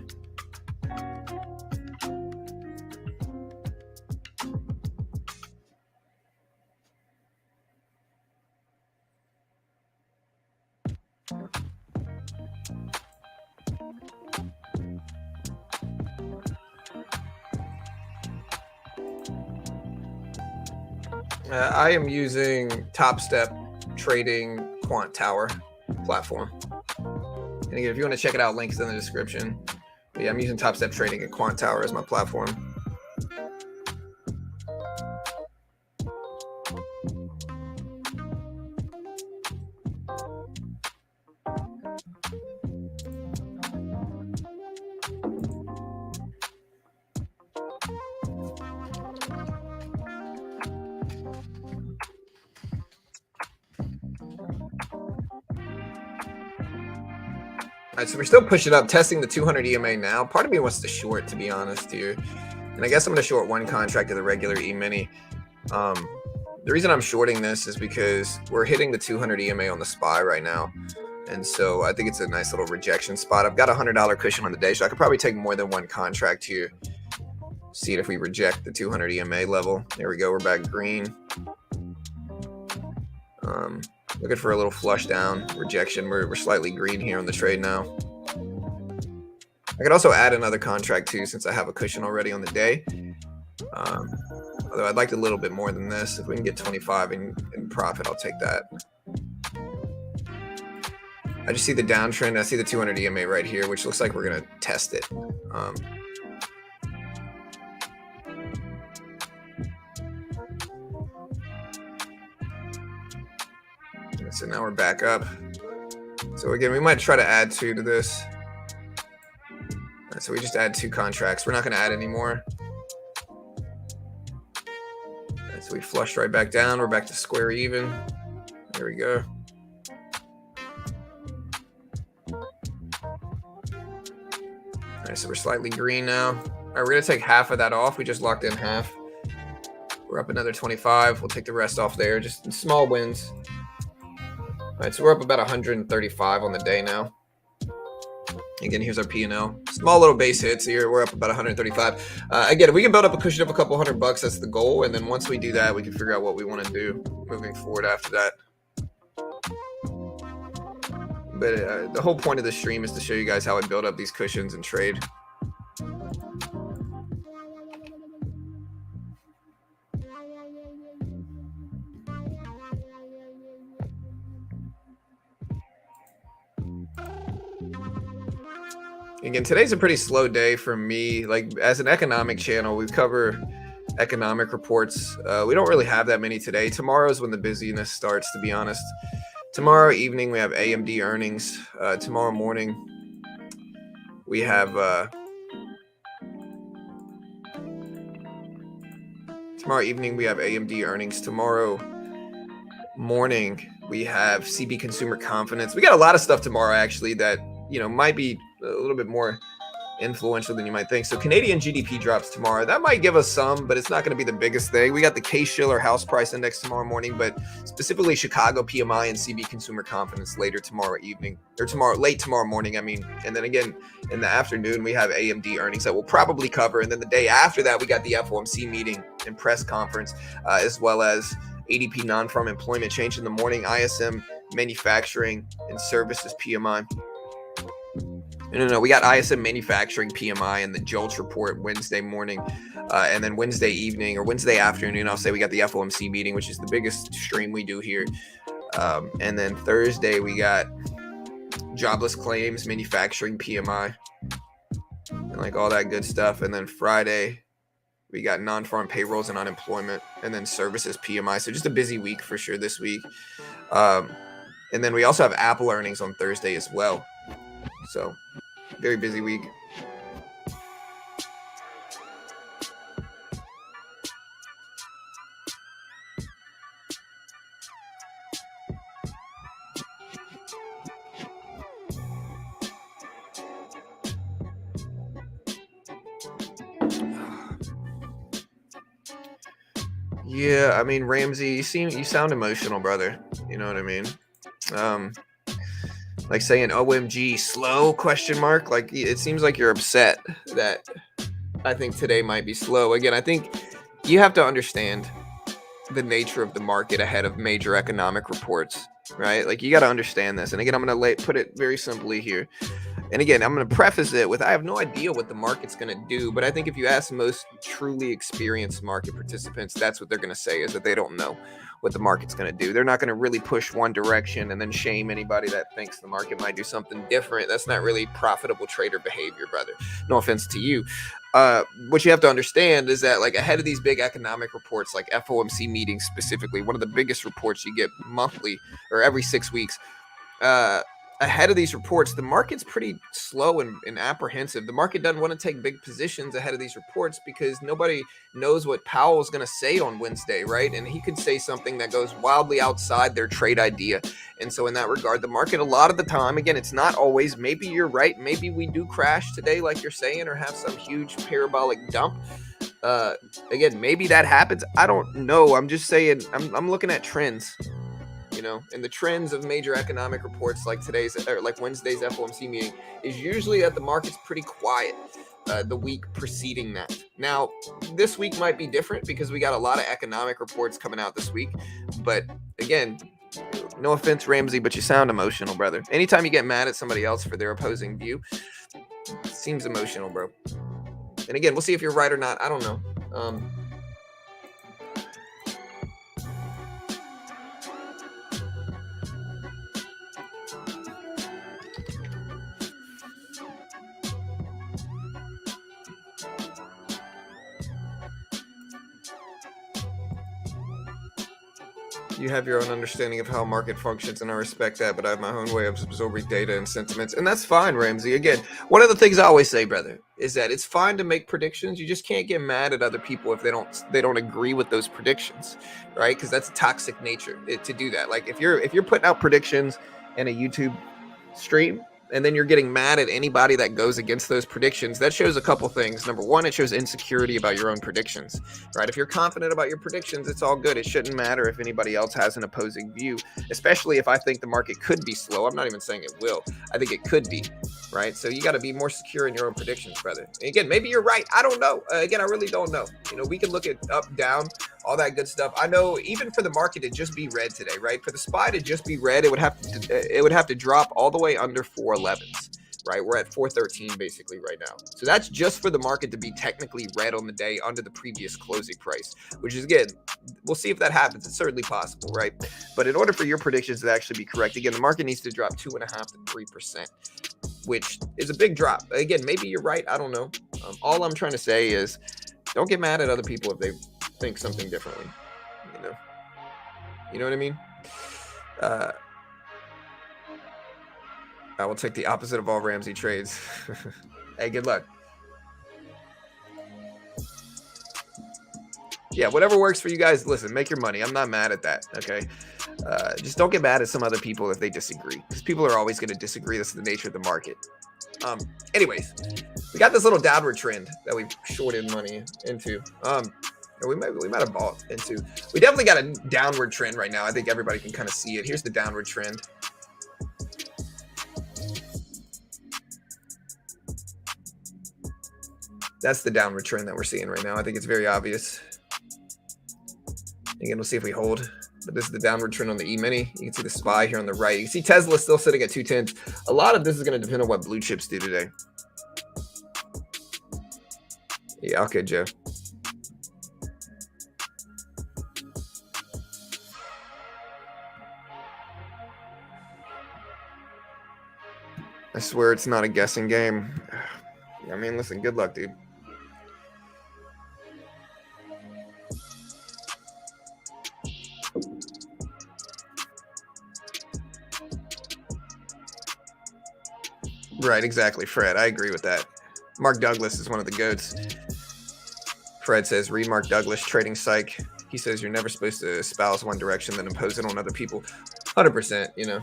I am using Top Step Trading Quant Tower platform. And again, if you want to check it out, links in the description. But yeah, I'm using Top Step Trading and Quant Tower as my platform. All right, so we're still pushing up, testing the 200 EMA now. Part of me wants to short, to be honest here. And I guess I'm going to short one contract of the regular E-mini. The reason I'm shorting this is because we're hitting the 200 EMA on the SPY right now. And so I think it's a nice little rejection spot. I've got a $100 cushion on the day, so I could probably take more than one contract here. See it if we reject the 200 EMA level. There we go. We're back green. Looking for a little flush down rejection. We're slightly green here on the trade now. I could also add another contract too, since I have a cushion already on the day. Although I'd like a little bit more than this. If we can get 25 in profit, I'll take that. I just see the downtrend. I see the 200 EMA right here, which looks like we're going to test it. So now we're back up. So again, we might try to add 2 to this. So we just add 2 contracts. We're not going to add any more. So we flushed right back down. We're back to square even. There we go. All right, so we're slightly green now. All right, we're going to take half of that off. We just locked in half. We're up another 25. We'll take the rest off there. Just small wins. All right, so we're up about 135 on the day now. Again, here's our P&L. Small little base hits here. We're up about 135. Again, if we can build up a cushion of a couple $100, that's the goal. And then once we do that, we can figure out what we want to do moving forward after that. But the whole point of the stream is to show you guys how I build up these cushions and trade. Again, today's a pretty slow day for me. Like, as an economic channel, we cover economic reports. We don't really have that many today. Tomorrow's when the busyness starts, to be honest. Tomorrow evening, we have AMD earnings. Tomorrow morning, we have... tomorrow evening, we have AMD earnings. Tomorrow morning, we have CB consumer confidence. We got a lot of stuff tomorrow, actually, that, you know, might be a little bit more influential than you might think. So Canadian GDP drops tomorrow. That might give us some, but it's not going to be the biggest thing. We got the Case-Shiller house price index tomorrow morning, but specifically Chicago PMI and CB consumer confidence later tomorrow evening, or late tomorrow morning, I mean. And then again, in the afternoon, we have AMD earnings that we'll probably cover. And then the day after that, we got the FOMC meeting and press conference, as well as ADP non-farm employment change in the morning, ISM manufacturing and services PMI. No, we got ISM manufacturing PMI and the JOLTS report Wednesday morning, and then Wednesday evening or Wednesday afternoon, I'll say we got the FOMC meeting, which is the biggest stream we do here. And then Thursday, we got jobless claims, manufacturing PMI, and like all that good stuff. And then Friday, we got non-farm payrolls and unemployment, and then services PMI. So just a busy week for sure this week. And then we also have Apple earnings on Thursday as well. So very busy week. Yeah, I mean, Ramsey, you sound emotional, brother. You know what I mean? Like saying OMG slow question mark. Like it seems like you're upset that I think today might be slow. Again, I think you have to understand the nature of the market ahead of major economic reports, right? Like you got to understand this. And again, I'm going to put it very simply here. And again, I'm going to preface it with I have no idea what the market's going to do, but I think if you ask most truly experienced market participants, that's what they're going to say is that they don't know what the market's going to do. They're not going to really push one direction and then shame anybody that thinks the market might do something different. That's not really profitable trader behavior, brother. No offense to you. What you have to understand is that like ahead of these big economic reports, like FOMC meetings specifically, one of the biggest reports you get monthly or every 6 weeks, ahead of these reports, the market's pretty slow and apprehensive. The market doesn't want to take big positions ahead of these reports because nobody knows what Powell is going to say on Wednesday, right? And he could say something that goes wildly outside their trade idea. And so in that regard, the market a lot of the time, again, it's not always, maybe you're right. Maybe we do crash today, like you're saying, or have some huge parabolic dump. Again, maybe that happens. I don't know. I'm just saying, I'm looking at trends. You know, and the trends of major economic reports like today's or like Wednesday's FOMC meeting is usually that the market's pretty quiet the week preceding that. Now, this week might be different because we got a lot of economic reports coming out this week. But again, no offense, Ramsey, but you sound emotional, brother. Anytime you get mad at somebody else for their opposing view, it seems emotional, bro. And again, we'll see if you're right or not. I don't know. You have your own understanding of how market functions, and I respect that, but I have my own way of absorbing data and sentiments, and that's fine, Ramsey. Again, one of the things I always say, brother, is that it's fine to make predictions. You just can't get mad at other people if they don't agree with those predictions, right? Because that's a toxic nature to do that. Like if you're putting out predictions in a YouTube stream, and then you're getting mad at anybody that goes against those predictions, that shows a couple things. Number one, it shows insecurity about your own predictions, right? If you're confident about your predictions, it's all good. It shouldn't matter if anybody else has an opposing view, especially if I think the market could be slow. I'm not even saying it will. I think it could be, right? So you got to be more secure in your own predictions, brother. And again, maybe you're right. I don't know. Again, I really don't know. You know, we can look at up, down, all that good stuff. I know even for the market to just be red today, right? For the SPY to just be red, it would have to drop all the way under 411s, right? We're at 413 basically right now. So that's just for the market to be technically red on the day under the previous closing price, which is, again, we'll see if that happens. It's certainly possible, right? But in order for your predictions to actually be correct, again, the market needs to drop 2.5% to 3%, which is a big drop. Again, maybe you're right. I don't know. All I'm trying to say is don't get mad at other people if they think something differently. You know what I mean? I will take the opposite of all Ramsey trades. Hey, good luck. Yeah, whatever works for you guys. Listen, make your money. I'm not mad at that. Okay. Just don't get mad at some other people if they disagree, because people are always going to disagree. That's the nature of the market. Anyways, we got this little downward trend that we've shorted money into. We might have bought into. We definitely got a downward trend right now. I think everybody can kind of see it. Here's the downward trend. That's the downward trend that we're seeing right now. I think it's very obvious. Again, we'll see if we hold. But this is the downward trend on the emini. You can see the SPY here on the right. You can see Tesla still sitting at 210s. A lot of this is going to depend on what blue chips do today. Yeah, okay, Joe. I swear it's not a guessing game. I mean, listen, good luck, dude. Right, exactly, Fred. I agree with that. Mark Douglas is one of the GOATs. Fred says, read Mark Douglas, Trading Psych. He says you're never supposed to espouse one direction then impose it on other people. 100%, you know.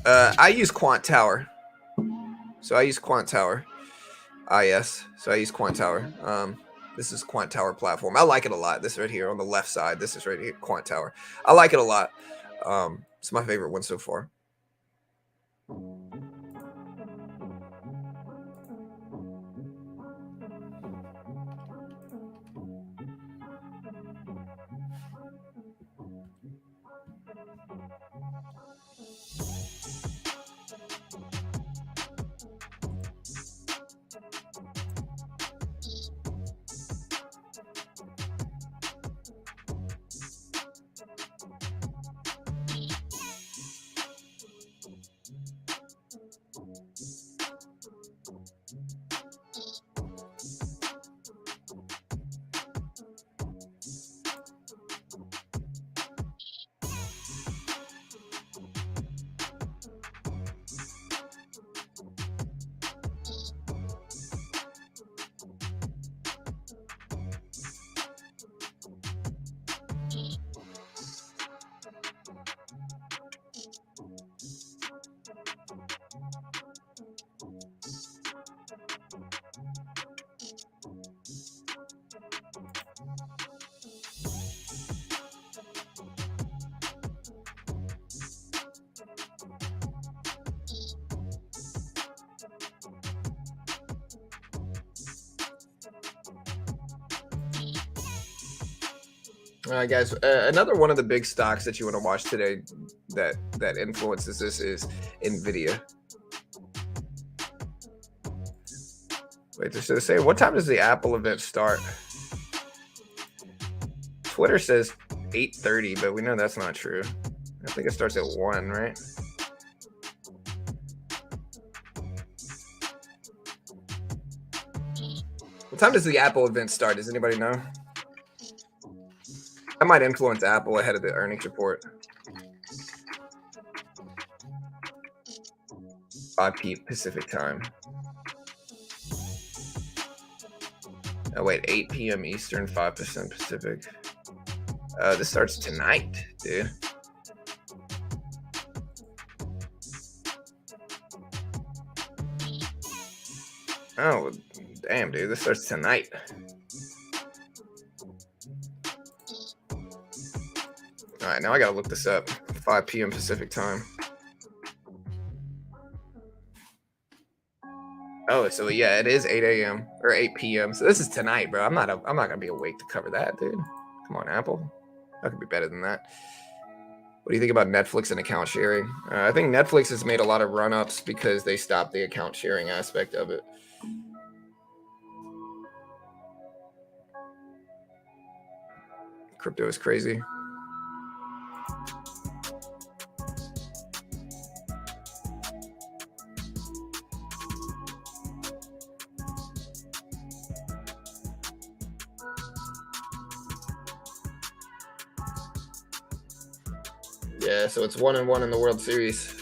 I use Quant Tower. So I use Quant Tower. IS. So I use Quant Tower. This is Quant Tower platform. I like it a lot. This right here on the left side. This is right here, Quant Tower. I like it a lot. It's my favorite one so far. All right, guys. Another one of the big stocks that you want to watch today that influences this is Nvidia. Wait, just to say, what time does the Apple event start? Twitter says 8:30, but we know that's not true. I think it starts at 1, right? What time does the Apple event start? Does anybody know? That might influence Apple ahead of the earnings report. 5 p.m. Pacific time. Oh, wait, 8 p.m. Eastern, 5% Pacific. This starts tonight, dude. Oh, damn, dude. This starts tonight. All right, now I gotta look this up. 5 p.m. Pacific time. Oh, so yeah, it is 8 a.m. or 8 p.m. So this is tonight, bro. I'm not gonna be awake to cover that, dude. Come on, Apple. That could be better than that. What do you think about Netflix and account sharing? I think Netflix has made a lot of run-ups because they stopped the account sharing aspect of it. Crypto is crazy. Yeah, so it's 1-1 in the World Series.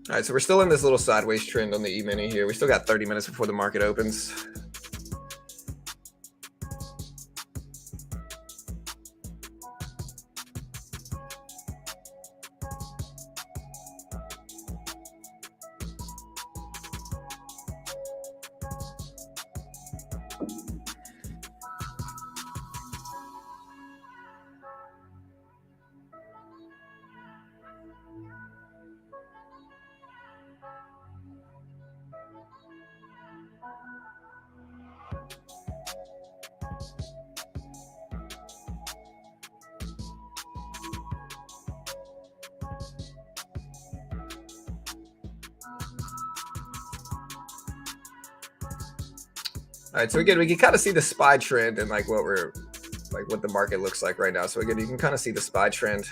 All right, so we're still in this little sideways trend on the E-mini here. We still got 30 minutes before the market opens. All right, so again, we can kind of see the SPY trend and like what the market looks like right now. So again, you can kind of see the SPY trend.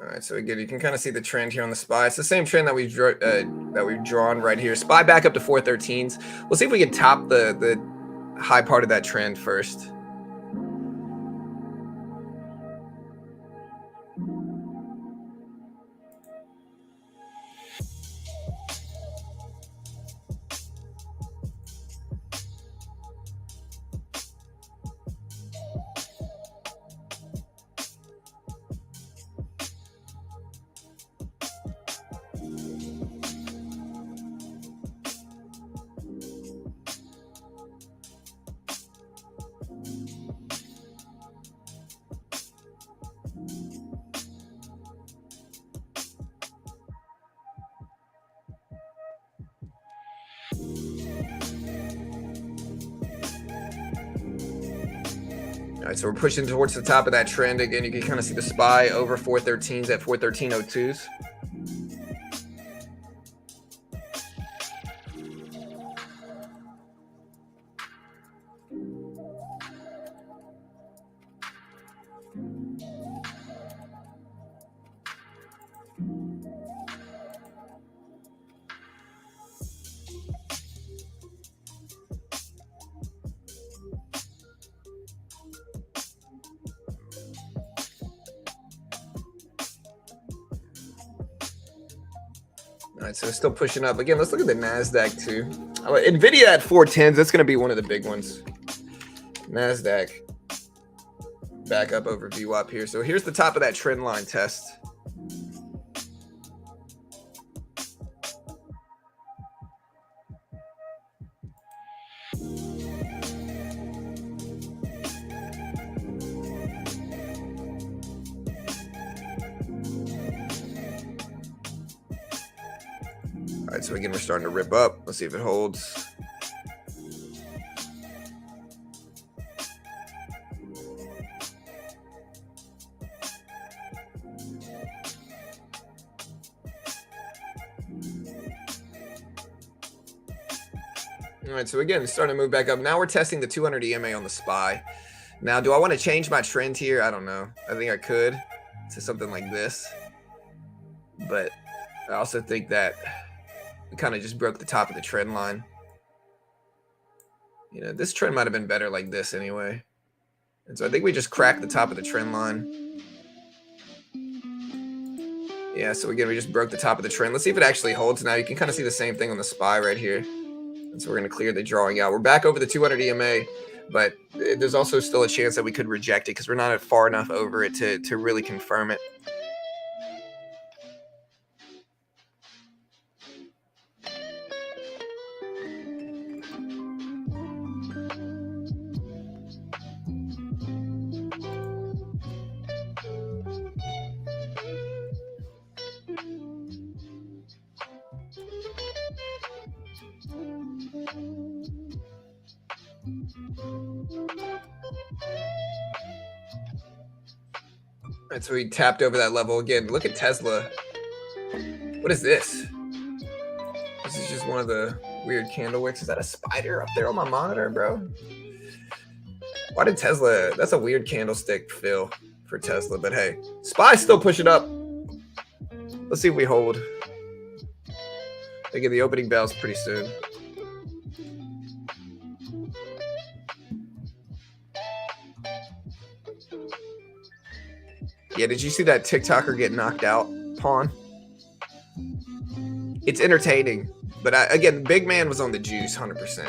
All right, so again, you can kind of see the trend here on the SPY. It's the same trend that we've drawn right here. SPY back up to 413s. We'll see if we can top the high part of that trend first. All right, so we're pushing towards the top of that trend. Again, you can kind of see the SPY over 413s at 413.02s. All right, so it's still pushing up. Again, let's look at the NASDAQ too. NVIDIA at 410s, that's going to be one of the big ones. NASDAQ back up over VWAP here. So here's the top of that trend line test. All right, so again, we're starting to rip up. Let's see if it holds. All right, so again, it's starting to move back up. Now we're testing the 200 EMA on the SPY. Now, do I want to change my trend here? I don't know. I think I could to something like this. But I also think that we kind of just broke the top of the trend line. You know, this trend might have been better like this anyway. And so I think we just cracked the top of the trend line. Yeah, so again, we just broke the top of the trend. Let's see if it actually holds now. You can kind of see the same thing on the SPY right here. And so we're going to clear the drawing out. We're back over the 200 EMA, but there's also still a chance that we could reject it because we're not far enough over it to really confirm it. All right, so we tapped over that level again. Look at Tesla. What is this? This is just one of the weird candle wicks. Is that a spider up there on my monitor, bro? Why did Tesla? That's a weird candlestick fill for Tesla, but hey, SPY's still pushing up. Let's see if we hold. They get the opening bells pretty soon. Yeah, did you see that TikToker get knocked out, Pawn? It's entertaining, but again, big man was on the juice, 100%.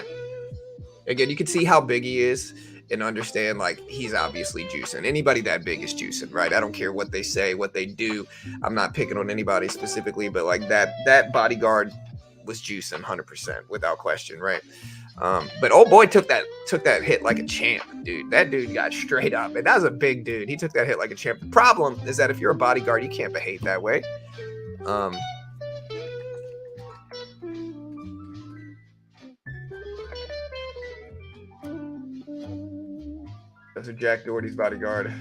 Again, you can see how big he is and understand, like, he's obviously juicing. Anybody that big is juicing, right? I don't care what they say, what they do. I'm not picking on anybody specifically, but like that bodyguard was juicing 100% without question, right? But old boy took that hit like a champ, dude. That dude got straight up, and that was a big dude. He took that hit like a champ. The problem is that if you're a bodyguard, you can't behave that way. That's a Jack Doherty's bodyguard.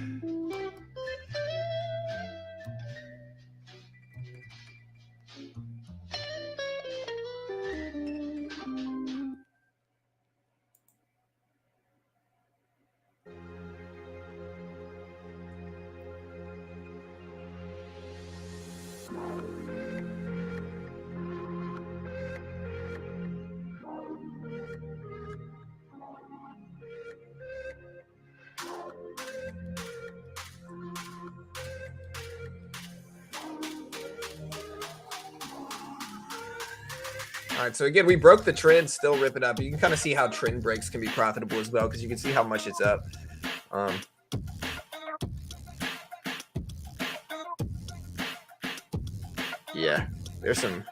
All right, so again, we broke the trend, still rip it up. You can kind of see how trend breaks can be profitable as well, because you can see how much it's up. Yeah, there's some.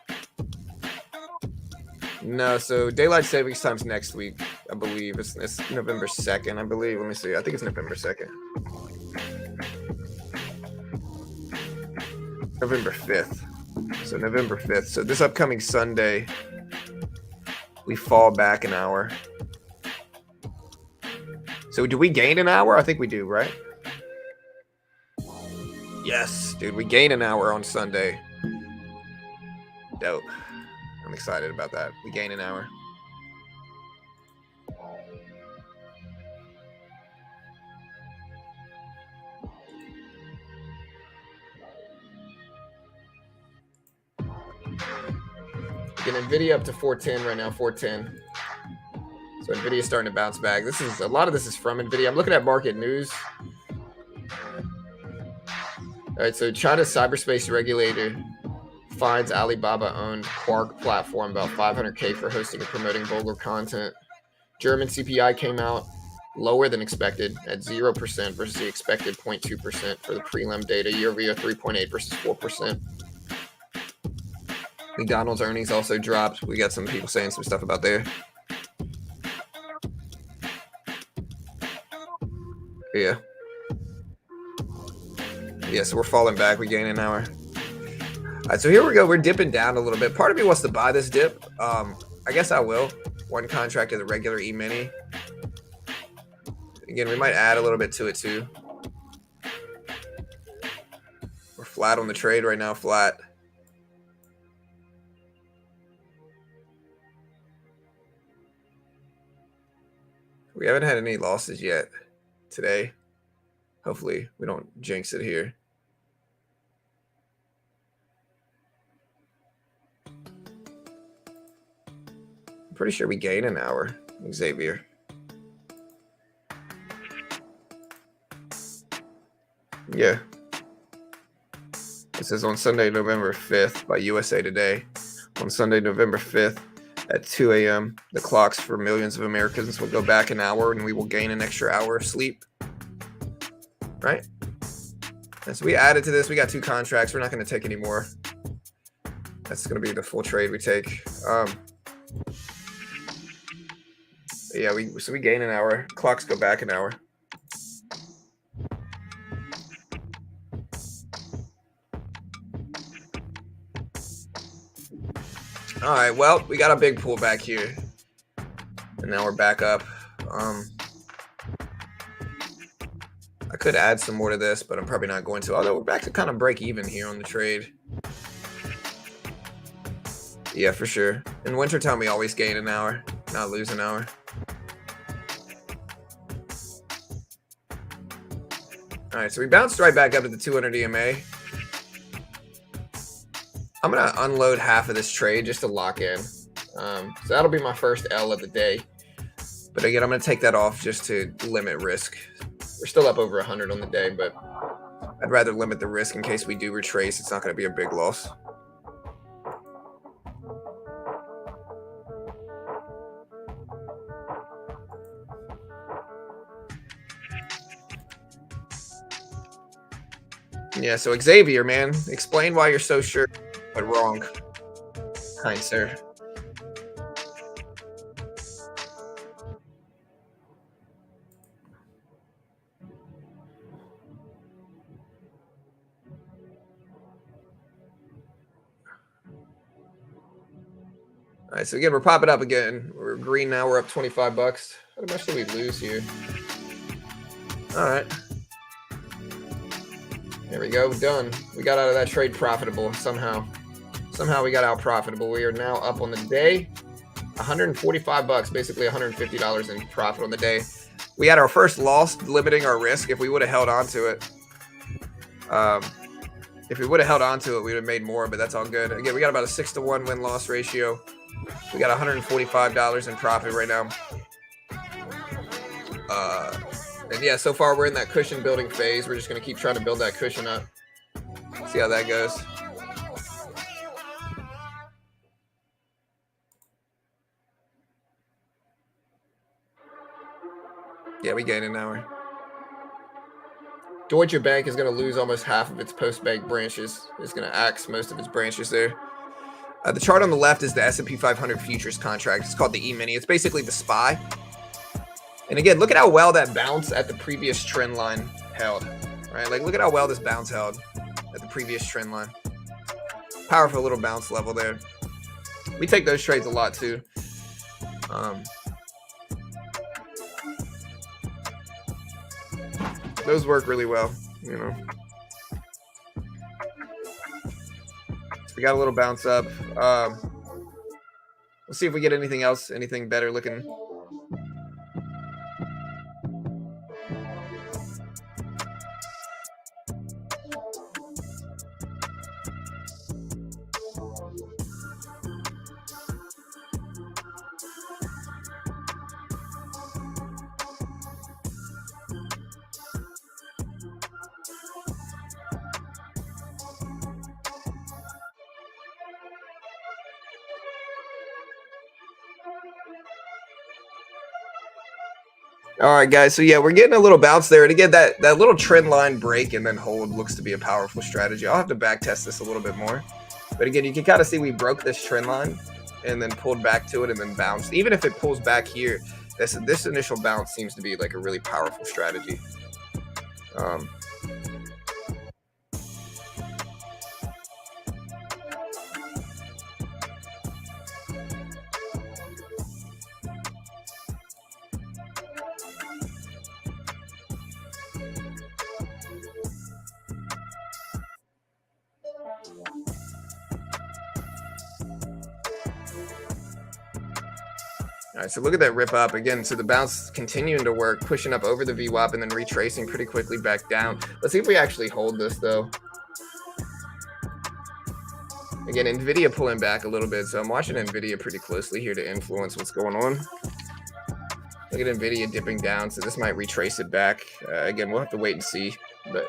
No, so daylight savings time's next week, I believe. It's November 2nd, I believe. Let me see. I think it's November 2nd. November 5th. So November 5th. So this upcoming Sunday, we fall back an hour. So do we gain an hour? I think we do, right? Yes, dude, we gain an hour on Sunday. Dope. I'm excited about that. We gain an hour. Get NVIDIA up to 410 right now, 410. So NVIDIA is starting to bounce back. This is a lot of this is from NVIDIA. I'm looking at market news. All right, so China's cyberspace regulator fines Alibaba-owned Quark platform about $500K for hosting and promoting vulgar content. German CPI came out lower than expected at 0% versus the expected 0.2% for the prelim data. Year-over-year 3.8 versus 4%. McDonald's earnings also dropped. We got some people saying some stuff about there. Yeah. Yeah, so we're falling back. We gain an hour. All right, so here we go. We're dipping down a little bit. Part of me wants to buy this dip. I guess I will. One contract of the regular emini. Again, we might add a little bit to it too. We're flat on the trade right now, flat. We haven't had any losses yet today. Hopefully we don't jinx it here. I'm pretty sure we gain an hour, Xavier. Yeah. This is on Sunday, November 5th by USA Today. On Sunday, November 5th at 2 a.m., the clocks for millions of Americans will go back an hour and we will gain an extra hour of sleep. Right? And so we added to this. We got 2 contracts. We're not going to take any more. That's going to be the full trade we take. Yeah, we gain an hour. Clocks go back an hour. All right, well, we got a big pullback here. And now we're back up. I could add some more to this, but I'm probably not going to. Although we're back to kind of break even here on the trade. Yeah, for sure. In wintertime, we always gain an hour, not lose an hour. All right, so we bounced right back up to the 200 EMA. I'm going to unload half of this trade just to lock in. So that'll be my first L of the day. But again, I'm going to take that off just to limit risk. We're still up over 100 on the day, but I'd rather limit the risk in case we do retrace. It's not going to be a big loss. Yeah, so Xavier, man, explain why you're so sure but wrong, kind sir. All right, so again, we're popping up again. We're green now. We're up 25 bucks. How much did we lose here? All right. There we go. Done. We got out of that trade profitable somehow. Somehow we got out profitable. We are now up on the day. 145 bucks, basically $150 in profit on the day. We had our first loss, limiting our risk. If we would have held on to it, we would have made more, but that's all good. Again, we got about a 6-to-1 win-loss ratio. We got $145 in profit right now. And yeah, so far we're in that cushion building phase. We're just going to keep trying to build that cushion up. See how that goes. Yeah, we gained an hour. Deutsche Bank is going to lose almost half of its post-bank branches. It's going to axe most of its branches there. The chart on the left is the S&P 500 futures contract. It's called the emini. It's basically the SPY. And again, look at how well that bounce at the previous trend line held. Right? Like, look at how well this bounce held at the previous trend line. Powerful little bounce level there. We take those trades a lot too. Those work really well, you know. So we got a little bounce up. We'll see if we get anything else, anything better looking. All right, guys. So yeah, we're getting a little bounce there, and again, that little trend line break and then hold looks to be a powerful strategy. I'll have to back test this a little bit more, but again, you can kind of see we broke this trend line and then pulled back to it and then bounced. Even if it pulls back here, this initial bounce seems to be like a really powerful strategy. All right, so look at that rip up again. So the bounce continuing to work, pushing up over the VWAP and then retracing pretty quickly back down. Let's see if we actually hold this though. Again, NVIDIA pulling back a little bit. So I'm watching NVIDIA pretty closely here to influence what's going on. Look at NVIDIA dipping down. So this might retrace it back. Again, we'll have to wait and see. But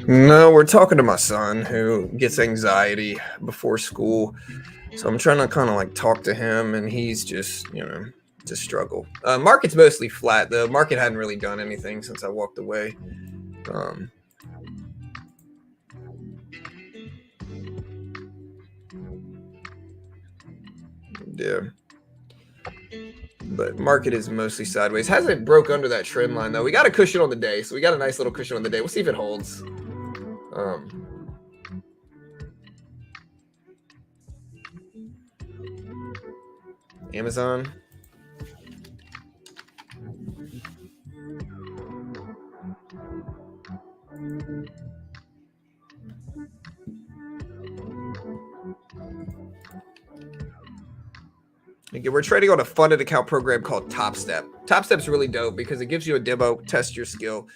No, we're talking to my son who gets anxiety before school. So I'm trying to kind of like talk to him, and he's just, to struggle. Market's mostly flat. The market hadn't really done anything since I walked away. Yeah. But market is mostly sideways. Hasn't broke under that trend line though. We got a cushion on the day, so we got a nice little cushion on the day. We'll see if it holds. Amazon. Again, we're trading on a funded account program called Top Step. Top Step's really dope because it gives you a demo, test your skill.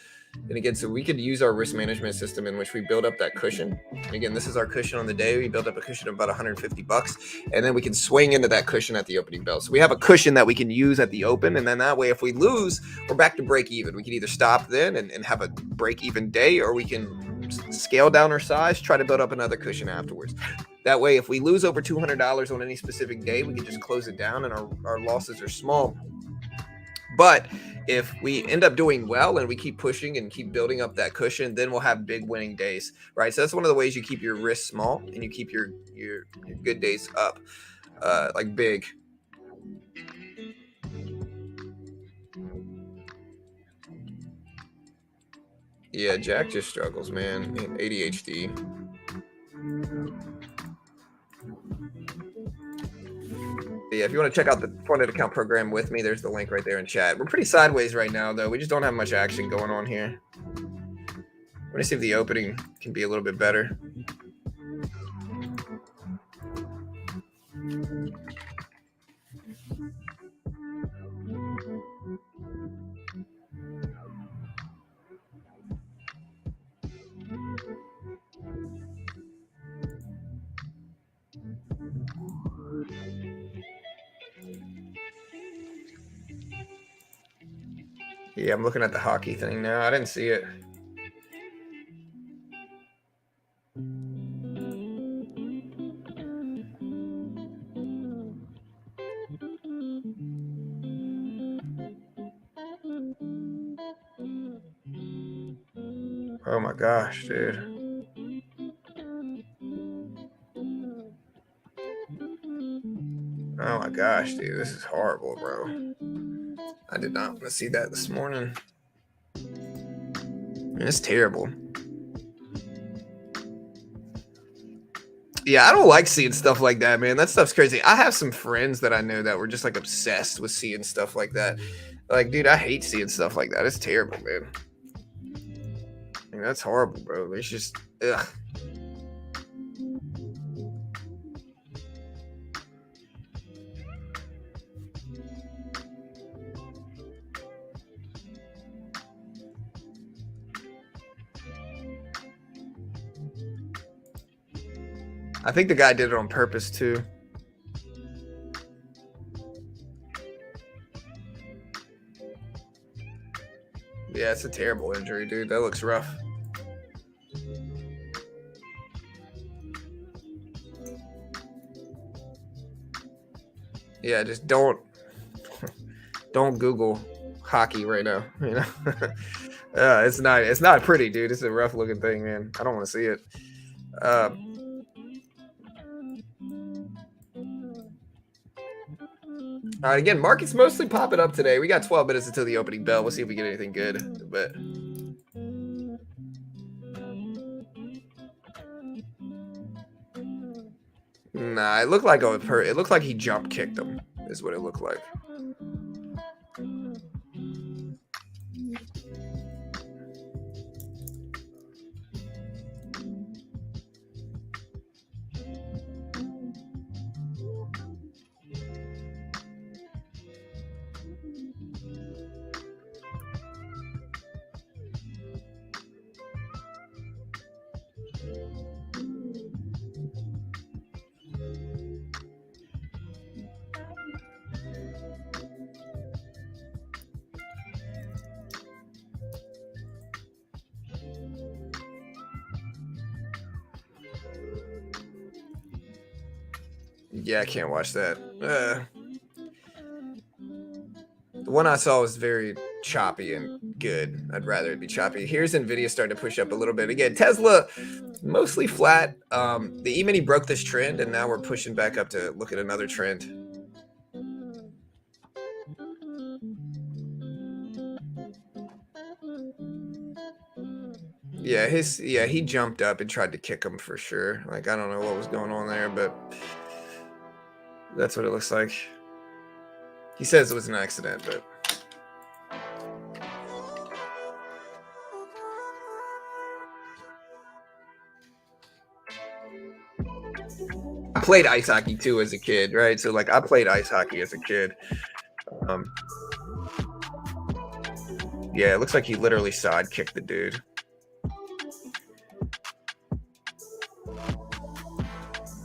And again, so we could use our risk management system in which we build up that cushion. And again, this is our cushion on the day. We build up a cushion of about $150, and then we can swing into that cushion at the opening bell. So we have a cushion that we can use at the open, and then that way, if we lose, we're back to break even. We can either stop then and have a break even day, or we can scale down our size, try to build up another cushion afterwards. That way, if we lose over $200 on any specific day, we can just close it down and our losses are small. But if we end up doing well and we keep pushing and keep building up that cushion, then we'll have big winning days, right? So that's one of the ways you keep your risk small and you keep your good days up, like big. Yeah, Jack just struggles, man. ADHD. Yeah, if you want to check out the funded account program with me, there's the link right there in chat. We're pretty sideways right now, though. We just don't have much action going on here. I'm going to see if the opening can be a little bit better. Yeah, I'm looking at the hockey thing now. I didn't see it. Oh my gosh, dude. Oh my gosh, dude. This is horrible, bro. I did not want to see that this morning. It's terrible. Yeah, I don't like seeing stuff like that, man. That stuff's crazy. I have some friends that I know that were just like obsessed with seeing stuff like that. Like, dude, I hate seeing stuff like that. It's terrible, man. I mean, that's horrible, bro. It's just, ugh. I think the guy did it on purpose, too. Yeah, it's a terrible injury, dude. That looks rough. Yeah, just don't Google hockey right now. You know, it's not pretty, dude. It's a rough looking thing, man. I don't want to see it. All right, again, market's mostly popping up today. We got 12 minutes until the opening bell. We'll see if we get anything good. But nah, it looked like he jump kicked him. Is what it looked like. Yeah, I can't watch that. The one I saw was very choppy and good. I'd rather it be choppy. Here's Nvidia starting to push up a little bit. Again, Tesla mostly flat. The E-mini broke this trend, and now we're pushing back up to look at another trend. Yeah, he jumped up and tried to kick him for sure. Like, I don't know what was going on there, but that's what it looks like. He says it was an accident, but I played ice hockey too as a kid, right? So like I played ice hockey as a kid. Yeah, it looks like he literally side kicked the dude.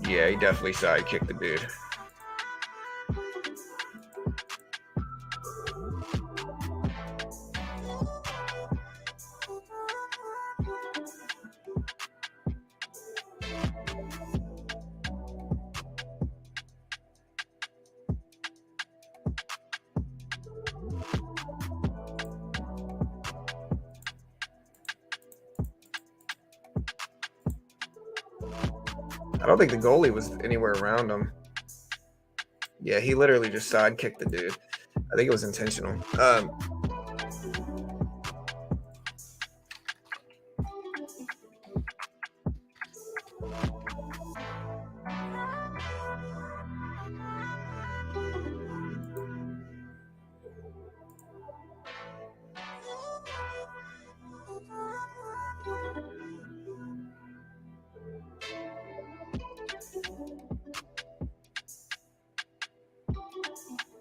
Yeah, he definitely side kicked the dude. I don't think the goalie was anywhere around him. Yeah, he literally just side kicked the dude. I think it was intentional.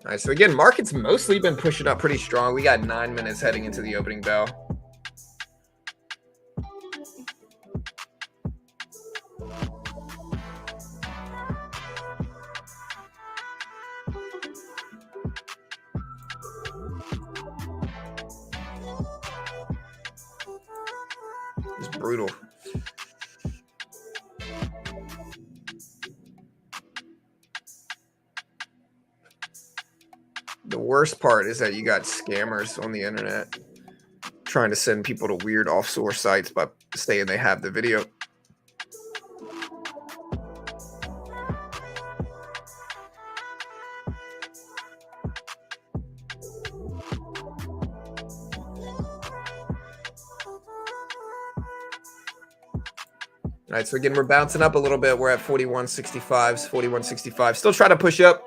All right, so again, market's mostly been pushing up pretty strong. We got 9 minutes heading into the opening bell. It's brutal. The worst part is that you got scammers on the internet trying to send people to weird offshore sites by saying they have the video. All right, so again, we're bouncing up a little bit. We're at 41.65s, 41.65. Still trying to push up.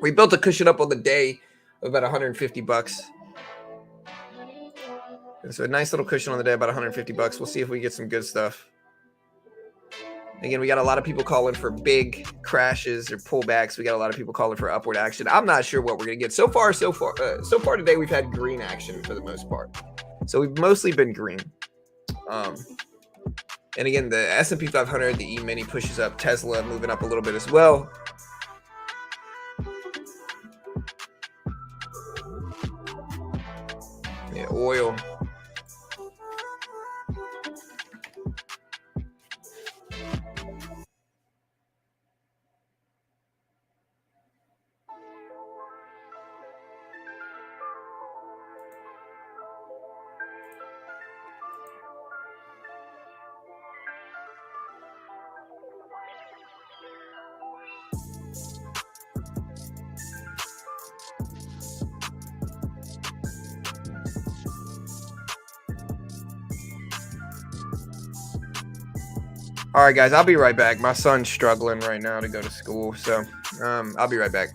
We built a cushion up on the day of about 150 bucks. And so a nice little cushion on the day, about 150 bucks. We'll see if we get some good stuff. Again, we got a lot of people calling for big crashes or pullbacks. We got a lot of people calling for upward action. I'm not sure what we're gonna get. So far today, we've had green action for the most part. So we've mostly been green. And again, the S&P 500, the E-mini pushes up. Tesla moving up a little bit as well. Yeah, oil. All right, guys, I'll be right back. My son's struggling right now to go to school, so I'll be right back.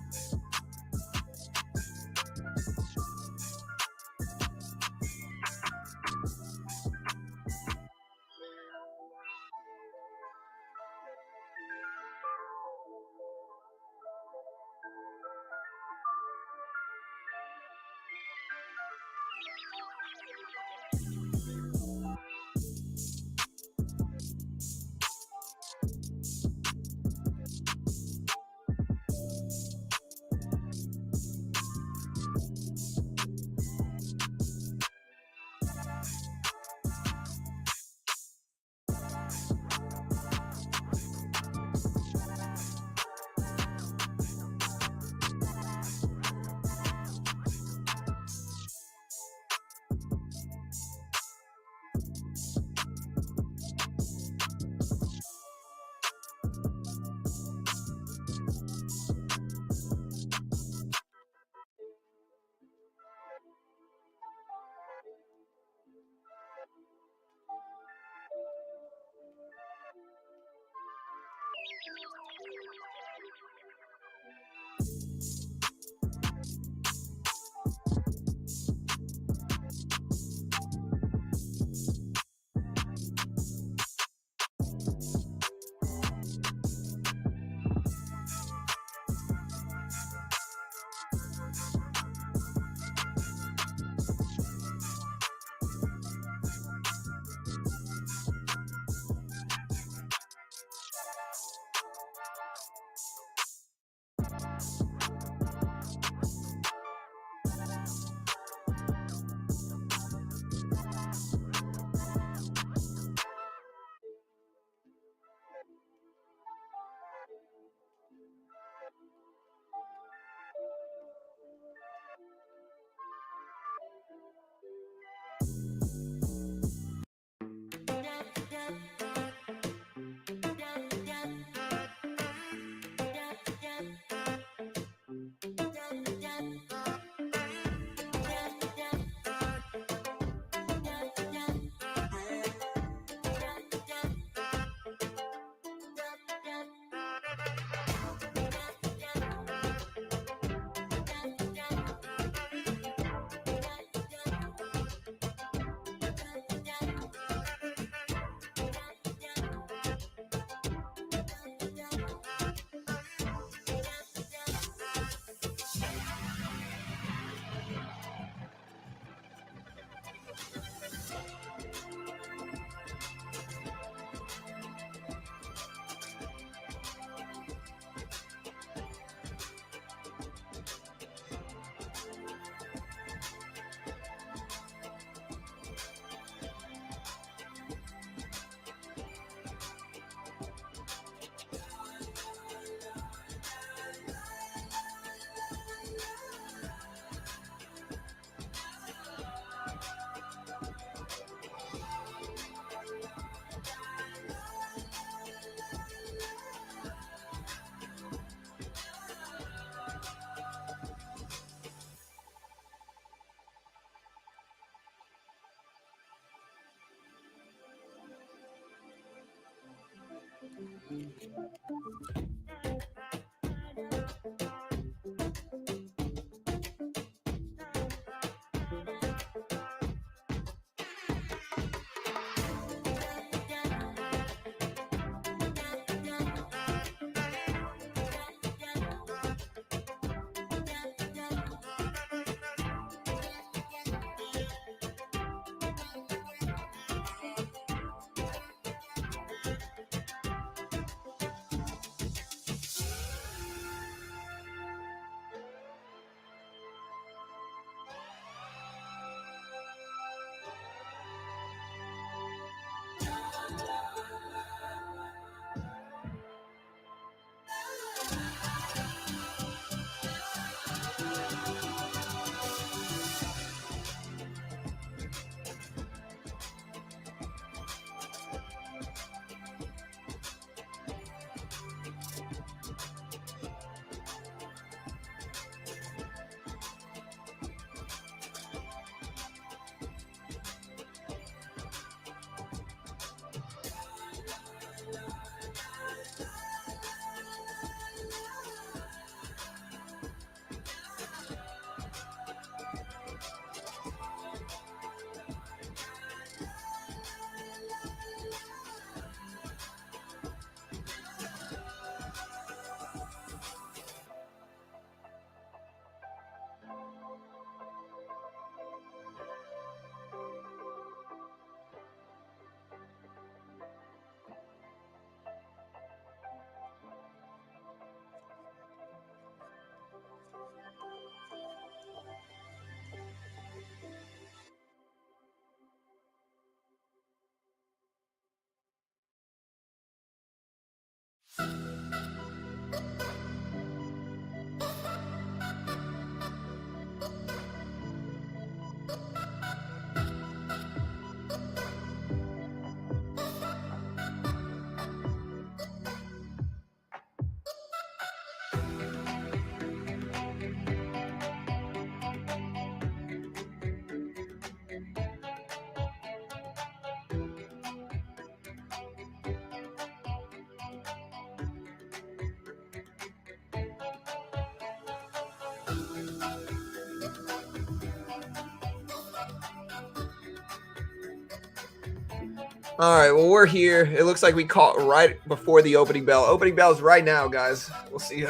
All right, well, we're here. It looks like we caught right before the opening bell. Opening bell's right now, guys. We'll see.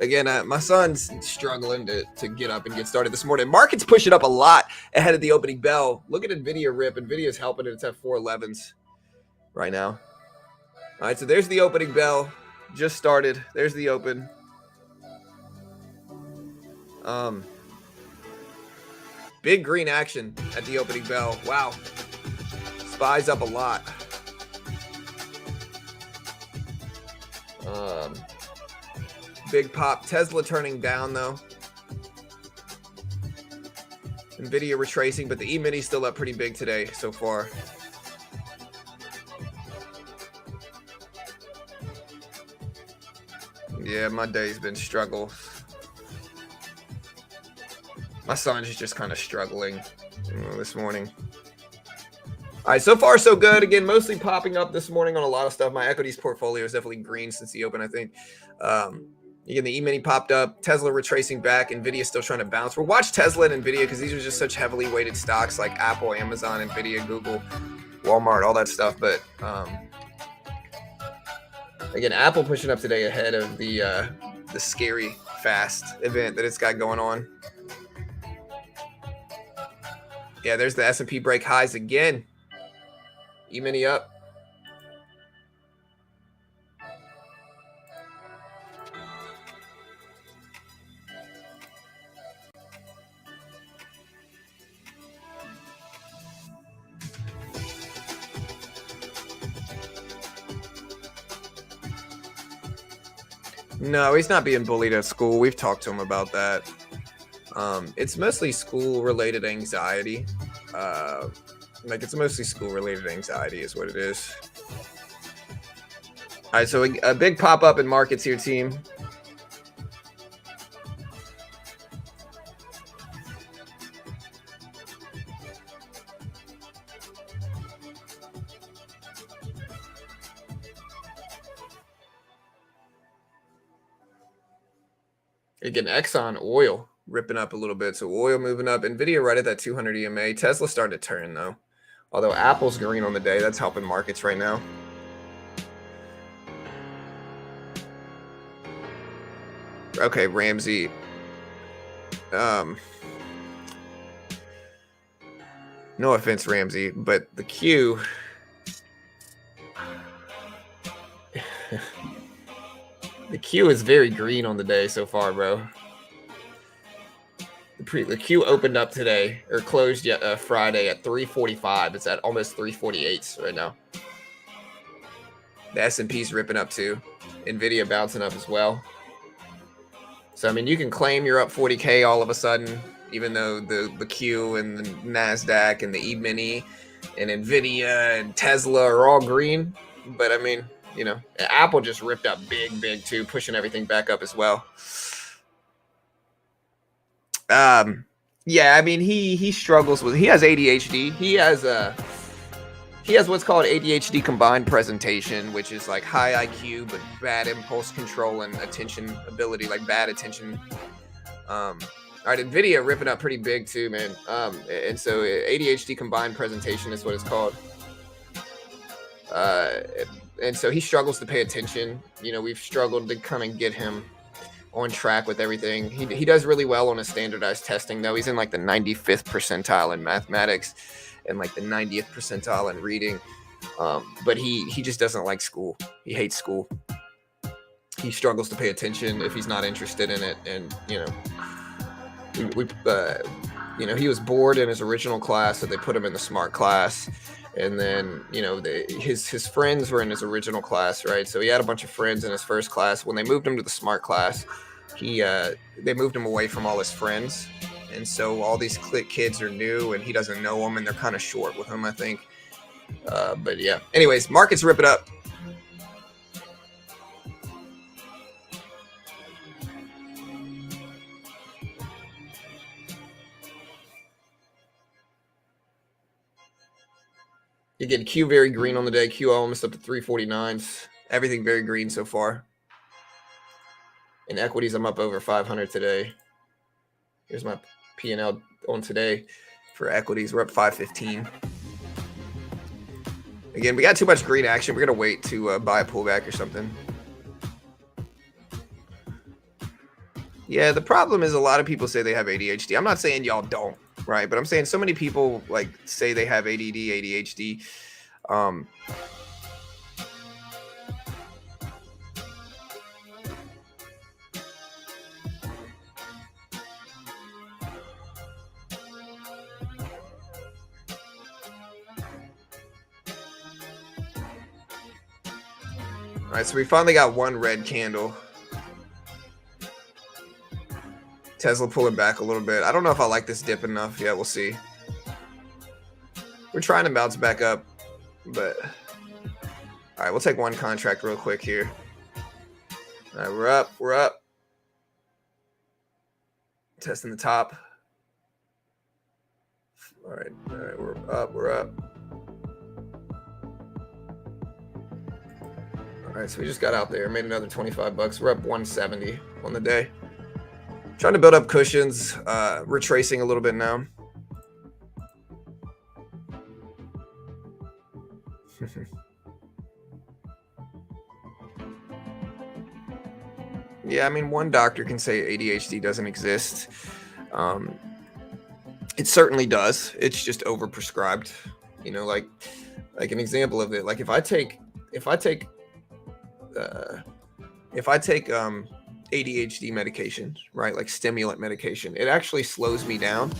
Again, my son's struggling to get up and get started this morning. Market's pushing up a lot ahead of the opening bell. Look at NVIDIA rip. NVIDIA's helping it. It's at 411s right now. All right, so there's the opening bell. Just started. There's the open. Big green action at the opening bell. Wow. SPY's up a lot. Big pop. Tesla turning down, though. NVIDIA retracing, but the emini still up pretty big today so far. Yeah, my day's been struggle. My son is just kind of struggling this morning. All right, so far so good. Again, mostly popping up this morning on a lot of stuff. My equities portfolio is definitely green since the open, I think. Again, the E-mini popped up. Tesla retracing back. NVIDIA still trying to bounce. We'll watch Tesla and NVIDIA because these are just such heavily weighted stocks like Apple, Amazon, NVIDIA, Google, Walmart, all that stuff. But again, Apple pushing up today ahead of the scary fast event that it's got going on. Yeah, there's the S&P break highs again. E-mini up. No, he's not being bullied at school. We've talked to him about that. It's mostly school-related anxiety. It's mostly school-related anxiety is what it is. All right, so a big pop-up in markets here, team. Again, Exxon oil ripping up a little bit. So oil moving up. NVIDIA right at that 200 EMA. Tesla starting to turn, though. Although Apple's green on the day. That's helping markets right now. Okay, Ramsey. No offense, Ramsey, but the Q... The Q is very green on the day so far, bro. The Q opened up today, or closed Friday at 345. It's at almost 348 right now. The S&P's ripping up too. NVIDIA bouncing up as well. So, I mean, you can claim you're up 40K all of a sudden, even though the Q and the NASDAQ and the E-mini and NVIDIA and Tesla are all green. But, I mean... You know, Apple just ripped up big too, pushing everything back up as well. Yeah, I mean, he struggles with. He has ADHD. He has what's called ADHD combined presentation, which is like high IQ but bad impulse control and attention ability, like bad attention. All right, NVIDIA ripping up pretty big too, man. And so ADHD combined presentation is what it's called. And so he struggles to pay attention. You know, we've struggled to kind of get him on track with everything. He does really well on his standardized testing, though. He's in like the 95th percentile in mathematics and like the 90th percentile in reading. But he just doesn't like school. He hates school. He struggles to pay attention if he's not interested in it. And, you know, he was bored in his original class, so they put him in the smart class. And then, you know, his friends were in his original class, right? So he had a bunch of friends in his first class. When they moved him to the smart class, they moved him away from all his friends. And so all these kids are new, and he doesn't know them, and they're kind of short with him, I think. But yeah. Anyways, markets rip it up. Again, Q very green on the day. Q almost up to 349s. Everything very green so far. In equities, I'm up over 500 today. Here's my P&L on today for equities. We're up 515. Again, we got too much green action. We're going to wait to buy a pullback or something. Yeah, the problem is a lot of people say they have ADHD. I'm not saying y'all don't, right? But I'm saying so many people like say they have ADD, ADHD. All right, so we finally got one red candle. Tesla pulling back a little bit. I don't know if I like this dip enough. Yeah, we'll see. We're trying to bounce back up, but all right, we'll take one contract real quick here. All right, we're up. We're up. Testing the top. All right, we're up. We're up. All right, so we just got out there, made another 25 bucks. We're up 170 on the day. Trying to build up cushions, retracing a little bit now. Yeah, I mean, one doctor can say ADHD doesn't exist. It certainly does. It's just overprescribed. You know, like an example of it. Like if I take ADHD medication, right? Like stimulant medication, it actually slows me down.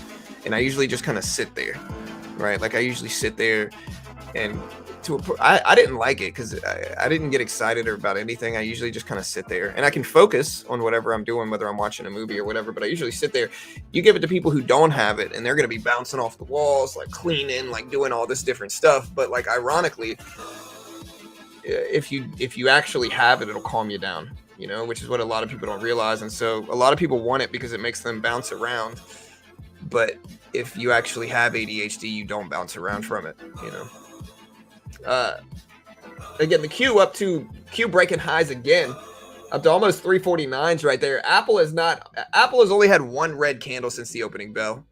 And I usually just kind of sit there, right? Like I usually sit there and I didn't like it because I didn't get excited about anything. I usually just kind of sit there and I can focus on whatever I'm doing, whether I'm watching a movie or whatever, but I usually sit there. You give it to people who don't have it and they're going to be bouncing off the walls, like cleaning, like doing all this different stuff. But like, ironically, if you actually have it, it'll calm you down, you know, which is what a lot of people don't realize. And so a lot of people want it because it makes them bounce around. But if you actually have ADHD, you don't bounce around from it, you know. Again, the Q breaking highs again, up to almost 349s right there. Apple has only had one red candle since the opening bell.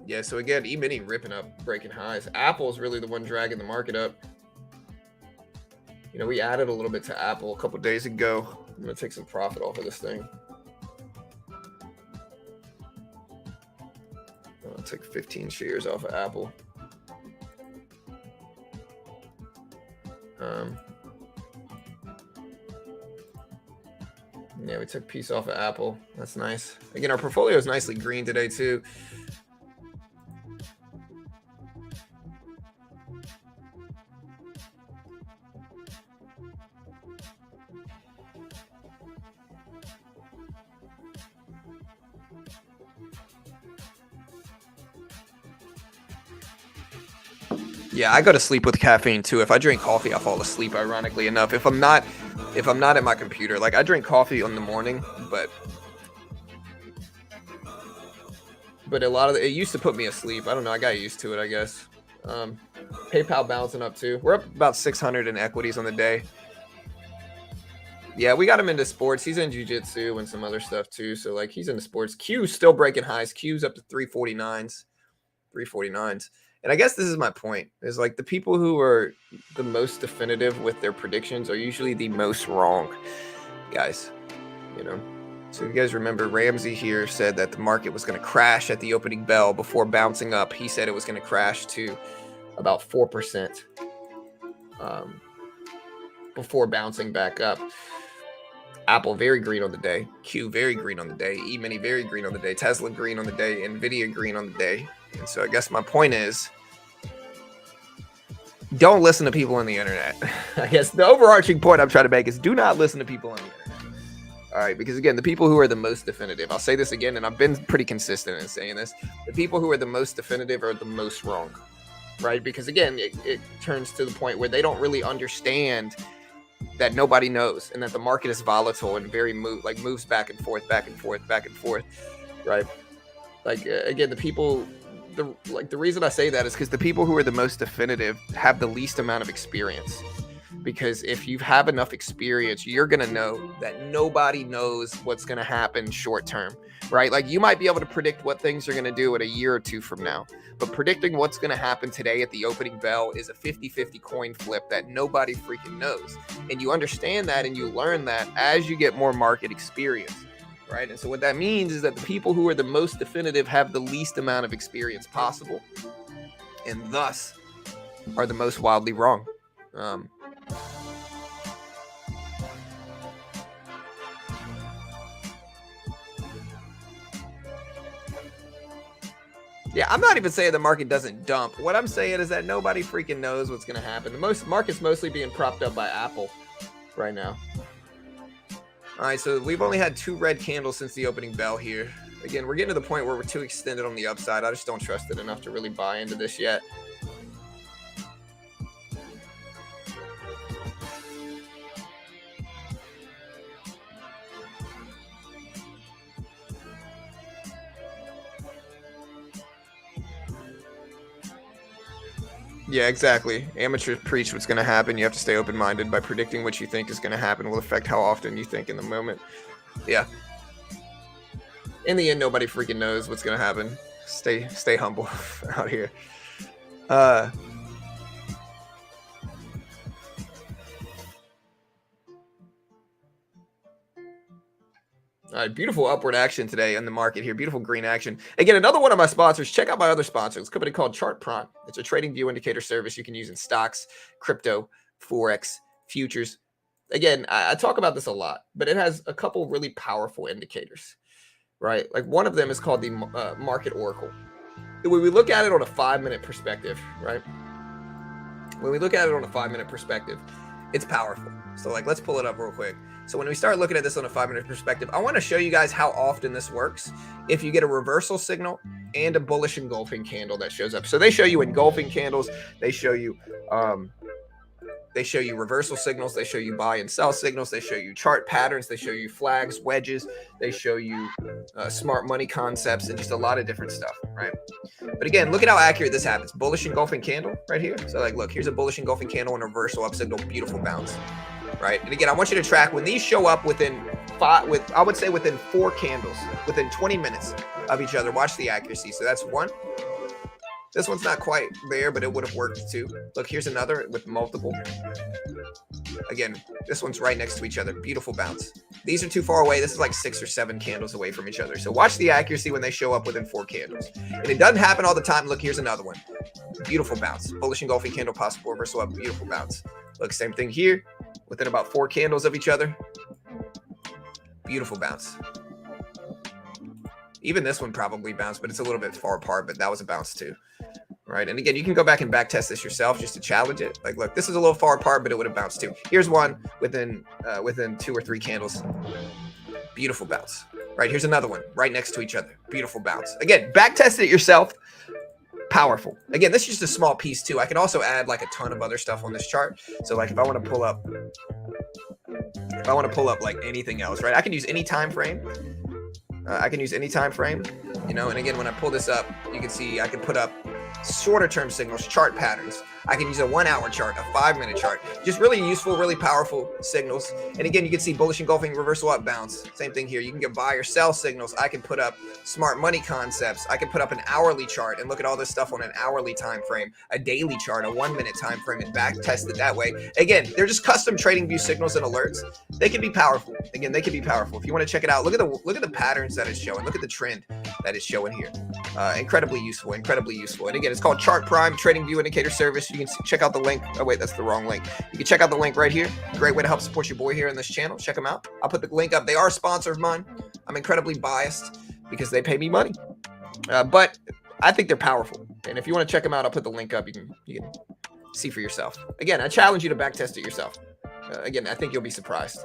Yeah, so again, emini ripping up, breaking highs. Apple's really the one dragging the market up. You know, we added a little bit to Apple a couple days ago. I'm going to take some profit off of this thing. I'll take 15 shares off of Apple. Yeah, we took a piece off of Apple. That's nice. Again, our portfolio is nicely green today, too. Yeah, I go to sleep with caffeine too. If I drink coffee, I fall asleep, ironically enough. If I'm not at my computer, like I drink coffee in the morning, but a lot of it used to put me asleep. I don't know. I got used to it, I guess. PayPal bouncing up too. We're up about 600 in equities on the day. Yeah, we got him into sports. He's in jiu-jitsu and some other stuff too. So like he's into sports. Q's still breaking highs. Q's up to 349s. And I guess this is my point, is like the people who are the most definitive with their predictions are usually the most wrong, guys, you know. So you guys remember Ramsey here said that the market was going to crash at the opening bell before bouncing up. He said it was going to crash to about 4% before bouncing back up. Apple very green on the day. Q very green on the day. emini very green on the day. Tesla green on the day. Nvidia green on the day. And so I guess my point is, don't listen to people on the internet. I guess the overarching point I'm trying to make is do not listen to people on the internet. All right, because again, the people who are the most definitive, I'll say this again, and I've been pretty consistent in saying this, the people who are the most definitive are the most wrong, right? Because again, it turns to the point where they don't really understand that nobody knows and that the market is volatile and very moves back and forth, right? Like again, the the reason I say that is because the people who are the most definitive have the least amount of experience. Because if you have enough experience, you're going to know that nobody knows what's going to happen short term, right? Like you might be able to predict what things are going to do in a year or two from now, but predicting what's going to happen today at the opening bell is a 50-50 coin flip that nobody freaking knows. And you understand that and you learn that as you get more market experience, right? And so what that means is that the people who are the most definitive have the least amount of experience possible and thus are the most wildly wrong. Yeah, I'm not even saying the market doesn't dump. What I'm saying is that nobody freaking knows what's going to happen. The market's mostly being propped up by Apple right now. All right, so we've only had 2 red candles since the opening bell here. Again, we're getting to the point where we're too extended on the upside. I just don't trust it enough to really buy into this yet. Yeah, exactly. Amateurs preach what's going to happen. You have to stay open-minded. By predicting what you think is going to happen will affect how often you think in the moment. Yeah. In the end, nobody freaking knows what's going to happen. Stay humble out here. All right, beautiful upward action today in the market here. Beautiful green action. Again, another one of my sponsors. Check out my other sponsors. It's a company called Chart Prime. It's a trading view indicator service you can use in stocks, crypto, Forex, futures. Again, I talk about this a lot, but it has a couple really powerful indicators, right? Like one of them is called the Market Oracle. When we look at it on a 5-minute perspective, right? When we look at it on a 5-minute perspective, it's powerful. So like, let's pull it up real quick. So when we start looking at this on a 5-minute perspective, I want to show you guys how often this works. If you get a reversal signal and a bullish engulfing candle that shows up. So they show you engulfing candles. They show you reversal signals. They show you buy and sell signals. They show you chart patterns. They show you flags, wedges. They show you smart money concepts and just a lot of different stuff, right? But again, look at how accurate this happens. Bullish engulfing candle right here. So like, look, here's a bullish engulfing candle and a reversal up signal. Beautiful bounce, right? And again, I want you to track when these show up within within 4 candles, within 20 minutes of each other. Watch the accuracy. So that's one. This one's not quite there, but it would have worked too. Look, here's another with multiple. Again, this one's right next to each other. Beautiful bounce. These are too far away. This is like 6 or 7 candles away from each other. So watch the accuracy when they show up within 4 candles. And it doesn't happen all the time. Look, here's another one. Beautiful bounce. Bullish engulfing candle, possible reversal up. Beautiful bounce. Look, same thing here. Within about 4 candles of each other. Beautiful bounce. Even this one probably bounced, but it's a little bit far apart, but that was a bounce too. Right. And again, you can go back and back test this yourself just to challenge it. Like, look, this is a little far apart, but it would have bounced too. Here's one within 2 or 3 candles. Beautiful bounce. Right. Here's another one right next to each other. Beautiful bounce. Again, back test it yourself. Powerful. Again, this is just a small piece too. I can also add like a ton of other stuff on this chart. So like if I want to pull up like anything else, right? I can use any time frame. You know, and again, when I pull this up, you can see I can put up shorter term signals, chart patterns. I can use a 1-hour chart, a 5-minute chart, just really useful, really powerful signals. And again, you can see bullish engulfing, reversal up, bounce. Same thing here. You can get buy or sell signals. I can put up smart money concepts. I can put up an hourly chart and look at all this stuff on an hourly time frame, a daily chart, a 1-minute time frame, and back test it that way. Again, they're just custom trading view signals and alerts. They can be powerful. Again, they can be powerful. If you want to check it out, look at the patterns that it's showing. Look at the trend that it's showing here. Incredibly useful. And again, it's called Chart Prime Trading View Indicator Service. You can check out the link. Oh wait, that's the wrong link. You can check out the link right here. Great way to help support your boy here in this channel. Check them out. I'll put the link up. They are a sponsor of mine. I'm incredibly biased because they pay me money, but I think they're powerful. And if you want to check them out, I'll put the link up. You can see for yourself. Again, I challenge you to back test it yourself. Again, I think you'll be surprised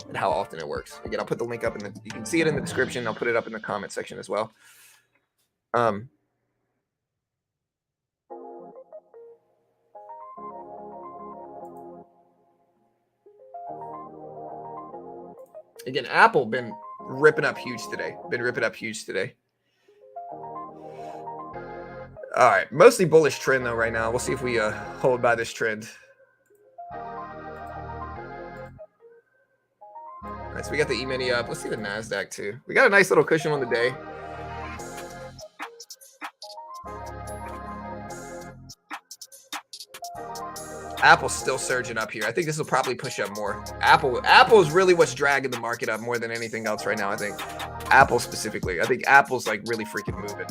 at how often it works. Again, I'll put the link up you can see it in the description. I'll put it up in the comment section as well. Again, Apple been ripping up huge today. All right, mostly bullish trend though right now. We'll see if we hold by this trend. All right, so we got the E-mini up. Let's see the NASDAQ too. We got a nice little cushion on the day. Apple's still surging up here. I think this will probably push up more. Apple is really what's dragging the market up more than anything else right now, I think. Apple specifically. I think Apple's like really freaking moving.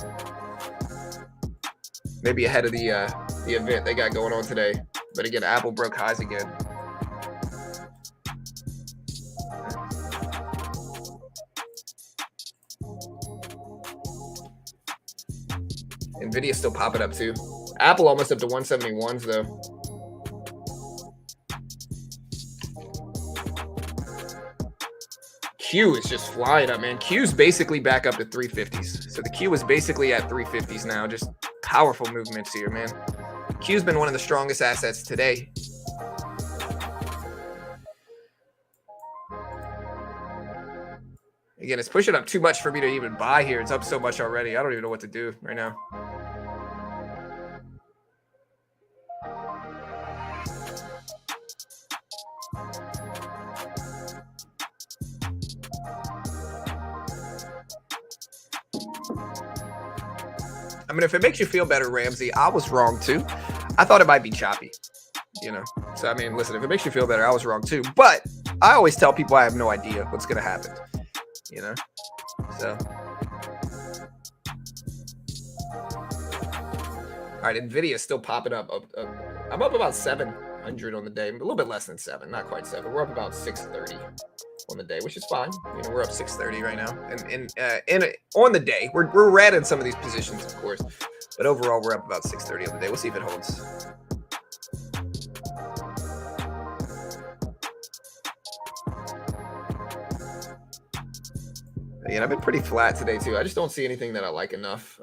Maybe ahead of the event they got going on today. But again, Apple broke highs again. Nvidia's still popping up too. Apple almost up to 171s though. Q is just flying up, man. Q's basically back up to 350s. So the Q is basically at 350s now. Just powerful movements here, man. Q's been one of the strongest assets today. Again, it's pushing up too much for me to even buy here. It's up so much already. I don't even know what to do right now. I mean, if it makes you feel better, Ramsey, I was wrong too. I thought it might be choppy, you know? So, I mean, listen, if it makes you feel better, I was wrong too. But I always tell people I have no idea what's going to happen, you know? So. All right, Nvidia is still popping up. I'm up about 700 on the day, a little bit less than 7, not quite 7. We're up about 630 on the day, which is fine. You know, we're up 630 right now, and on the day, we're red in some of these positions, of course, but overall, we're up about 630 on the day. We'll see if it holds. Again, I've been pretty flat today too. I just don't see anything that I like enough.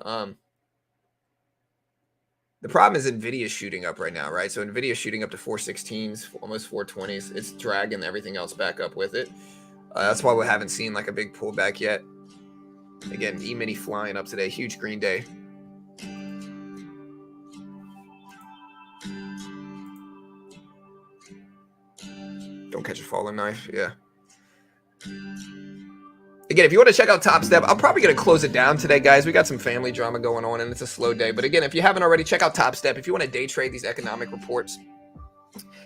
The problem is Nvidia is shooting up right now, right? So Nvidia is shooting up to 416s, almost 420s. It's dragging everything else back up with it. That's why we haven't seen like a big pullback yet. Again, E-mini flying up today. Huge green day. Don't catch a falling knife. Yeah. Again, if you want to check out Top Step, I'm probably going to close it down today, guys. We got some family drama going on, and it's a slow day. But again, if you haven't already, check out Top Step. If you want to day trade these economic reports,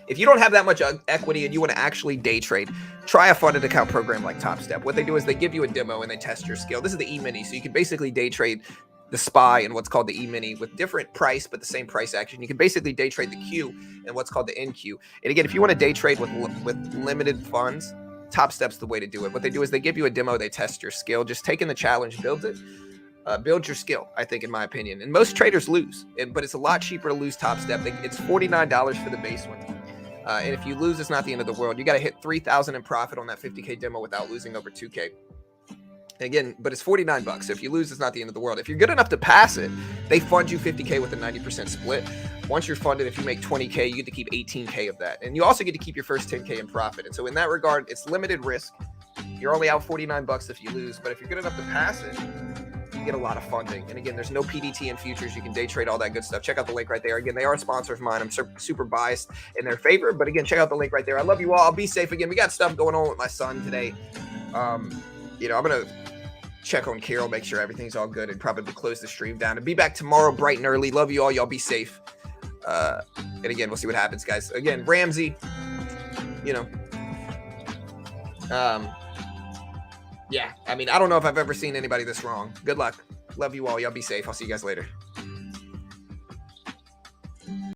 if you don't have that much equity and you want to actually day trade, try a funded account program like Top Step. What they do is they give you a demo and they test your skill. This is the E-mini, so you can basically day trade the SPY and what's called the E-mini with different price, but the same price action. You can basically day trade the Q and what's called the NQ. And again, if you want to day trade with limited funds, Top Step's the way to do it. What they do is they give you a demo, they test your skill. Just taking the challenge builds it. Build your skill, I think, in my opinion. And most traders lose, but it's a lot cheaper to lose Top Step. It's $49 for the base one. And if you lose, it's not the end of the world. You got to hit 3,000 in profit on that 50K demo without losing over 2K. Again, but it's $49. So if you lose, it's not the end of the world. If you're good enough to pass it, they fund you 50K with a 90% split. Once you're funded, if you make 20K, you get to keep 18K of that. And you also get to keep your first 10K in profit. And so in that regard, it's limited risk. You're only out $49 if you lose. But if you're good enough to pass it, you get a lot of funding. And again, there's no PDT in futures. You can day trade all that good stuff. Check out the link right there. Again, they are a sponsor of mine. I'm super biased in their favor. But again, check out the link right there. I love you all. I'll be safe. Again, we got stuff going on with my son today. You know, I'm going to check on Carol, make sure everything's all good, and probably close the stream down. And be back tomorrow bright and early. Love you all. Y'all be safe. And again, we'll see what happens, guys. Again, Ramsey, you know, yeah, I mean, I don't know if I've ever seen anybody this wrong. Good luck. Love you all. Y'all be safe. I'll see you guys later.